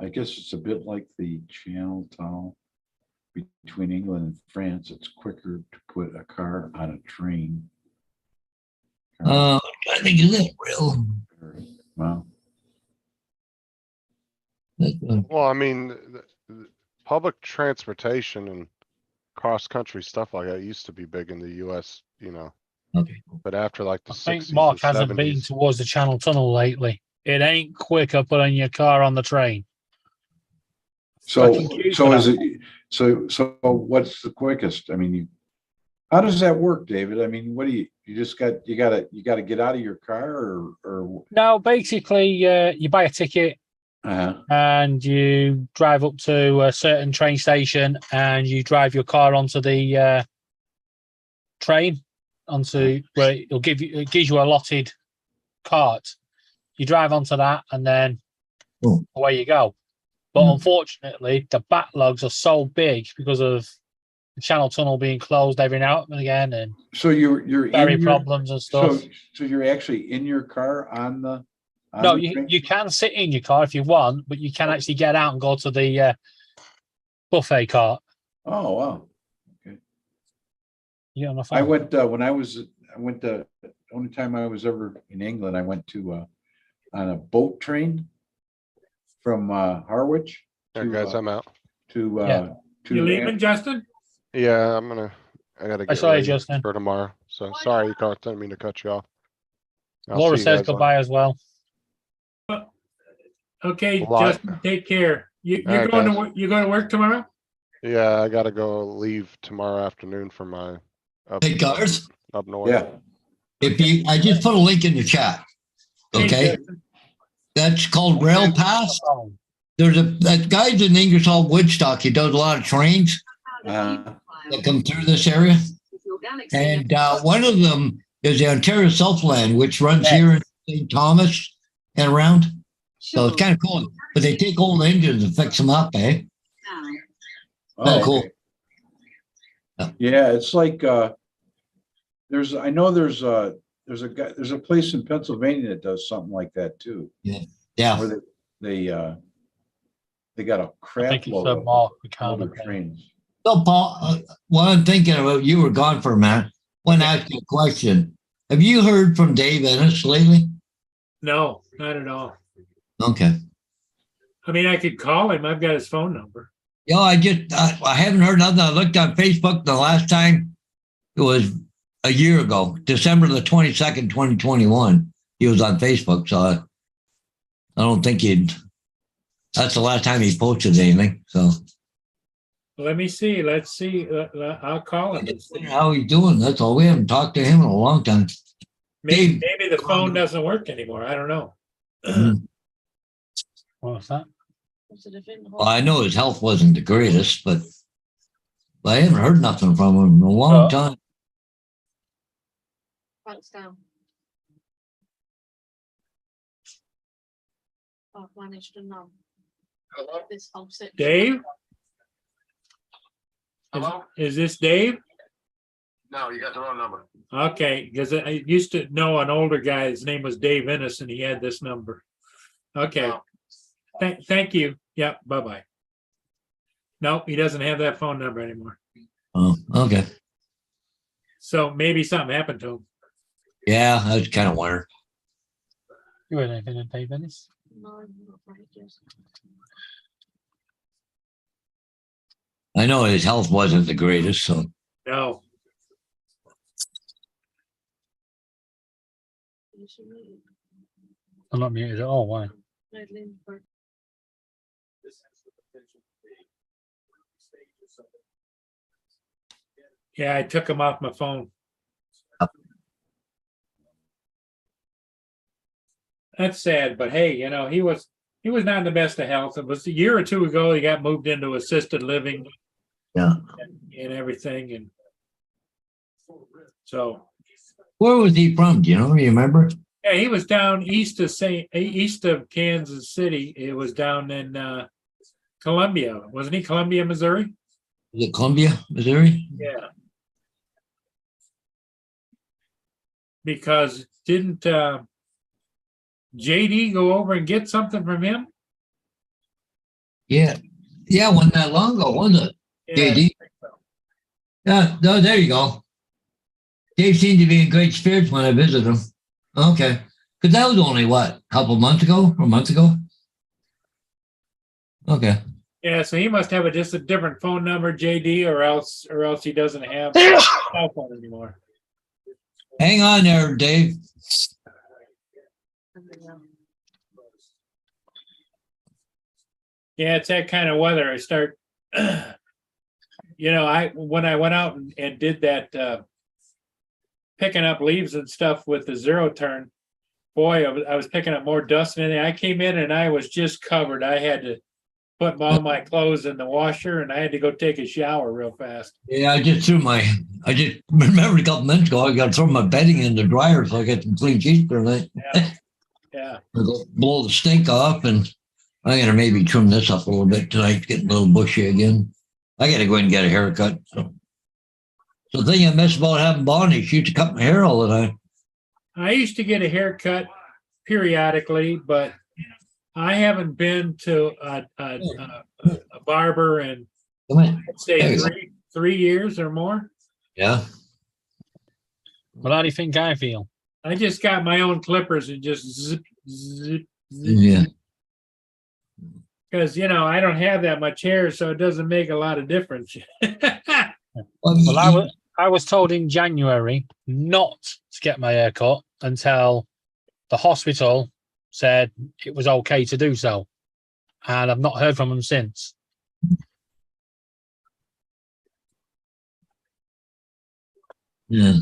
I guess it's a bit like the Channel Tunnel between England and France. It's quicker to put a car on a train. I think is it real? Wow. Well, I mean, the public transportation and cross-country stuff like that used to be big in the US, you know. Okay. But after like the I think 60s Mark and hasn't been 70s. towards the Channel Tunnel lately. It ain't quicker putting your car on the train. So, Fucking cute so for is that. it, so what's the quickest? I mean, how does that work, David? I mean, what do you gotta get out of your car or No, basically, you buy a ticket and you drive up to a certain train station and you drive your car onto the train onto where it gives you a allotted cart. You drive onto that and then away you go. But unfortunately, the backlogs are so big because of the Channel Tunnel being closed every now and again, and so you're ferry in problems and stuff. So you're actually in your car on the No, the train? you can sit in your car if you want, but you can actually get out and go to the buffet cart. Oh wow. You get on the I phone. went the only time I was ever in England, I went to on a boat train from Harwich Yeah, guys, I'm out. to You leaving, Justin? Yeah, I gotta get sorry, ready Justin. for tomorrow. So sorry, you didn't mean to cut you off. I'll Laura see you says guys on- goodbye as well. Okay, Well, Justin, take care. You're All right, going to guys. work. You going to work tomorrow? Yeah, I gotta go leave tomorrow afternoon for my Hey, Garth, up north. Yeah. I just put a link in the chat. Okay. That's called Rail Pass. There's that guy's in Ingersoll, Woodstock. He does a lot of trains that come through this area. And one of them is the Ontario Southland, which runs here in St. Thomas and around. So it's kind of cool. But they take old engines and fix them up, eh? Oh, cool. okay. Yeah, it's like there's a place in Pennsylvania that does something like that too. Yeah. Where they got a I crap think it's load a of Mark older McConnell. trains. So, Paul, what I'm thinking about, you were gone for a minute. I want to ask you a question. Have you heard from Dave Ennis lately? No, not at all. Okay. I mean, I could call him. I've got his phone number. Yeah, I haven't heard nothing. I looked on Facebook the last time. It was a year ago, December the 22nd, 2021. He was on Facebook, so I don't think that's the last time he posted anything. So Let me see. Let's see. I'll call him. And see. how he's doing. That's all. We haven't talked to him in a long time. Maybe the phone doesn't work anymore. I don't know. What's that? Well, I know his health wasn't the greatest, but I haven't heard nothing from him in a long time. Down. I've managed to know this whole situation. Dave? Hello? Is this Dave? No, you got the wrong number. Okay, because I used to know an older guy. His name was Dave Ennis, and he had this number. Okay. Thank you. Yep. Bye-bye. Nope, he doesn't have that phone number anymore. Oh, okay. So maybe something happened to him. Yeah, I was kind of wondering. You weren't anything in Dave Ennis? No, not right, yes. I know his health wasn't the greatest, so. No. I'm not muted at all. Why? Yeah, I took him off my phone. That's sad, but hey, he was not in the best of health. It was a year or two ago he got moved into assisted living. Yeah. And everything, and so. Where was he from? Do you remember? Yeah, he was down east of Kansas City. It was down in Columbia, wasn't he? Columbia, Missouri. Was it Columbia, Missouri? Yeah. Because didn't JD go over and get something from him? Yeah. Yeah, wasn't that long ago, was it? Yeah, JD? Yeah, no, there you go. Dave seemed to be in great spirits when I visited him. Okay. Because that was only, what, a couple months ago or months ago? Okay. Yeah, so he must have just a different phone number, JD, or else he doesn't have a cell phone anymore. Hang on there, Dave. Yeah, it's that kind of weather. I start, when I went out and did that picking up leaves and stuff with the zero turn, boy, I was picking up more dust than anything. I came in and I was just covered. I had to put all my clothes in the washer and I had to go take a shower real fast. Yeah, I just remembered a couple minutes ago, I got to throw my bedding in the dryer so I get some clean sheets for the night. Yeah. Blow the stink off, and I'm going to maybe trim this up a little bit tonight. It's getting a little bushy again. I got to go in and get a haircut. So the thing I miss about having Bonnie, she used to cut my hair all the time. I used to get a haircut periodically, but I haven't been to a barber in, I'd say, 3 years or more. Yeah. Well, how do you think I feel? I just got my own clippers and just zip. Yeah. Because, I don't have that much hair, so it doesn't make a lot of difference. Well, I was told in January not to get my hair cut until the hospital said it was okay to do so. And I've not heard from them since. Yeah.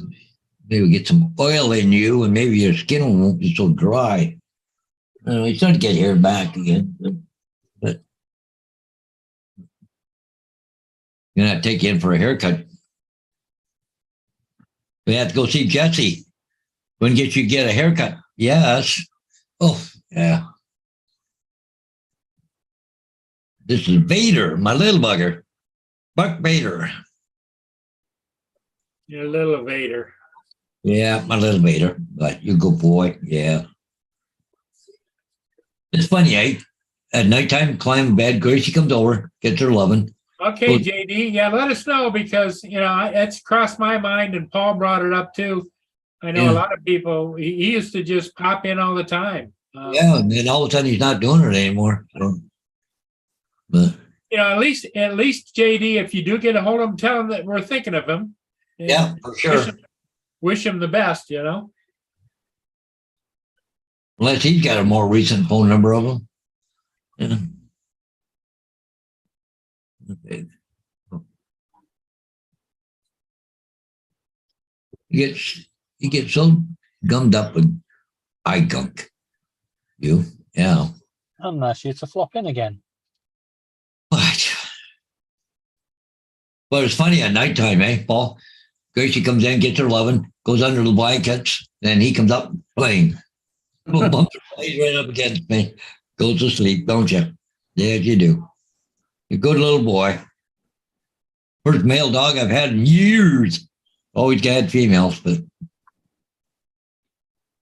Maybe get some oil in you and maybe your skin won't be so dry. You start to get hair back again. But you're going to take you in for a haircut. We have to go see Jesse. When get a haircut? Yes. Oh, yeah. This is Vader, my little bugger. Buck Vader. You're a little Vader. Yeah, my little Vader. But you go, boy. Yeah. It's funny, at nighttime, climb in bed, Gracie comes over, gets her loving. Okay, JD. Yeah, let us know because, it's crossed my mind and Paul brought it up too. I know a lot of people, he used to just pop in all the time. Yeah, and then all of a sudden he's not doing it anymore. So, but At least JD, if you do get a hold of him, tell him that we're thinking of him. And yeah, for sure. Wish him the best, Unless he's got a more recent phone number of him. Yeah. Okay. He gets so gummed up with eye gunk. Yeah. Unless you to flop in again. But it's funny at nighttime, Paul? Gracie comes in, gets her loving, goes under the blankets, then he comes up playing. Plays right up against me. Goes to sleep, don't you? Yes, you do. You're a good little boy. First male dog I've had in years. Always had females, but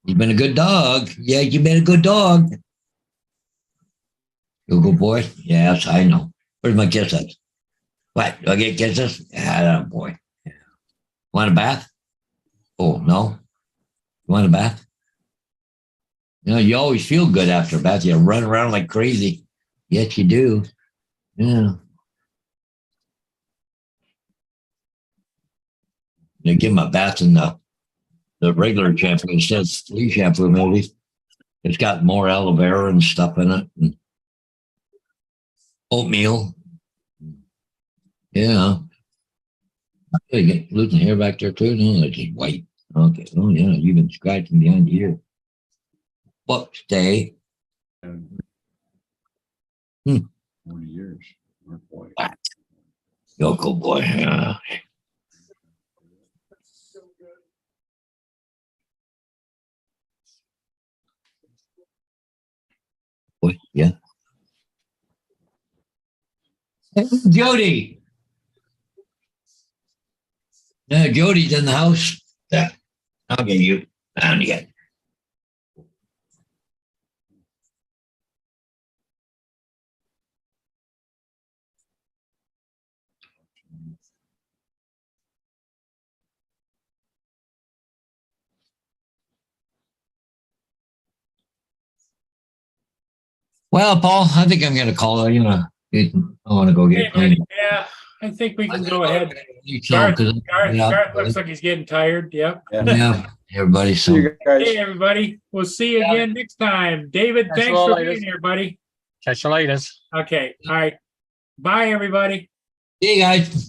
you've been a good dog. Yeah, you've been a good dog. You a good boy? Yes, I know. Where's my kisses? What? Do I get kisses? Yeah, boy. Want a bath? Oh, no? You want a bath? You always feel good after a bath. You run around like crazy. Yes, you do. Yeah. They give him a bath in the regular shampoo instead of flea shampoo, maybe. It's got more aloe vera and stuff in it. And oatmeal. Yeah. You get losing hair back there too? No, it's just white. Okay. Oh, yeah. You've been scratching behind here. But stay. 40 years. Oh, boy. Yoko boy. Yeah. Boy, yeah. Jody. Yeah, Jody's in the house. Yeah. I'll get you down again. Well, Paul, I think I'm going to call it. I want to go get cleaned. Yeah, I think we can go ahead. Garth Looks like he's getting tired. Yep. Yeah, everybody. So, hey, everybody. We'll see you again next time. David, thanks for being here, buddy. Catch you later. Okay. All right. Bye, everybody. See you guys.